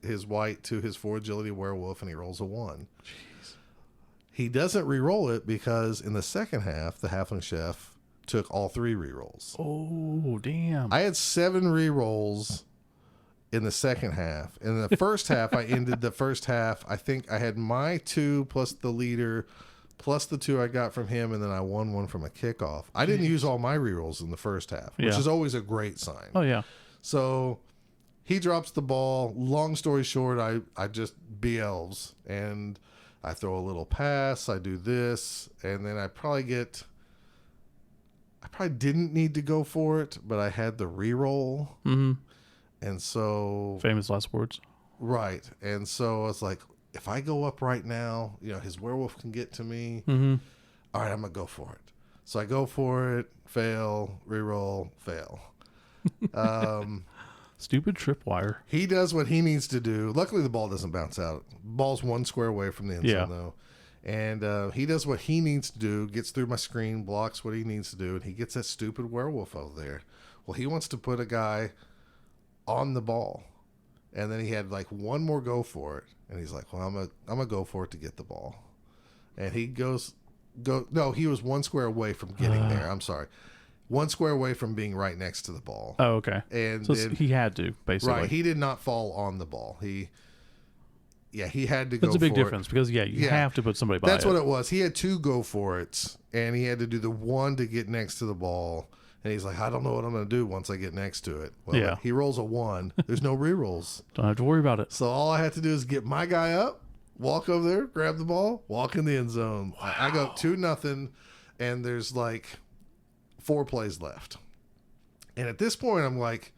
his white to his 4 agility werewolf, and he rolls a 1. Jeez. He doesn't re-roll it because in the second half, the Halfling Chef took all 3 re-rolls.
Oh, damn.
I had 7 re-rolls in the second half. In the first half, I ended the first half. I think I had my 2 plus the leader plus the 2 I got from him, and then I won 1 from a kickoff. I didn't use all my re-rolls in the first half, which is always a great sign.
Oh, yeah.
So he drops the ball. Long story short, I just B-elves, and I throw a little pass. I do this, and then I probably didn't need to go for it, but I had the re-roll.
Mm-hmm.
And so...
Famous last words.
Right. And so I was like, if I go up right now, his werewolf can get to me.
Mm-hmm.
All right, I'm going to go for it. So I go for it, fail, re-roll, fail.
Stupid tripwire.
He does what he needs to do. Luckily, the ball doesn't bounce out. Ball's 1 square away from the end zone, though. And he does what he needs to do, gets through my screen, blocks what he needs to do, and he gets that stupid werewolf over there. Well, he wants to put a guy on the ball. And then he had like 1 more go for it. And he's like, well, I'm gonna go for it to get the ball. And he no, he was 1 square away from getting there. I'm sorry. 1 square away from being right next to the ball.
Oh, okay.
And
so
then,
he had to, basically.
Right. He did not fall on the ball. He had to go for it.
That's a big difference because, you have to put somebody by
That's what it was. He had 2 go for it, and he had to do the 1 to get next to the ball. And he's like, I don't know what I'm going to do once I get next to it. Well, he rolls a 1. There's no re-rolls.
Don't have to worry about it.
So all I have to do is get my guy up, walk over there, grab the ball, walk in the end zone. Wow. I go 2-0, and there's like 4 plays left. And at this point, I'm like,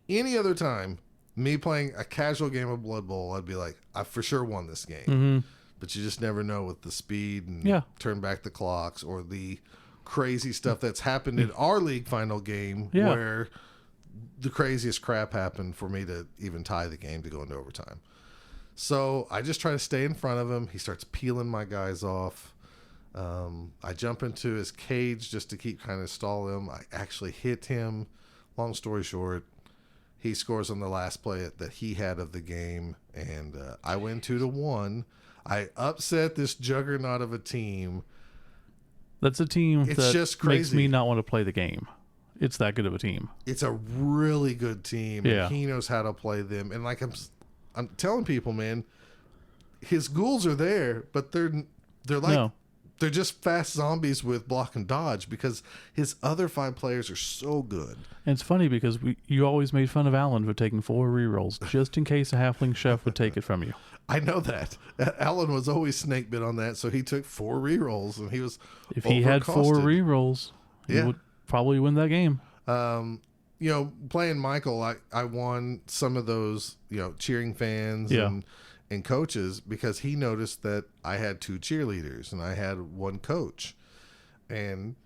any other time, me playing a casual game of Blood Bowl, I'd be like, I for sure won this game.
Mm-hmm.
But you just never know with the speed and turn back the clocks or the crazy stuff that's happened in our league final game where the craziest crap happened for me to even tie the game to go into overtime. So I just try to stay in front of him. He starts peeling my guys off. I jump into his cage just to keep kind of stall him. I actually hit him. Long story short, he scores on the last play that he had of the game, and I win 2-1. I upset this juggernaut of a team.
That's a team that
just crazy.
Makes me not want to play the game. It's that good of a team.
It's a really good team.
Yeah.
And he knows how to play them. And like I'm telling people, man, his ghouls are there, but they're like they're just fast zombies with block and dodge because his other 5 players are so good.
And it's funny because you always made fun of Alan for taking 4 rerolls just in case a halfling chef would take it from you.
I know that. Alan was always snake bit on that, so he took 4 rerolls, and he was
if he had 4 rerolls, he would probably win that game.
Playing Michael, I won some of those, cheering fans and coaches because he noticed that I had 2 cheerleaders and I had 1 coach. And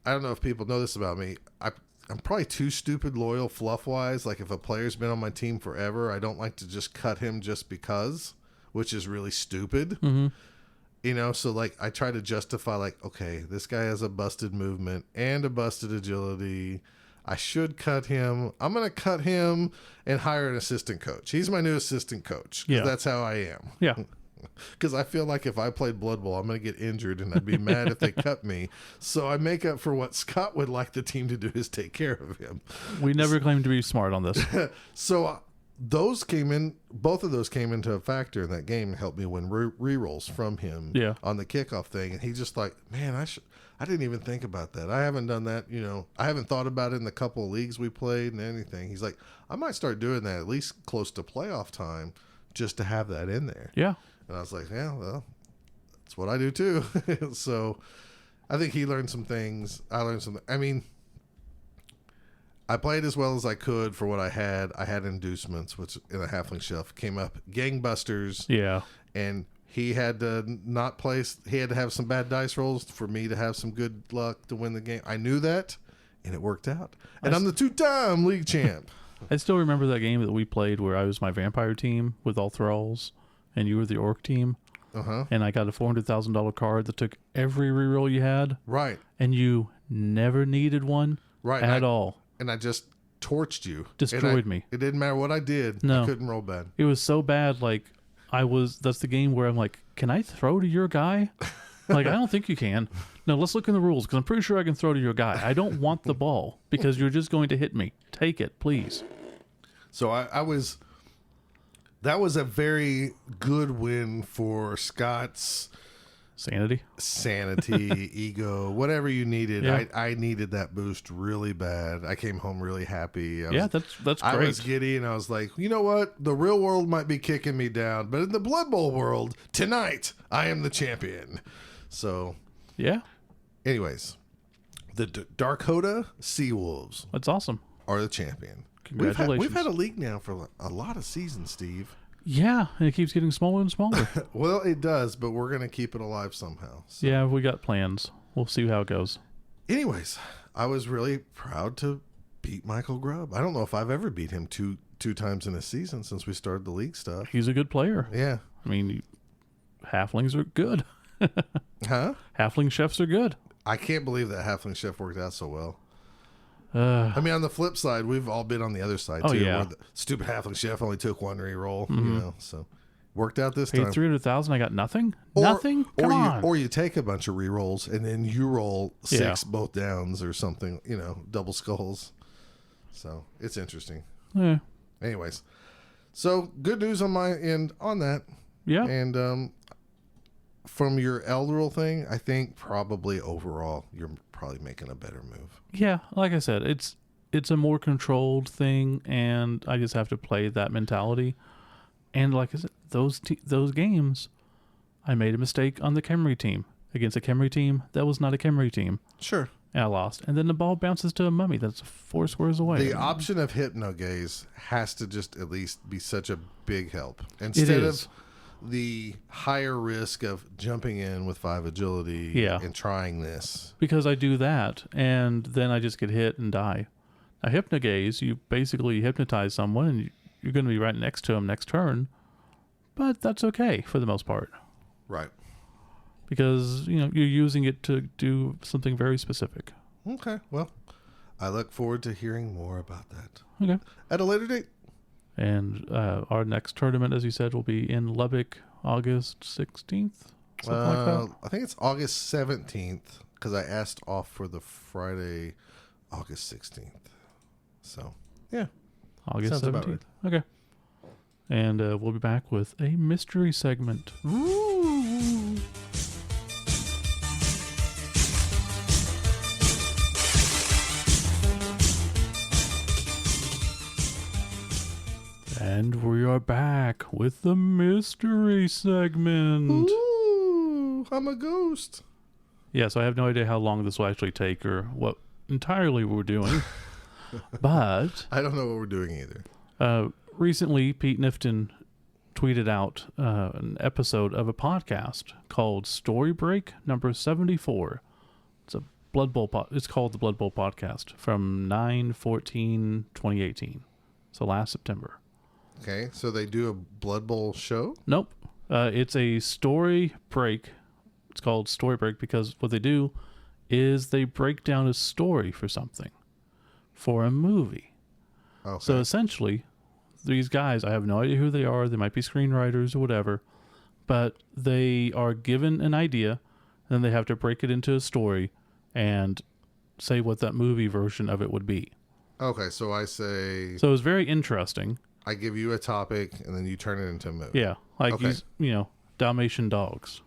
I don't know if people know this about me. I'm probably too stupid loyal fluff-wise. Like if a player's been on my team forever, I don't like to just cut him just because, which is really stupid. Mm-hmm. So like I try to justify like, okay, this guy has a busted movement and a busted agility. I should cut him. I'm going to cut him and hire an assistant coach. He's my new assistant coach. Yeah. That's how I am.
Yeah.
Because I feel like if I played Blood Bowl, I'm going to get injured and I'd be mad if they cut me. So I make up for what Scott would like the team to do is take care of him.
We never claimed to be smart on this.
So both of those came into a factor in that game and helped me win re-rolls from him on the kickoff thing. And he's just like, man, I didn't even think about that. I haven't done that. I haven't thought about it in the couple of leagues we played and anything. He's like, I might start doing that at least close to playoff time just to have that in there.
Yeah.
And I was like, yeah, well, that's what I do too. So I think he learned some things. I learned some. I mean, I played as well as I could for what I had. I had inducements, which in the Halfling Chef came up gangbusters.
Yeah.
And he had to not place. He had to have some bad dice rolls for me to have some good luck to win the game. I knew that, and it worked out. And I'm the 2-time league champ.
I still remember that game that we played where I was my vampire team with all thralls, and you were the orc team. And I got a $400,000 card that took every reroll you had.
Right.
And you never needed one at all.
And I just torched you.
Destroyed me.
It didn't matter what I did.
No.
I couldn't roll bad.
It was so bad. Like that's the game where I'm like, can I throw to your guy? Like, I don't think you can. No, let's look in the rules because I'm pretty sure I can throw to your guy. I don't want the ball because you're just going to hit me. Take it, please.
So that was a very good win for Scott's
sanity,
ego, whatever you needed.
Yeah.
I needed that boost really bad. I came home really happy.
That's great.
I was giddy and I was like, you know what? The real world might be kicking me down, but in the Blood Bowl world, tonight, I am the champion. So,
yeah.
Anyways, the Darkota Seawolves.
That's awesome.
Are the champion.
Congratulations.
We've had a league now for a lot of seasons, Steve.
Yeah, and it keeps getting smaller and smaller.
Well, it does, but we're going to keep it alive somehow. So.
Yeah, we got plans. We'll see how it goes.
Anyways, I was really proud to beat Michael Grubb. I don't know if I've ever beat him two times in a season since we started the league stuff.
He's a good player.
Yeah.
I mean, halflings are good.
Huh?
Halfling chefs are good.
I can't believe that Halfling Chef worked out so well. I mean, on the flip side, we've all been on the other side too.
Yeah.
Where the stupid Halfling Chef only took 1 reroll, so Worked out this
Paid
time.
$300,000. I got nothing. Nothing. Come on.
Or you take a bunch of re-rolls and then you roll 6 both downs or something. Double skulls. So it's interesting.
Yeah.
Anyways, so good news on my end on that.
Yeah.
And from your Elderl thing, I think probably overall you're probably making a better move.
Yeah. Like I said, it's a more controlled thing, and I just have to play that mentality. And like I said, those games, I made a mistake on the Khemri team against a Khemri team that was not a Khemri team.
Sure.
And I lost. And then the ball bounces to a mummy that's 4 squares away.
The option of Hypnogaze has to just at least be such a big help. Instead of the higher risk of jumping in with 5 agility and trying this.
Because I do that, and then I just get hit and die. Now, Hypnogaze, you basically hypnotize someone, and you're going to be right next to them next turn. But that's okay for the most part.
Right.
Because, you're using it to do something very specific.
Okay. Well, I look forward to hearing more about that.
Okay.
At a later date.
And our next tournament, as you said, will be in Lubbock, August 16th? Something like that?
I think it's August 17th, because I asked off for the Friday, August 16th. So, yeah.
August
Sounds
17th.
about right.
Okay. And we'll be back with a mystery segment.
Ooh.
And we are back with the mystery segment.
Ooh, I'm a ghost.
Yeah, so I have no idea how long this will actually take or what entirely we're doing. But
I don't know what we're doing either.
Recently, Pete Nifton tweeted out an episode of a podcast called Story Break number 74. It's a Blood Bowl. It's called the Blood Bowl podcast from 9/14/2018. So last September.
Okay, so they do a Blood Bowl show?
Nope. It's a story break. It's called Story Break because what they do is they break down a story for something, for a movie.
Okay.
So essentially, these guys, I have no idea who they are. They might be screenwriters or whatever, but they are given an idea, and then they have to break it into a story and say what that movie version of it would be.
Okay, so I say...
So it's very interesting.
I give you a topic, and then you turn it into a movie.
Yeah, like,
Okay.
Dalmatian dogs.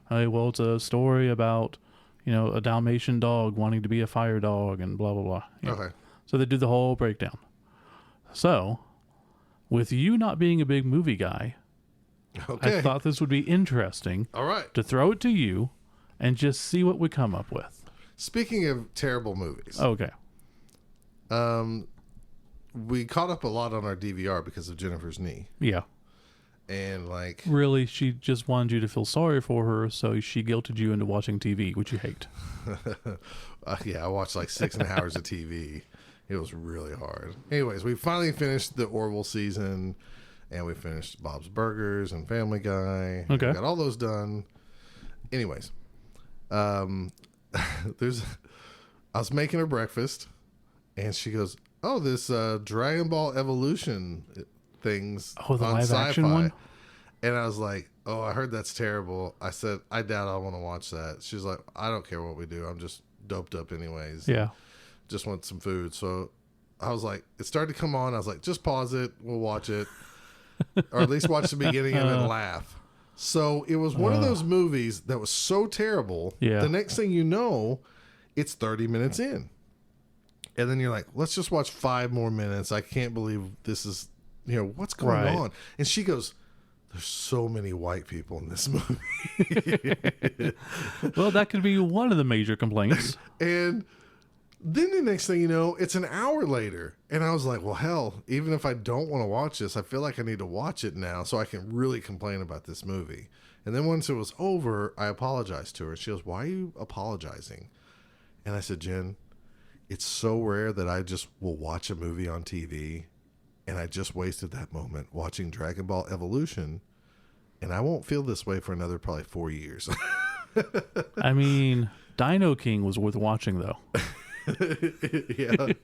Hey, well, it's a story about, a Dalmatian dog wanting to be a fire dog and blah, blah, blah.
Okay.
So they do the whole breakdown. So, with you not being a big movie guy,
Okay.
I thought this would be interesting
All right.
to throw it to you and just see what we come up with.
Speaking of terrible movies,
Okay.
we caught up a lot on our DVR because of Jennifer's knee.
Yeah.
And, like...
Really, she just wanted you to feel sorry for her, so she guilted you into watching TV, which you hate.
Yeah, I watched like 6.5 hours of TV. It was really hard. Anyways, we finally finished the Orville season, and we finished Bob's Burgers and Family Guy.
Okay.
We got all those done. Anyways, I was making her breakfast, and she goes, "Oh, this Dragon Ball Evolution things
Oh, the
on
live
Sci-Fi."
action one?
And I was like, "Oh, I heard that's terrible." I said, "I doubt I want to watch that." She's like, "I don't care what we do. I'm just doped up anyways.
Yeah.
Just want some food." So I was like, it started to come on. I was like, just pause it. We'll watch it. Or at least watch the beginning of it and laugh. So it was one of those movies that was so terrible.
Yeah.
The next thing you know, it's 30 minutes in. And then you're like, let's just watch 5 more minutes. I can't believe this is, what's going
Right.
on? And she goes, "There's so many white people in this movie."
Well, that could be one of the major complaints.
And then the next thing you know, it's an hour later. And I was like, well, hell, even if I don't want to watch this, I feel like I need to watch it now so I can really complain about this movie. And then once it was over, I apologized to her. She goes, "Why are you apologizing?" And I said, "Jen, it's so rare that I just will watch a movie on TV. And I just wasted that moment watching Dragon Ball Evolution. And I won't feel this way for another probably 4 years."
I mean, Dino King was worth watching, though.
Yeah,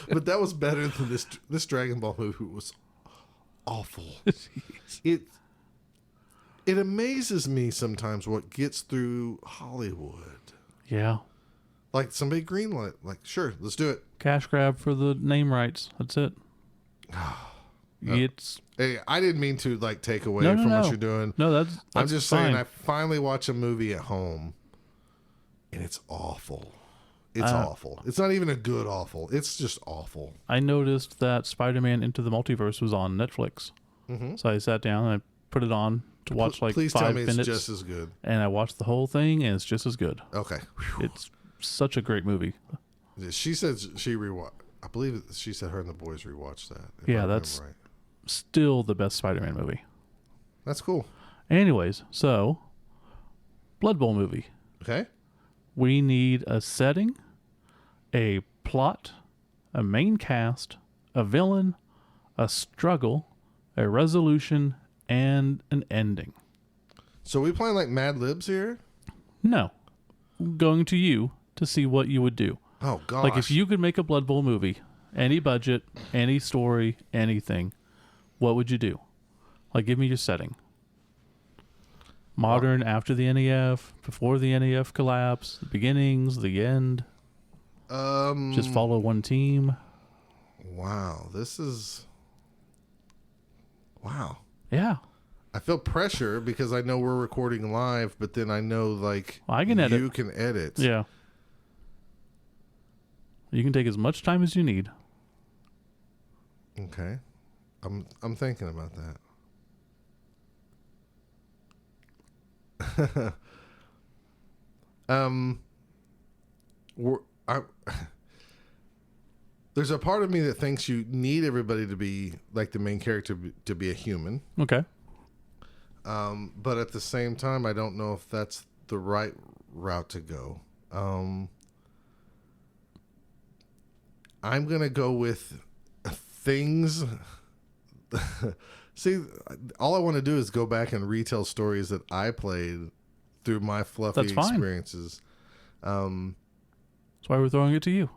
but that was better than this Dragon Ball movie was awful. It amazes me sometimes what gets through Hollywood.
Yeah.
Like somebody greenlit, like, sure, let's do it.
Cash grab for the name rights. That's it. It's
Hey, I didn't mean to like take away
No,
from what
no.
you're doing.
no, that's
I'm just saying,
fine.
I finally watch a movie at home, and it's awful. It's awful. It's not even a good awful. It's just awful.
I noticed that Spider-Man Into the Multiverse was on Netflix, so I sat down and I put it on to watch like
Please
5
tell me
minutes,
it's just as good.
and I watched the whole thing, and it's just as good.
Okay.
It's such a great movie.
She said she rewatched. I believe she said her and the boys rewatched that. if I
Yeah,
remember
that's
right.
still the best Spider-Man movie.
That's cool.
Anyways, so Blood Bowl movie.
Okay.
We need a setting, a plot, a main cast, a villain, a struggle, a resolution, and an ending.
So we playing like Mad Libs here?
No. Going to you to see what you would do.
Oh gosh.
Like if you could make a Blood Bowl movie, any budget, any story, anything, what would you do? Like give me your setting. Modern after the NEF, before the NEF collapse, the beginnings, the end. Just follow one team.
Wow, this is wow.
Yeah.
I feel pressure because I know we're recording live, but then I know like
Well, I can edit.
you can edit.
Yeah. You can take as much time as you need.
Okay. I'm thinking about that. There's a part of me that thinks you need everybody to be like the main character to be a human.
Okay.
But at the same time, I don't know if that's the right route to go. I'm going to go with things. See, all I want to do is go back and retell stories that I played through my fluffy
That's fine.
experiences.
That's why we're throwing it to you.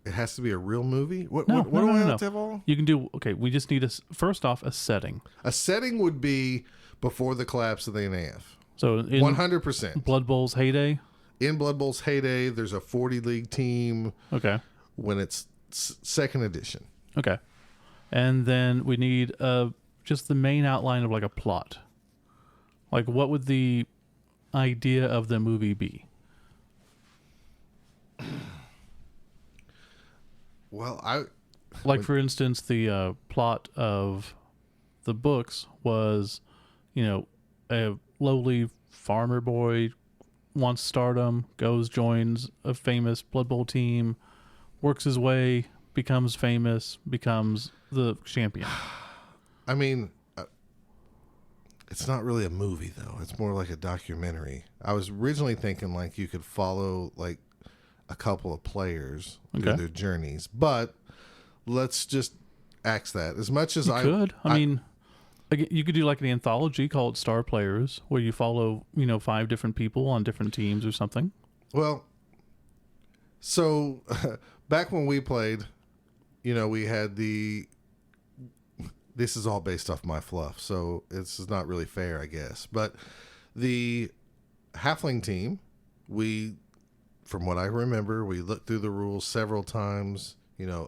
It has to be a real movie? What
No,
do
no,
I
no.
have to have all?
You can do, okay, we just need first off, a setting.
A setting would be before the collapse of the NAF.
So in
100%.
Blood Bowl's heyday.
In Blood Bowl's heyday, there's a 40 league team
Okay.
when it's second edition.
Okay. And then we need just the main outline of like a plot. Like what would the idea of the movie be?
Well,
Like for instance, the plot of the books was, a lowly farmer boy wants stardom, goes, joins a famous Blood Bowl team, works his way, becomes famous, becomes the champion.
I mean, it's not really a movie though. It's more like a documentary. I was originally thinking like you could follow like a couple of players through their journeys, but let's just axe that as much as I
could. I mean, again, you could do like an anthology called Star Players, where you follow 5 different people on different teams or something.
Well, so back when we played, we had this is all based off my fluff, so this is not really fair, I guess. But the halfling team, from what I remember, we looked through the rules several times.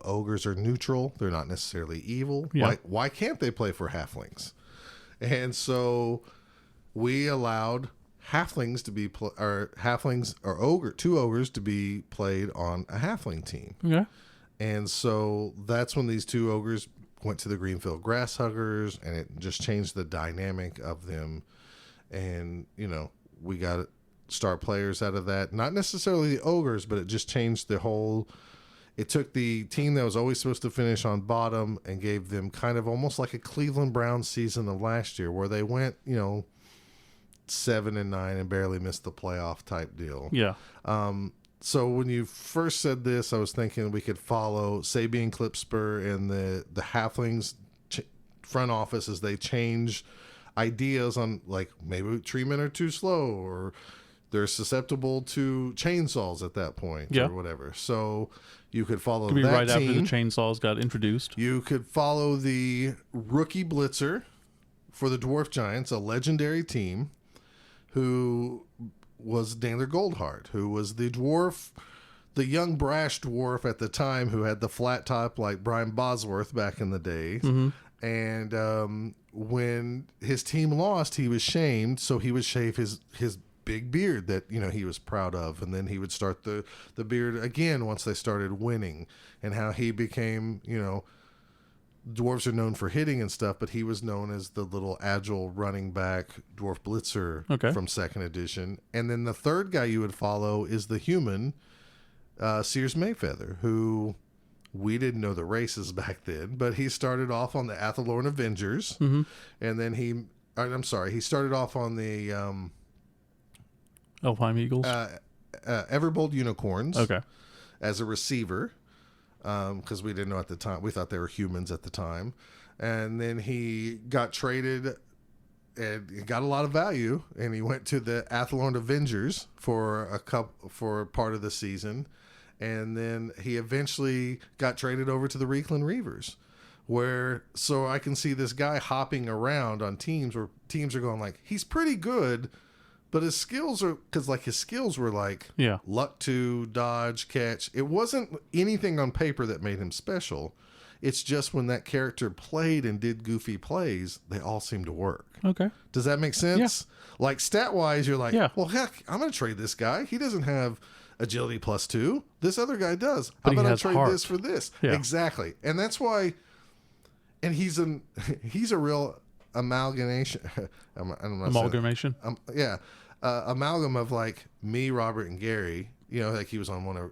Ogres are neutral; they're not necessarily evil.
Yeah.
Why can't they play for halflings? And so we allowed halflings to be two ogres to be played on a halfling team.
Okay.
And so that's when these 2 ogres went to the Greenfield Grasshuggers, and it just changed the dynamic of them. And, we got star players out of that. Not necessarily the ogres, but it just changed the whole... It took the team that was always supposed to finish on bottom and gave them kind of almost like a Cleveland Browns season of last year, where they went, 7-9 and barely missed the playoff type deal.
Yeah.
So when you first said this, I was thinking we could follow Sabian Clipspur and the halflings front office as they change ideas on like maybe treatment are too slow or they're susceptible to chainsaws at that point or whatever. So you could follow
Could be
that
right
team.
after the chainsaws got introduced.
You could follow the rookie blitzer for the Dwarf Giants, a legendary team who was Naylor Goldheart, who was the dwarf, the young brash dwarf at the time who had the flat top like Brian Bosworth back in the day. And when his team lost, he was shamed, so he would shave his big beard that, you know, he was proud of, and then he would start the beard again once they started winning, and how he became, you know, dwarves are known for hitting and stuff, but he was known as the little agile running back dwarf blitzer from second edition. And then the third guy you would follow is the human Sears Mayfeather, who we didn't know the races back then, but he started off on the Athelorn Avengers, and then he started off on the
Elfheim Eagles,
Everbold Unicorns, as a receiver. Because we didn't know at the time. We thought they were humans at the time. And then he got traded and he got a lot of value. And he went to the Athelorn Avengers for part of the season. And then he eventually got traded over to the Reekland Reavers. So I can see this guy hopping around on teams where teams are going like, he's pretty good. But his skills were like luck to dodge, catch. It wasn't anything on paper that made him special. It's just when that character played and did goofy plays, they all seemed to work. Okay. Does that make sense? Yeah. Like stat wise, you're like, well, heck, I'm going to trade this guy. He doesn't have agility +2. This other guy does. I'm going to trade this for this. Yeah. Exactly. And that's why, and he's a real amalgamation.
Amalgamation?
Amalgam of like me, Robert, and Gary. You know, like he was on one of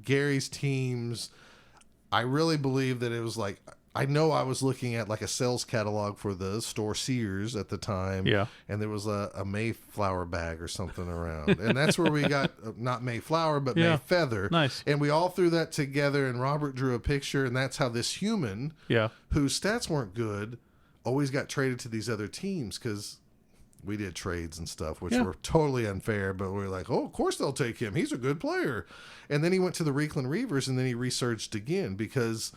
Gary's teams. I really believe that it was like, I know I was looking at like a sales catalog for the store Sears at the time. Yeah. And there was a Mayflower bag or something around. And that's where we got not Mayflower, but Mayfeather. Nice. And we all threw that together, and Robert drew a picture, and that's how this human, whose stats weren't good, always got traded to these other teams because we did trades and stuff, which were totally unfair, but we were like, oh, of course they'll take him. He's a good player. And then he went to the Reekland Reavers, and then he researched again because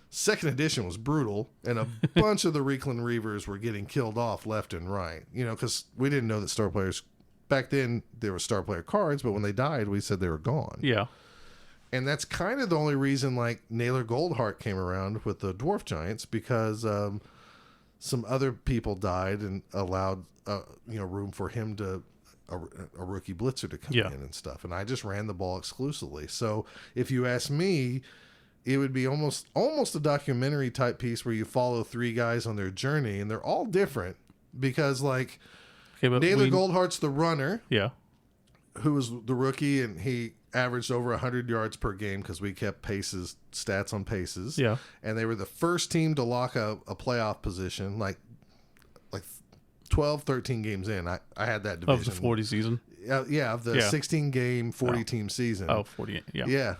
second edition was brutal, and a bunch of the Reekland Reavers were getting killed off left and right. You know, because we didn't know that star players, back then there were star player cards, but when they died, we said they were gone. Yeah. And that's kind of the only reason like Naylor Goldheart came around with the Dwarf Giants, because some other people died and allowed room for him to a rookie blitzer to come in and stuff. And I just ran the ball exclusively. So if you ask me, it would be almost a documentary type piece where you follow three guys on their journey, and they're all different because like Naylor Goldheart's the runner, who was the rookie, and he averaged over 100 yards per game because we kept stats on paces. Yeah. And they were the first team to lock a playoff position, like 12, 13 games in. I had that division.
Of the 40 season?
Of the 16-game, 40-team season.
Oh, 40,
Yeah,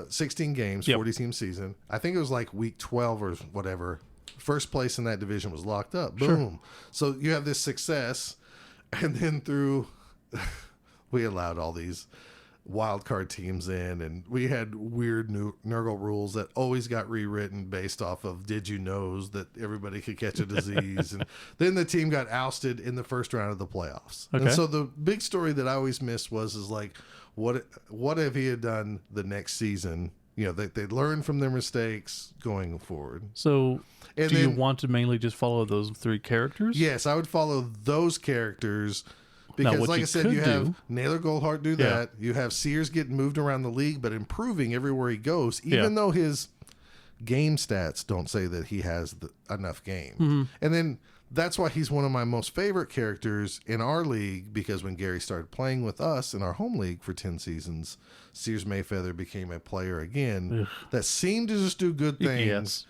16 games, 40-team season. I think it was like week 12 or whatever. First place in that division was locked up. Boom. Sure. So you have this success, and then we allowed all these wild card teams in, and we had weird Nurgle rules that always got rewritten based off of did you knows that everybody could catch a disease. And then the team got ousted in the first round of the playoffs. Okay. And so the big story that I always missed was like what if he had done the next season? You know, they learned from their mistakes going forward.
So do you want to mainly just follow those three characters?
Yes, I would follow those characters. Because, like I said, you have Naylor Goldheart do that. You have Sears getting moved around the league, but improving everywhere he goes, even though his game stats don't say that he has enough game. Mm-hmm. And then that's why he's one of my most favorite characters in our league, because when Gary started playing with us in our home league for 10 seasons, Sears Mayfeather became a player again that seemed to just do good things. Yes.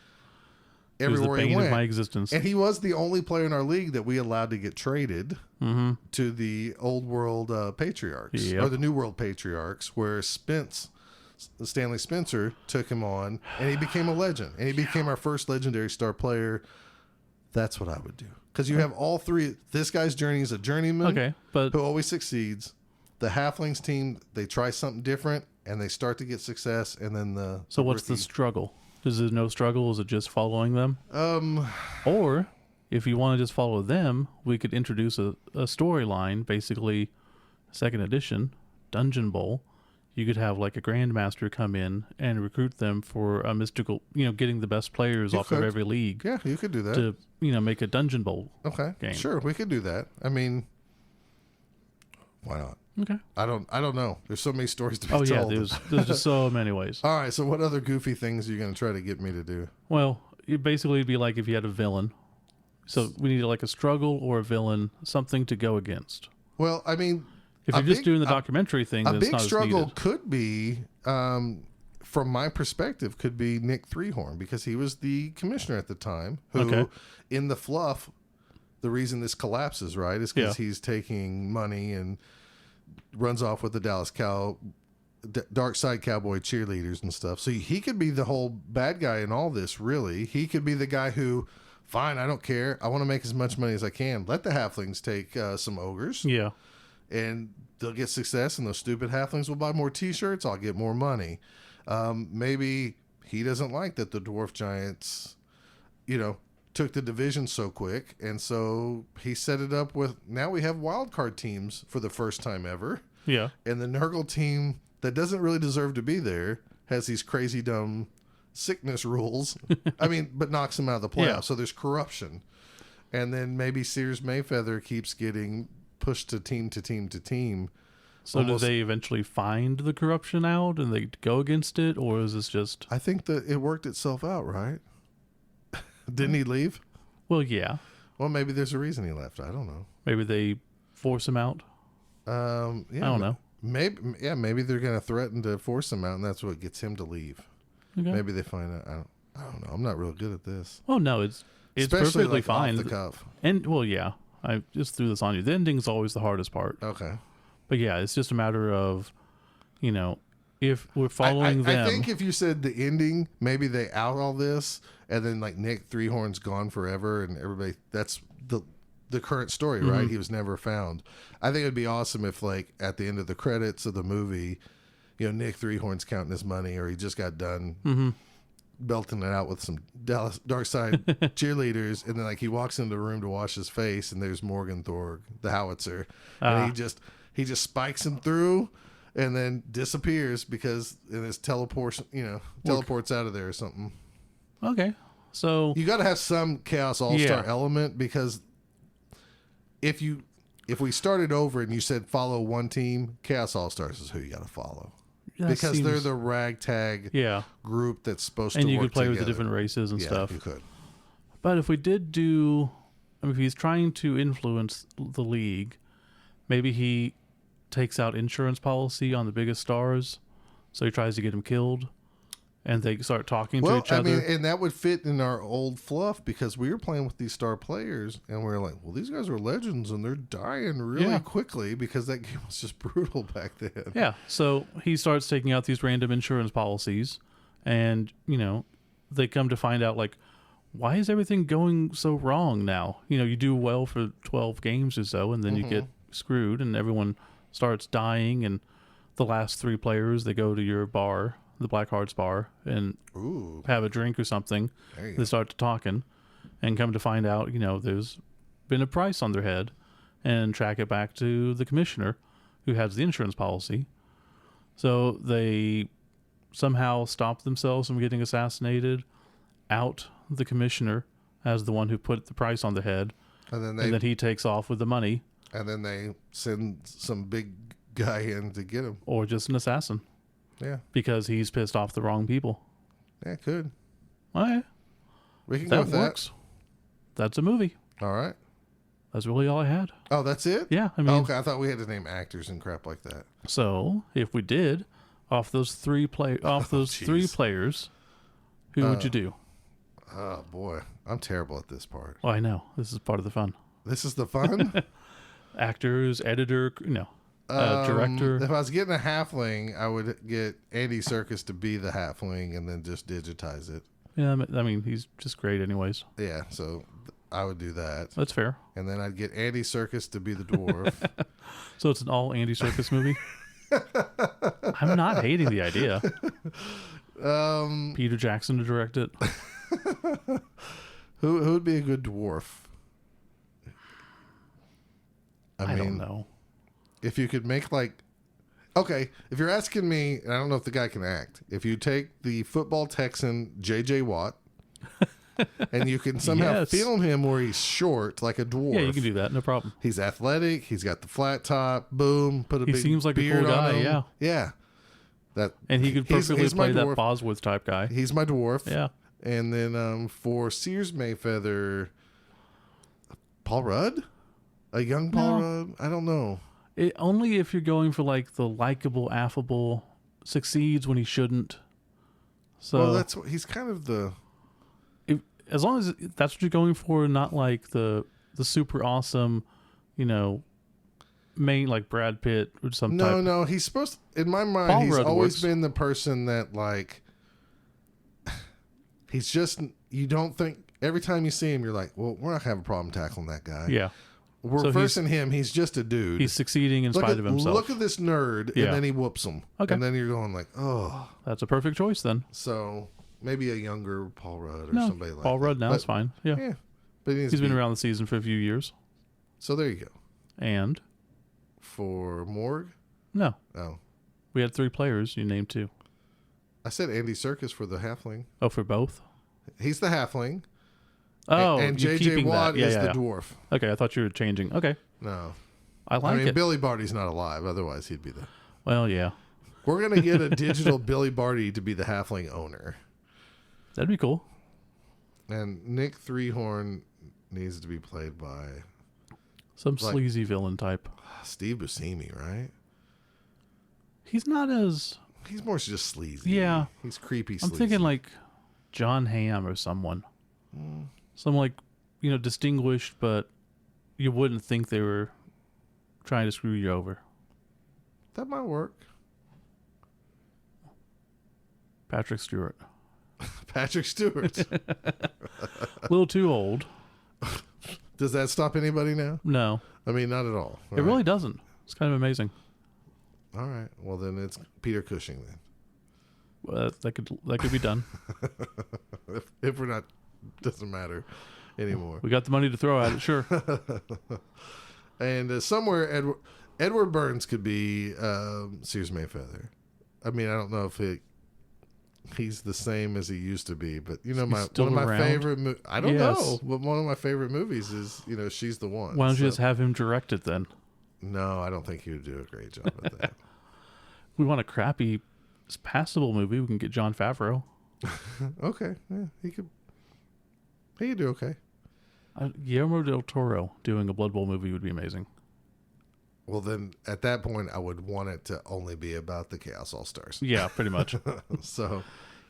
Everywhere he went. Of my existence. And he was the only player in our league that we allowed to get traded to the old world patriarchs, or the new world patriarchs, where Stanley Spencer took him on, and he became a legend, and he became our first legendary star player. That's what I would do, because you have all three. This guy's journey is a journeyman who always succeeds. The Halflings team, they try something different, and they start to get success, and then
what's the struggle? Is it no struggle? Is it just following them? Or if you want to just follow them, we could introduce a storyline, basically, second edition, Dungeon Bowl. You could have like a grandmaster come in and recruit them for a mystical, getting the best players off of every league.
Yeah, you could do that.
To, make a Dungeon Bowl game.
Sure, we could do that. I mean, why not?
Okay.
I don't know. There's so many stories to be told.
Oh, yeah, there's just so many ways.
All right, so what other goofy things are you going to try to get me to do?
Well, it basically would be like if you had a villain. So we need like a struggle or a villain, something to go against.
Well, I mean...
If you're just doing the documentary thing, then
a
it's
big
not
struggle
as needed.
could be, from my perspective, could be Nick Threehorn, because he was the commissioner at the time. Who, in the fluff, the reason this collapses, right, is because he's taking money and runs off with the Dark Side Cowboy cheerleaders and stuff. So he could be the whole bad guy in all this. Really, he could be the guy who, fine, I don't care. I want to make as much money as I can. Let the halflings take some ogres.
Yeah.
And they'll get success, and those stupid halflings will buy more T-shirts. I'll get more money. Maybe he doesn't like that the dwarf giants, took the division so quick, and so he set it up with, now we have wild card teams for the first time ever.
Yeah.
And the Nurgle team that doesn't really deserve to be there has these crazy dumb sickness rules. But knocks them out of the playoffs.
Yeah.
So there's corruption. And then maybe Sears Mayfeather keeps getting pushed to team.
So do they eventually find the corruption out and they go against it, or is this just...
I think that it worked itself out, right? Didn't he leave?
Well, yeah.
Well, maybe there's a reason he left. I don't know.
Maybe they force him out.
Yeah,
I don't know.
Maybe they're going to threaten to force him out, and that's what gets him to leave. Okay. Maybe they find out. I don't know. I'm not real good at this.
Oh, no, it's
Especially
perfectly fine.
Off the cuff.
And, well, yeah. I just threw this on you. The ending's always the hardest part.
Okay.
But yeah, it's just a matter of, if we're following them.
I think if you said the ending, maybe they out all this, and then like Nick Threehorn's gone forever, and everybody, that's the current story, right? He was never found. I think it'd be awesome if, like, at the end of the credits of the movie, Nick Threehorn's counting his money, or he just got done belting it out with some Dallas Dark Side cheerleaders, and then like he walks into the room to wash his face, and there's Morgan Thorg, the howitzer, and he just spikes him through, and then disappears because in his teleports out of there or something.
Okay, so
you got to have some Chaos All-Star element, because if we started over and you said follow one team, Chaos All-Stars is who you got to follow. Because they're the ragtag group that's supposed to work together. And you could play
with the different races and stuff.
You could.
But if we did if he's trying to influence the league, maybe he takes out insurance policy on the biggest stars, so he tries to get him killed, and they start talking to each other.
And that would fit in our old fluff, because we were playing with these star players, and we were like, well, these guys are legends, and they're dying really quickly, because that game was just brutal back then.
Yeah, so he starts taking out these random insurance policies, and, they come to find out, like, why is everything going so wrong now? You do well for 12 games or so, and then you get screwed, and everyone starts dying, and the last 3 players, they go to your bar, the Black Hearts bar, and have a drink or something. They start talking and come to find out, there's been a price on their head, and track it back to the commissioner who has the insurance policy. So they somehow stop themselves from getting assassinated, out the commissioner as the one who put the price on the head, and then he takes off with the money.
And then they send some big guy in to get him.
Or just an assassin.
Yeah.
Because he's pissed off the wrong people.
Yeah, it could.
Okay.
We can go with
works. That's a movie.
All right.
That's really all I had.
Oh, that's it?
Yeah.
Okay, I thought we had to name actors and crap like that.
So, if we did, off those three players, who would you do?
Oh, boy. I'm terrible at this part.
Oh, I know. This is part of the fun.
This is the fun?
Actors, editor, director.
If I was getting a halfling, I would get Andy Serkis to be the halfling and then just digitize it.
Yeah, he's just great anyways.
Yeah, so I would do that.
That's fair.
And then I'd get Andy Serkis to be the dwarf.
So it's an all Andy Serkis movie? I'm not hating the idea. Peter Jackson to direct it.
Who would be a good dwarf?
I don't know.
If you could make okay, if you're asking me, and I don't know if the guy can act, if you take the football Texan J.J. Watt and you can somehow film him where he's short, like a dwarf.
Yeah, you can do that. No problem.
He's athletic. He's got the flat top. Boom. Put a big
seems like a
beard
cool guy,
on him.
yeah.
Yeah.
And he could perfectly
he's my
play that
dwarf.
Bosworth type guy.
He's my dwarf.
Yeah.
And then for Sears Mayfeather, Paul Rudd? A young Paul Rudd? I don't know.
Only if you're going for like the likable, affable, succeeds when he shouldn't. So
well, he's kind of the...
as long as that's what you're going for, not like the super awesome, main like Brad Pitt or something.
No, he's supposed to, in my mind,
Paul
he's
Rudd
always
works.
been the person that like, he's just, you don't think, every time you see him, you're like, well, we're not going to have a problem tackling that guy.
Yeah.
We're
So
versing him. He's just a dude.
He's succeeding in spite of himself.
Look at this nerd,
Yeah.
and then he whoops him.
Okay.
And then you're going like, oh.
That's a perfect choice then.
So maybe a younger Paul Rudd or
No,
somebody like
Paul
that.
Rudd now is
But-
fine. Yeah.
Yeah. But
He's been around the season for a few years.
So there you go.
And
For Morgue?
no,
Oh.
we had 3 players. You named 2.
I said Andy Serkis for the halfling.
Oh, for both?
He's the halfling.
Oh,
and
you're
J.J.
keeping
Watt
that. Yeah,
is
yeah,
the
yeah.
dwarf.
Okay, I thought you were changing. Okay.
No.
I like it.
Billy Barty's not alive. Otherwise, he'd be the...
Well, yeah.
We're going to get a digital Billy Barty to be the halfling owner.
That'd be cool.
And Nick Threehorn needs to be played by
Some
Like-
sleazy villain type.
Steve Buscemi, right?
He's not as...
He's more just sleazy.
Yeah.
He's creepy
I'm
sleazy.
thinking like John Hamm or someone. Some like, distinguished, but you wouldn't think they were trying to screw you over.
That might work.
Patrick Stewart.
Patrick Stewart.
A little too old.
Does that stop anybody now?
No,
I mean, not at all.
it really doesn't. It's kind of amazing.
All right. Well, then it's Peter Cushing then.
That could be done.
If we're not, doesn't matter anymore.
We got the money to throw at it, sure.
And somewhere Edward Burns could be Sears Mayfeather. I mean, I don't know if he's the same as he used to be, but one
still
of my
around?
favorite. I don't
Yes.
know, but one of my favorite movies is She's the One.
Why don't you
So-
just have him direct it then?
No, I don't think he would do a great job at that.
We want a crappy, passable movie. We can get Jon Favreau.
Okay, yeah, he could do okay.
Guillermo del Toro doing a Blood Bowl movie would be amazing.
Well, then at that point, I would want it to only be about the Chaos All Stars.
Yeah, pretty much.
So,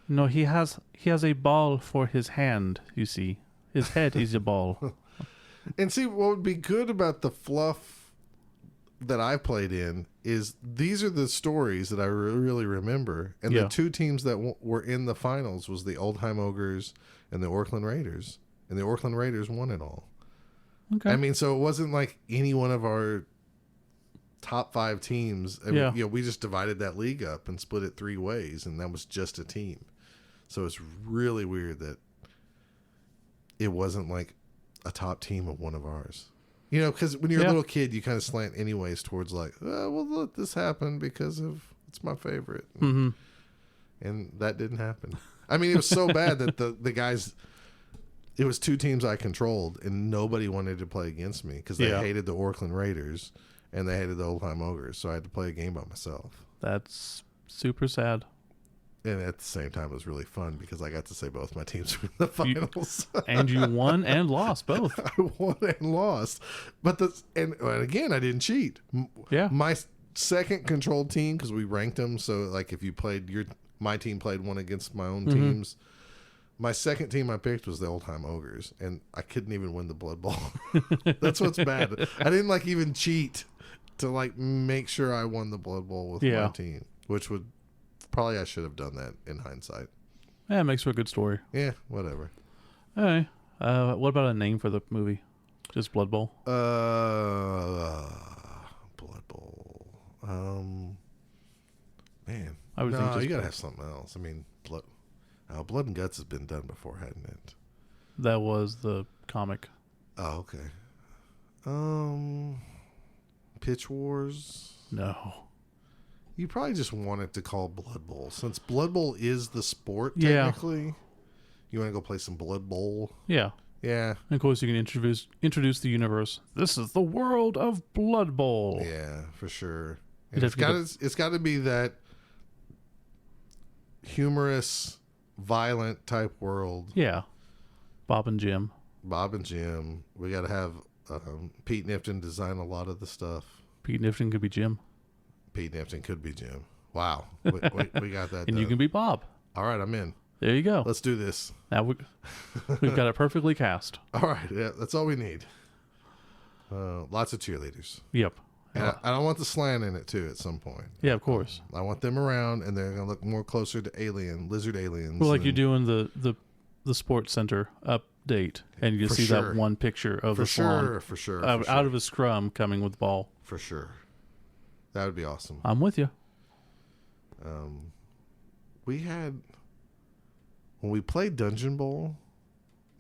No, he has a ball for his hand. You see, his head is a ball.
and see what would be good about the fluff that I played in is these are the stories that I really remember, and
Yeah.
the 2 teams that were in the finals was the Oldham Ogres and the Orkland Raiders, and the Orkland Raiders won it all.
Okay.
I mean, so it wasn't like any one of our top 5 teams. I mean,
Yeah.
we just divided that league up and split it 3 ways, and that was just a team. So it's really weird that it wasn't like a top team of one of ours. Because when you're a
Yeah.
little kid, you kind of slant anyways towards like, oh, well, let this happen because it's my favorite.
Mm-hmm.
And that didn't happen. I mean, it was so bad that the guys, it was 2 teams I controlled, and nobody wanted to play against me because they
Yeah.
hated the Orkland Raiders and they hated the Oldham Ogres. So I had to play a game by myself.
That's super sad.
And at the same time, it was really fun because I got to say both my teams were in the finals.
And you won and lost both.
I won and lost. But and again, I didn't cheat.
Yeah.
My second controlled team, because we ranked them. So like if you played my team played one against my own teams. My second team I picked was the Oldham Ogres, and I couldn't even win the Blood Bowl. That's what's bad. I didn't even cheat to make sure I won the Blood Bowl with my team, which would probably I should have done that in hindsight.
Yeah, it makes for a good story.
Yeah, whatever.
All right. What about a name for the movie? Just Blood Bowl?
Blood Bowl. Man,
I would think just
you gotta
Blood.
have something else. I mean, Blood and Guts has been done before, hadn't it?
That was the comic.
Oh, okay. Pitch Wars?
No.
You probably just want it to call Blood Bowl. Since Blood Bowl is the sport,
Yeah.
technically, you want to go play some Blood Bowl?
Yeah.
Yeah.
And of course, you can introduce the universe. This is the world of Blood Bowl.
Yeah, for sure.
You'd
And
have
it's got to be that humorous, violent type world.
Yeah. Bob and Jim.
Bob and Jim. We got to have Pete Nifton design a lot of the stuff.
Pete Nifton could be Jim.
Pete Nifton could be Jim. Wow. We got that
And
done.
you can be Bob.
All right, I'm in.
There you go.
Let's do this.
Now we've got it perfectly cast.
All right. Yeah, that's all we need. Lots of cheerleaders.
Yep.
And I want the slant in it, too, at some point.
Yeah, of course.
I want them around, and they're going to look more closer to lizard aliens.
Well, like
than-
you do in the sports center update, and you
For
see
sure.
that one picture of
For
the swan
sure, for sure.
out of a scrum coming with the ball.
For sure. That would be awesome.
I'm with you.
We had, when we played Dungeon Bowl,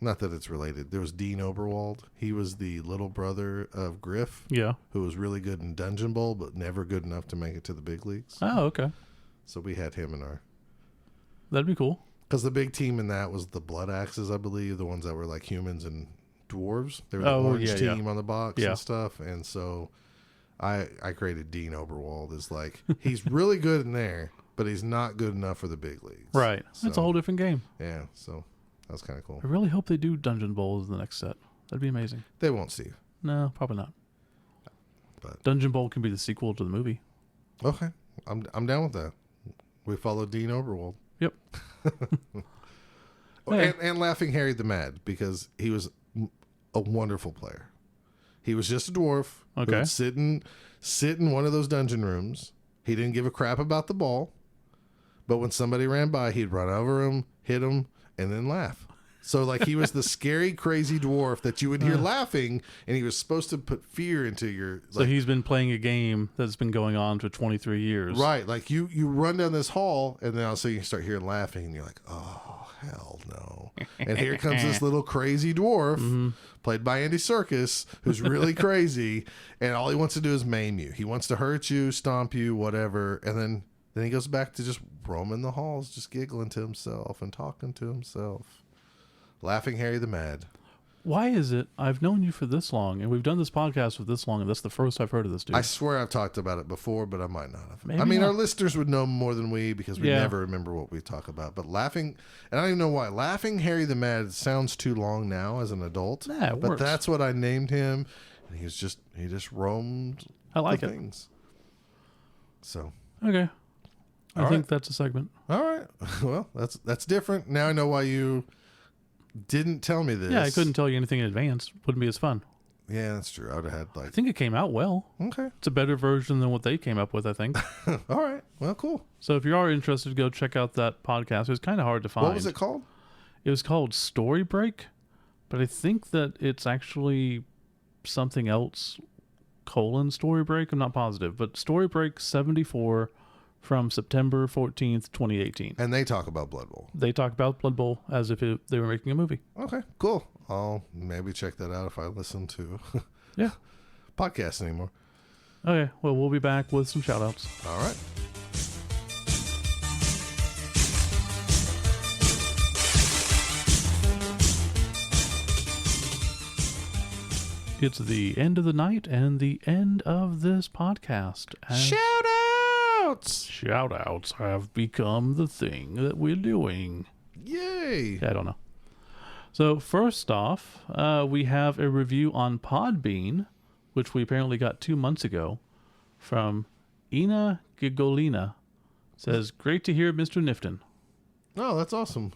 not that it's related, there was Dean Oberwald. He was the little brother of Griff,
Yeah.
who was really good in Dungeon Bowl, but never good enough to make it to the big leagues.
Oh, okay.
So we had him in our,
That'd be cool.
because the big team in that was the Blood Axes, I believe, the ones that were like humans and dwarves. They were the
Oh,
orange
yeah,
team on the box
Yeah.
and stuff. And so I created Dean Oberwald as like, he's really good in there, but he's not good enough for the big leagues.
Right. That's a
So,
whole different game.
Yeah, so that was kind of cool.
I really hope they do Dungeon Bowl as the next set. That'd be amazing.
They won't see you.
No, probably not.
But
Dungeon Bowl can be the sequel to the movie.
okay, I'm down with that. We follow Dean Oberwald.
Yep.
Oh,
Yeah.
and Laughing Harry the Mad, because he was a wonderful player. He was just a dwarf. Who
Okay.
would sit in one of those dungeon rooms. He didn't give a crap about the ball, but when somebody ran by, he'd run over him, hit him, and then laugh. So like he was the scary, crazy dwarf that you would hear laughing, and he was supposed to put fear into your.
So he's been playing a game that's been going on for 23 years.
Right, like you run down this hall, and then all of a sudden you start hearing laughing, and you're like, oh hell no! And here comes this little crazy dwarf, played by Andy Serkis, who's really crazy, and all he wants to do is maim you. He wants to hurt you, stomp you, whatever, and then he goes back to just roaming the halls, just giggling to himself and talking to himself. Laughing Harry the Mad.
Why is it I've known you for this long, and we've done this podcast for this long, and that's the first I've heard of this dude?
I swear I've talked about it before, but I might not have.
Maybe
I mean,
not.
our listeners would know more than we because we
Yeah.
never remember what we talk about. But laughing, and I don't even know why, Laughing Harry the Mad sounds too long now as an adult.
Nah, it
but
works.
that's what I named him, and he just roamed.
I like
the
it.
things. So,
Okay. I
All
think
right.
that's a segment.
all right, well, that's different. Now I know why you didn't tell me this.
Yeah, I couldn't tell you anything in advance. Wouldn't be as fun.
Yeah, that's true. I would have had
I
like.
think it came out well.
Okay.
It's a better version than what they came up with, I think.
All right. Well, cool.
So if you are interested, go check out that podcast. It was kind of hard to find.
What was it called?
It was called Story Break, but I think that it's actually something else, Story Break. I'm not positive, but Story Break 74 from September 14th, 2018.
And they talk about Blood Bowl.
They talk about Blood Bowl as if they were making a movie.
Okay, cool. I'll maybe check that out if I listen to
Yeah.
podcasts anymore.
Okay, well, we'll be back with some shout-outs.
All right.
It's the end of the night and the end of this podcast.
Shout-outs!
Shout-outs have become the thing that we're doing.
Yay!
I don't know. So first off, we have a review on Podbean, which we apparently got 2 months ago, from Ina Gigolina. Says, great to hear Mr. Nifton.
Oh, that's awesome.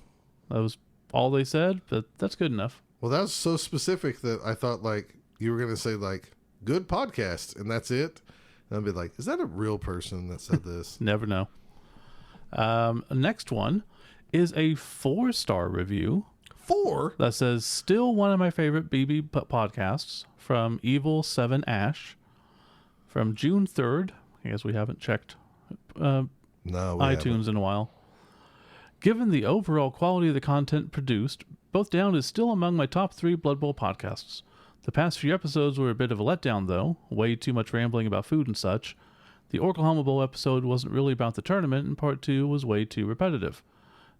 That was all they said, but that's good enough.
Well, that was so specific that I thought like you were going to say like, good podcast, and that's it. And I'd be like, is that a real person that said this?
Never know. Next one is a 4-star review
4?
that says, still one of my favorite BB podcasts from Evil 7 Ash from June 3rd. I guess we haven't checked
No, we
iTunes
haven't.
in a while. Given the overall quality of the content produced, Both Down is still among my top 3 Blood Bowl podcasts. The past few episodes were a bit of a letdown, though. Way too much rambling about food and such. The Oklahoma Bowl episode wasn't really about the tournament, and part 2 was way too repetitive.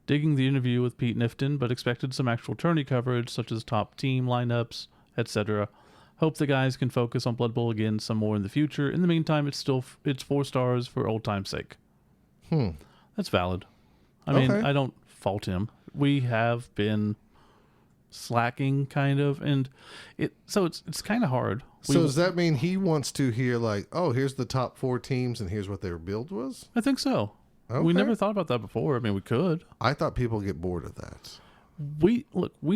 Digging the interview with Pete Nifton, but expected some actual tourney coverage, such as top team lineups, etc. Hope the guys can focus on Blood Bowl again some more in the future. In the meantime, it's 4 stars for old time's sake. That's valid. I mean, I don't fault him. We have been slacking kind of, and it's kind of hard.
So does that mean he wants to hear like, oh, here's the top 4 teams and here's what their build was?
I think so.
Okay.
We never thought about that before. I mean, we could.
I thought people get bored of that.
We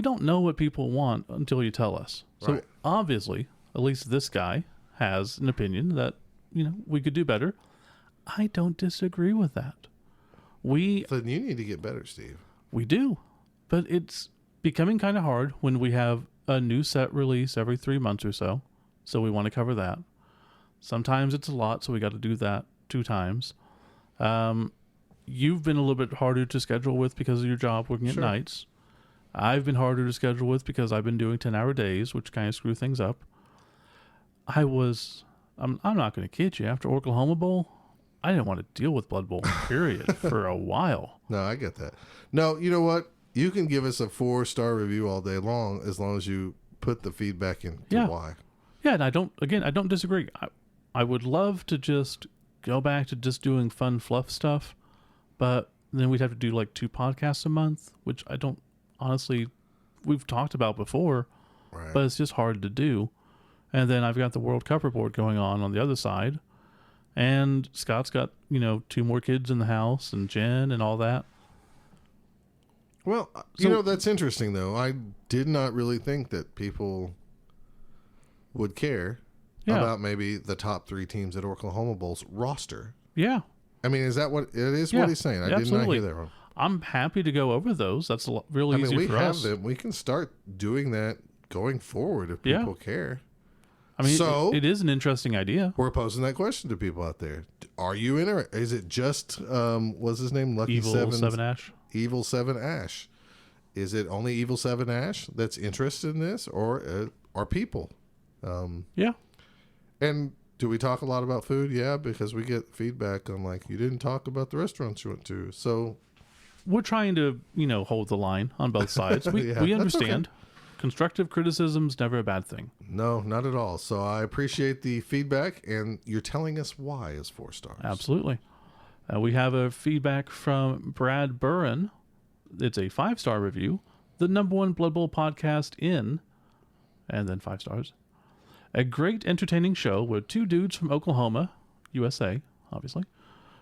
don't know what people want until you tell us. So
Right.
obviously, at least this guy has an opinion that, we could do better. I don't disagree with that.
Then you need to get better, Steve.
We do. But it's becoming kind of hard when we have a new set release every 3 months or so. So we want to cover that. Sometimes it's a lot, so we got to do that 2 times. You've been a little bit harder to schedule with because of your job working at nights. I've been harder to schedule with because I've been doing 10-hour days, which kind of screw things up. I'm not going to kid you. After Oklahoma Bowl, I didn't want to deal with Blood Bowl, period, for a while.
No, I get that. No, you know what? You can give us a 4-star review all day long as you put the feedback into why.
Yeah, and I don't disagree. I would love to just go back to just doing fun fluff stuff, but then we'd have to do like 2 podcasts a month, which I don't honestly, we've talked about before,
Right.
but it's just hard to do. And then I've got the World Cup report going on the other side, and Scott's got 2 more kids in the house, and Jen and all that.
Well, that's interesting though. I did not really think that people would care about maybe the top 3 teams at Oklahoma Bowl's roster.
Yeah.
I mean, is that what it is? What he's saying? I did not hear that wrong.
I'm happy to go over those. That's really easy for us.
Them. We can start doing that going forward if people care.
I mean,
so
it is an interesting idea.
We're posing that question to people out there. Are you interested? Is it just what's his name? Lucky
Evil 7 Ash.
Evil 7 Ash. Is it only Evil 7 Ash that's interested in this, or are people?
Yeah.
And do we talk a lot about food? Yeah, because we get feedback on like, you didn't talk about the restaurants you went to. So
we're trying to, hold the line on both sides. We understand.
Okay.
Constructive criticism's never a bad thing.
No, not at all. So I appreciate the feedback, and you're telling us why is 4 stars.
Absolutely. We have a feedback from Brad Burren. It's a 5-star review. The #1 Blood Bowl podcast and then 5 stars. A great entertaining show where 2 dudes from Oklahoma, USA, obviously,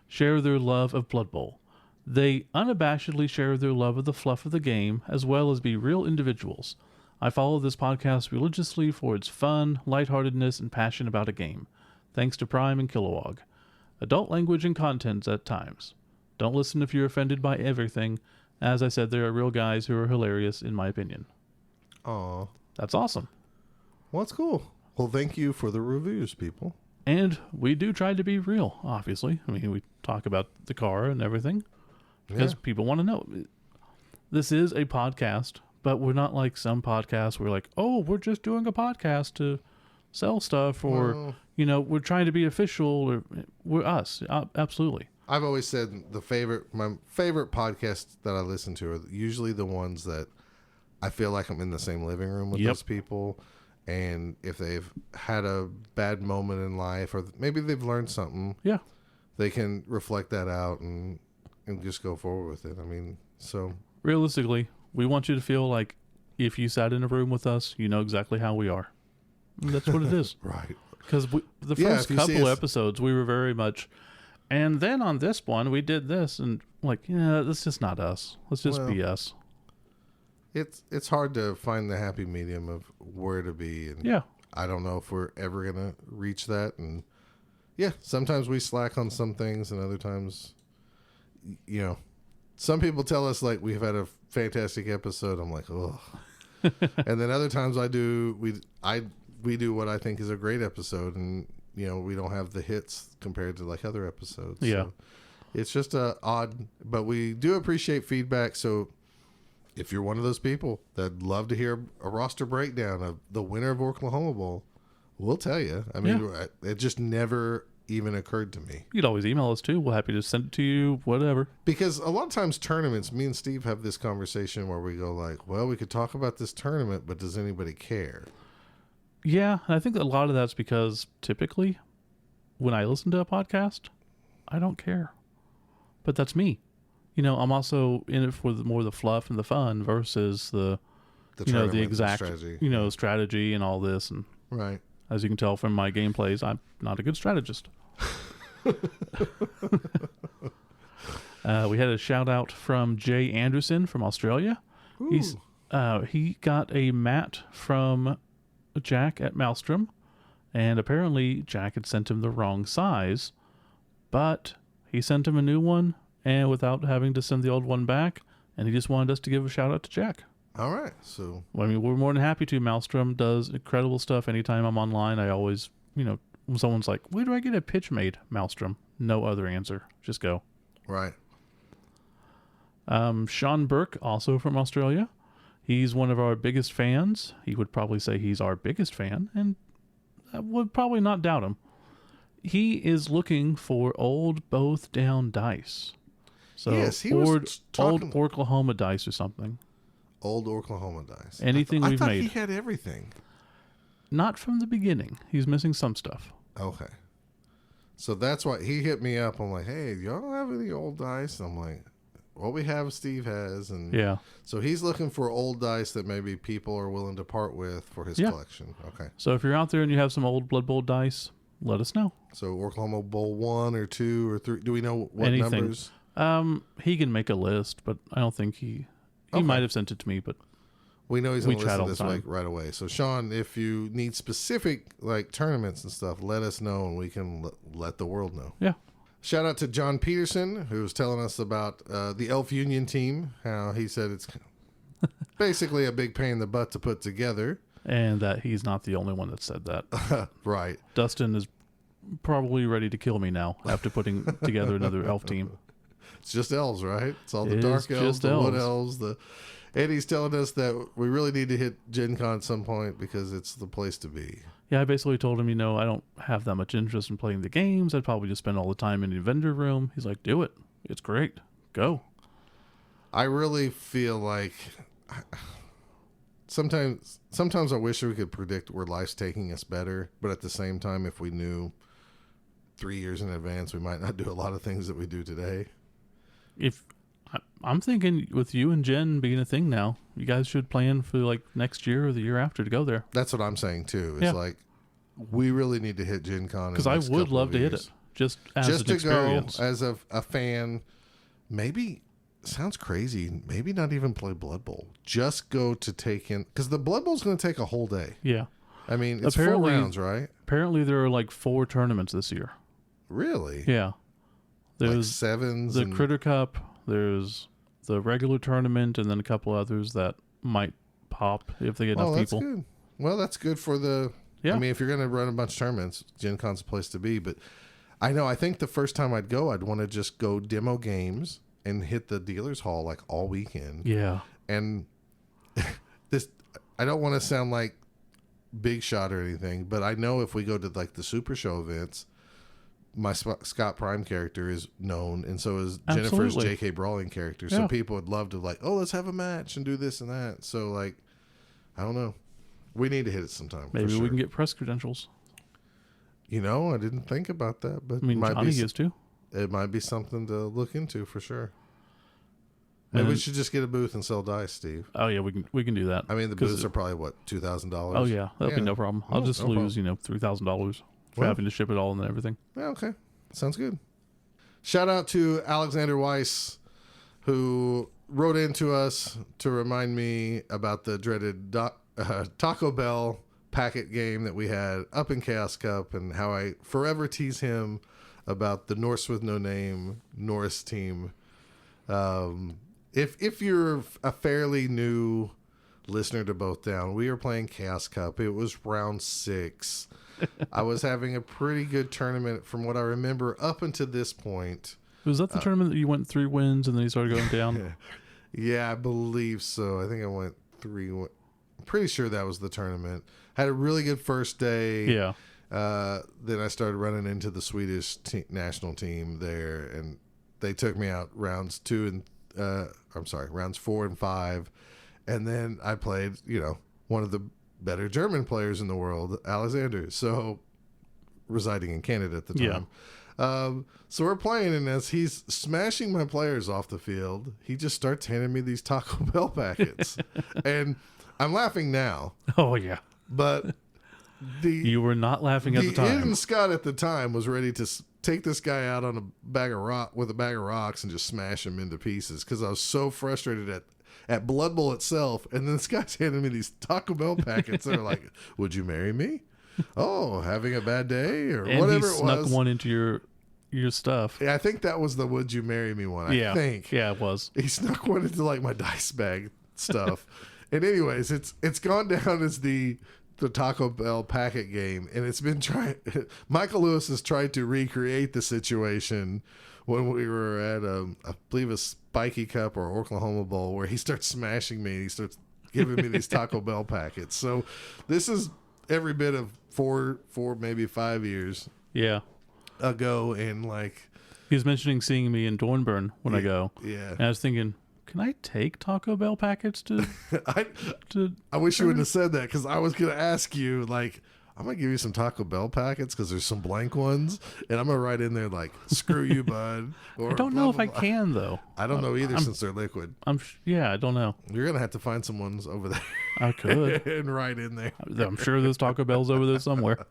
share their love of Blood Bowl. They unabashedly share their love of the fluff of the game, as well as be real individuals. I follow this podcast religiously for its fun, lightheartedness, and passion about a game. Thanks to Prime and Kilowog. Adult language and content at times. Don't listen if you're offended by everything. As I said, there are real guys who are hilarious, in my opinion.
Aw.
That's awesome.
Well, that's cool. Well, thank you for the reviews, people.
And we do try to be real, obviously. I mean, we talk about the car and everything because people want to know. This is a podcast, but we're not like some podcasts where like, oh, we're just doing a podcast to sell stuff, or, we're trying to be official, or we're us. Absolutely.
I've always said my favorite podcasts that I listen to are usually the ones that I feel like I'm in the same living room with those people. And if they've had a bad moment in life, or maybe they've learned something, they can reflect that out and just go forward with it. I mean, so
realistically, we want you to feel like if you sat in a room with us, you know exactly how we are. And that's what it is.
Right.
Because the first couple episodes, we were very much, and then on this one, we did this, and like, that's just not us. Let's just be us.
It's hard to find the happy medium of where to be, and I don't know if we're ever gonna reach that. And sometimes we slack on some things, and other times, some people tell us like we've had a fantastic episode. I'm like, oh, and then other times we do what I think is a great episode, and we don't have the hits compared to like other episodes. Yeah, so it's just odd, but we do appreciate feedback. So if you're one of those people that'd love to hear a roster breakdown of the winner of Oklahoma Bowl, we'll tell you. I mean, it just never even occurred to me.
You could always email us too. We're happy to send it to you, whatever.
Because a lot of times tournaments, me and Steve have this conversation where we go like, well, we could talk about this tournament, but does anybody care?
Yeah, and I think a lot of that's because typically when I listen to a podcast, I don't care. But that's me. You know, I'm also in it for more the fluff and the fun versus the exact strategy. Strategy and all this. And
right.
As you can tell from my gameplays, I'm not a good strategist. We had a shout out from Jay Anderson from Australia. Ooh. He got a mat from Jack at Maelstrom, and apparently Jack had sent him the wrong size, but he sent him a new one, and without having to send the old one back, and he just wanted us to give a shout out to Jack.
All right, so
I mean, we're more than happy to. Maelstrom does incredible stuff. Anytime I'm online, I always, when someone's like, "Where do I get a pitch made?" Maelstrom. No other answer. Just go.
Right.
Sean Burke, also from Australia. He's one of our biggest fans. He would probably say he's our biggest fan, and I would probably not doubt him. He is looking for old both down dice. So
yes, he was
old Oklahoma dice or something.
Old Oklahoma dice.
Anything we've made.
He had everything.
Not from the beginning. He's missing some stuff.
Okay. So that's why he hit me up. I'm like, hey, y'all don't have any old dice? I'm like, what we have, Steve has. And
yeah.
So he's looking for old dice that maybe people are willing to part with for his collection. Okay.
So if you're out there and you have some old Blood Bowl dice, let us know.
So Oklahoma Bowl 1 or 2 or 3. Do we know what
anything.
Numbers?
He can make a list, but I don't think he might have sent it to me, but
we know he's going to listen this week right away. So Sean, if you need specific like tournaments and stuff, let us know and we can let the world know.
Yeah.
Shout out to John Peterson, who was telling us about the Elf Union team, how he said it's basically a big pain in the butt to put together.
And that he's not the only one that said that.
Right.
Dustin is probably ready to kill me now after putting together another elf team.
It's just elves, right? It's all the dark elves, the wood elves. And he's telling us that we really need to hit Gen Con at some point because it's the place to be.
Yeah, I basically told him, I don't have that much interest in playing the games. I'd probably just spend all the time in the vendor room. He's like, do it. It's great. Go.
I really feel like sometimes I wish we could predict where life's taking us better. But at the same time, if we knew 3 years in advance, we might not do a lot of things that we do today.
I'm thinking with you and Jen being a thing now, you guys should plan for like next year or the year after to go there.
That's what I'm saying too. It's like we really need to hit Gen Con
because I would love to hit it just as an experience.
Go as a fan. Maybe sounds crazy. Maybe not even play Blood Bowl. Just go to take in because the Blood Bowl is going to take a whole day.
Yeah,
I mean it's 4 rounds, right?
Apparently there are like 4 tournaments this year.
Really?
Yeah. There's
like sevens,
the Critter Cup. There's the regular tournament, and then a couple others that might pop if they get enough people.
Good. Well, that's good for the. Yeah. I mean, if you're going to run a bunch of tournaments, Gen Con's a place to be. But I think the first time I'd go, I'd want to just go demo games and hit the dealer's hall like all weekend.
Yeah.
And I don't want to sound like big shot or anything, but I know if we go to like the Super Show events, my Scott Prime character is known, and so is Jennifer's J.K. Brawling character. Yeah. So people would love to like, let's have a match and do this and that. So like, I don't know. We need to hit it sometime.
Maybe we can get press credentials.
I didn't think about that, but
Johnny used to.
It might be something to look into for sure. Maybe we should just get a booth and sell dice, Steve.
Oh yeah, we can do that.
I mean, the booths are probably what, $2,000.
Oh yeah, that'll be no problem. I'll just lose $3,000 for having to ship it all and everything.
Yeah, okay, sounds good. Shout out to Alexander Weiss, who wrote into us to remind me about the dreaded Taco Bell packet game that we had up in Chaos Cup, and how I forever tease him about the Norse with no name Norse team. If you're a fairly new listener to Both Down, we were playing Chaos Cup. It was round 6. I was having a pretty good tournament from what I remember up until this point.
Was that the tournament that you went 3 wins and then you started going down?
Yeah, I believe so. I think I went 3. I'm pretty sure that was the tournament. Had a really good first day.
Yeah.
Then I started running into the Swedish national team there, and they took me out rounds 4 and 5. And then I played, one of the better German players in the world, Alexander. So residing in Canada at the time. So we're playing, and as he's smashing my players off the field, he just starts handing me these Taco Bell packets. And I'm laughing now.
Oh, yeah.
But
you were not laughing at the time.
Ian Scott at the time was ready to take this guy out on a bag of rocks and just smash him into pieces because I was so frustrated at Blood Bowl itself. And then this guy's handing me these Taco Bell packets that are like, "Would you marry me?" Oh, having a bad day or
and
whatever
he
it
snuck
was.
one into your stuff.
Yeah, I think that was the "Would you marry me" one. I think.
Yeah, it was.
He snuck one into like my dice bag stuff. And anyways, it's gone down as the Taco Bell packet game, and it's been Michael Lewis has tried to recreate the situation when we were at I believe a Spiky Cup or Oklahoma Bowl, where he starts smashing me and he starts giving me these Taco Bell packets. So this is every bit of 4 maybe 5 years ago, and like
he was mentioning seeing me in Dornbirn when I go.
Yeah.
And I was thinking, can I take Taco Bell packets to?
I wish you wouldn't have said that, because I was going to ask you, like, I'm going to give you some Taco Bell packets because there's some blank ones, and I'm going to write in there, like, "Screw you, bud." Or
I don't know if I can, though.
I don't know either, since they're liquid.
I don't know.
You're going to have to find some ones over there.
I could.
And write in there.
I'm sure there's Taco Bell's over there somewhere.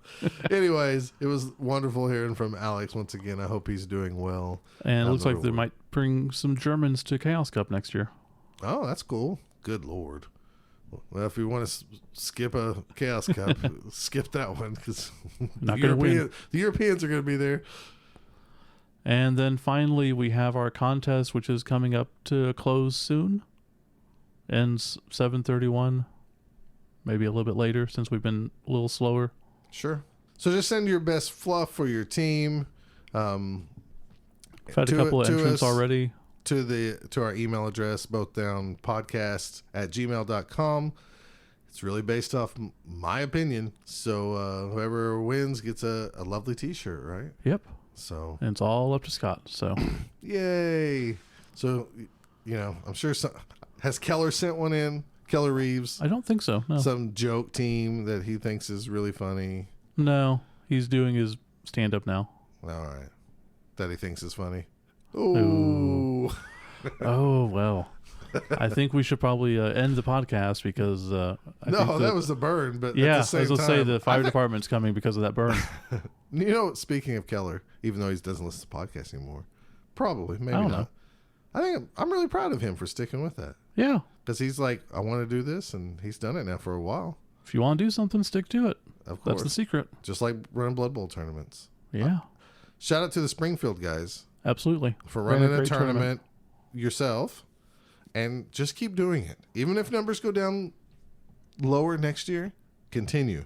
Anyways, it was wonderful hearing from Alex once again. I hope he's doing well.
And it looks like they might bring some Germans to Chaos Cup next year.
Oh, that's cool. Good Lord. Well, if you want to skip a Chaos Cup, skip that one, because the Europeans are going to be there.
And then finally, we have our contest, which is coming up to a close soon. Ends 7/31, maybe a little bit later since we've been a little slower.
Sure. So just send your best fluff for your team.
I've had a couple of entrants already.
To our email address, bothdownpodcast@gmail.com. It's really based off my opinion. So whoever wins gets a lovely t-shirt, right?
Yep.
So
and it's all up to Scott. So
yay. So I'm sure has Keller sent one in? Keller Reeves?
I don't think so. No.
Some joke team that he thinks is really funny.
No, he's doing his stand-up now.
All right. That he thinks is funny. Ooh.
Oh, well. I think we should probably end the podcast because
that was the burn. But
yeah,
at the same
I was going to say the fire
department
department's coming because of that burn.
Speaking of Keller, even though he doesn't listen to podcasts anymore, probably, maybe
I don't
not.
know.
I think I'm really proud of him for sticking with that.
Yeah.
Because he's like, I want to do this, and he's done it now for a while.
If you want to do something, stick to it.
Of course.
That's the secret.
Just like running Blood Bowl tournaments.
Yeah.
Shout out to the Springfield guys.
Absolutely.
For running a tournament yourself, and just keep doing it. Even if numbers go down lower next year, continue.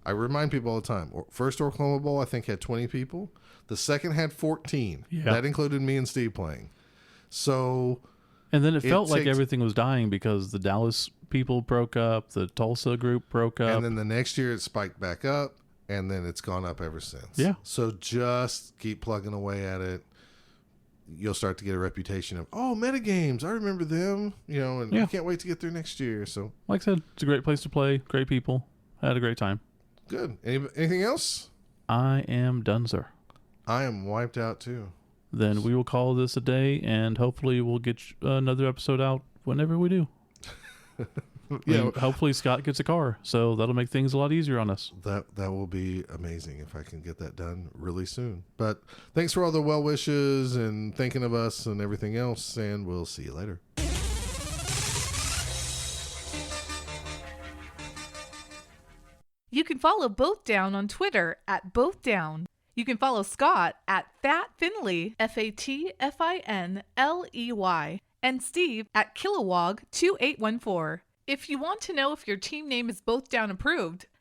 I remind people all the time. First Oklahoma Bowl, I think, had 20 people. The second had 14.
Yeah.
That included me and Steve playing. So...
And then it felt like everything was dying because the Dallas people broke up, the Tulsa group broke up.
And then the next year it spiked back up, and then it's gone up ever since.
Yeah.
So just keep plugging away at it. You'll start to get a reputation of, metagames, I remember them, and I can't wait to get there next year. So,
like I said, it's a great place to play, great people. I had a great time.
Good. Anything else?
I am done, sir.
I am wiped out too.
Then we will call this a day, and hopefully we'll get another episode out whenever we do. Yeah. Hopefully Scott gets a car, so that'll make things a lot easier on us.
That will be amazing if I can get that done really soon. But thanks for all the well wishes and thinking of us and everything else, and we'll see you later.
You can follow Both Down on Twitter @BothDown. You can follow Scott @FatFinley, FATFINLEY, and Steve @Kilowog2814. If you want to know if your team name is Both Down approved,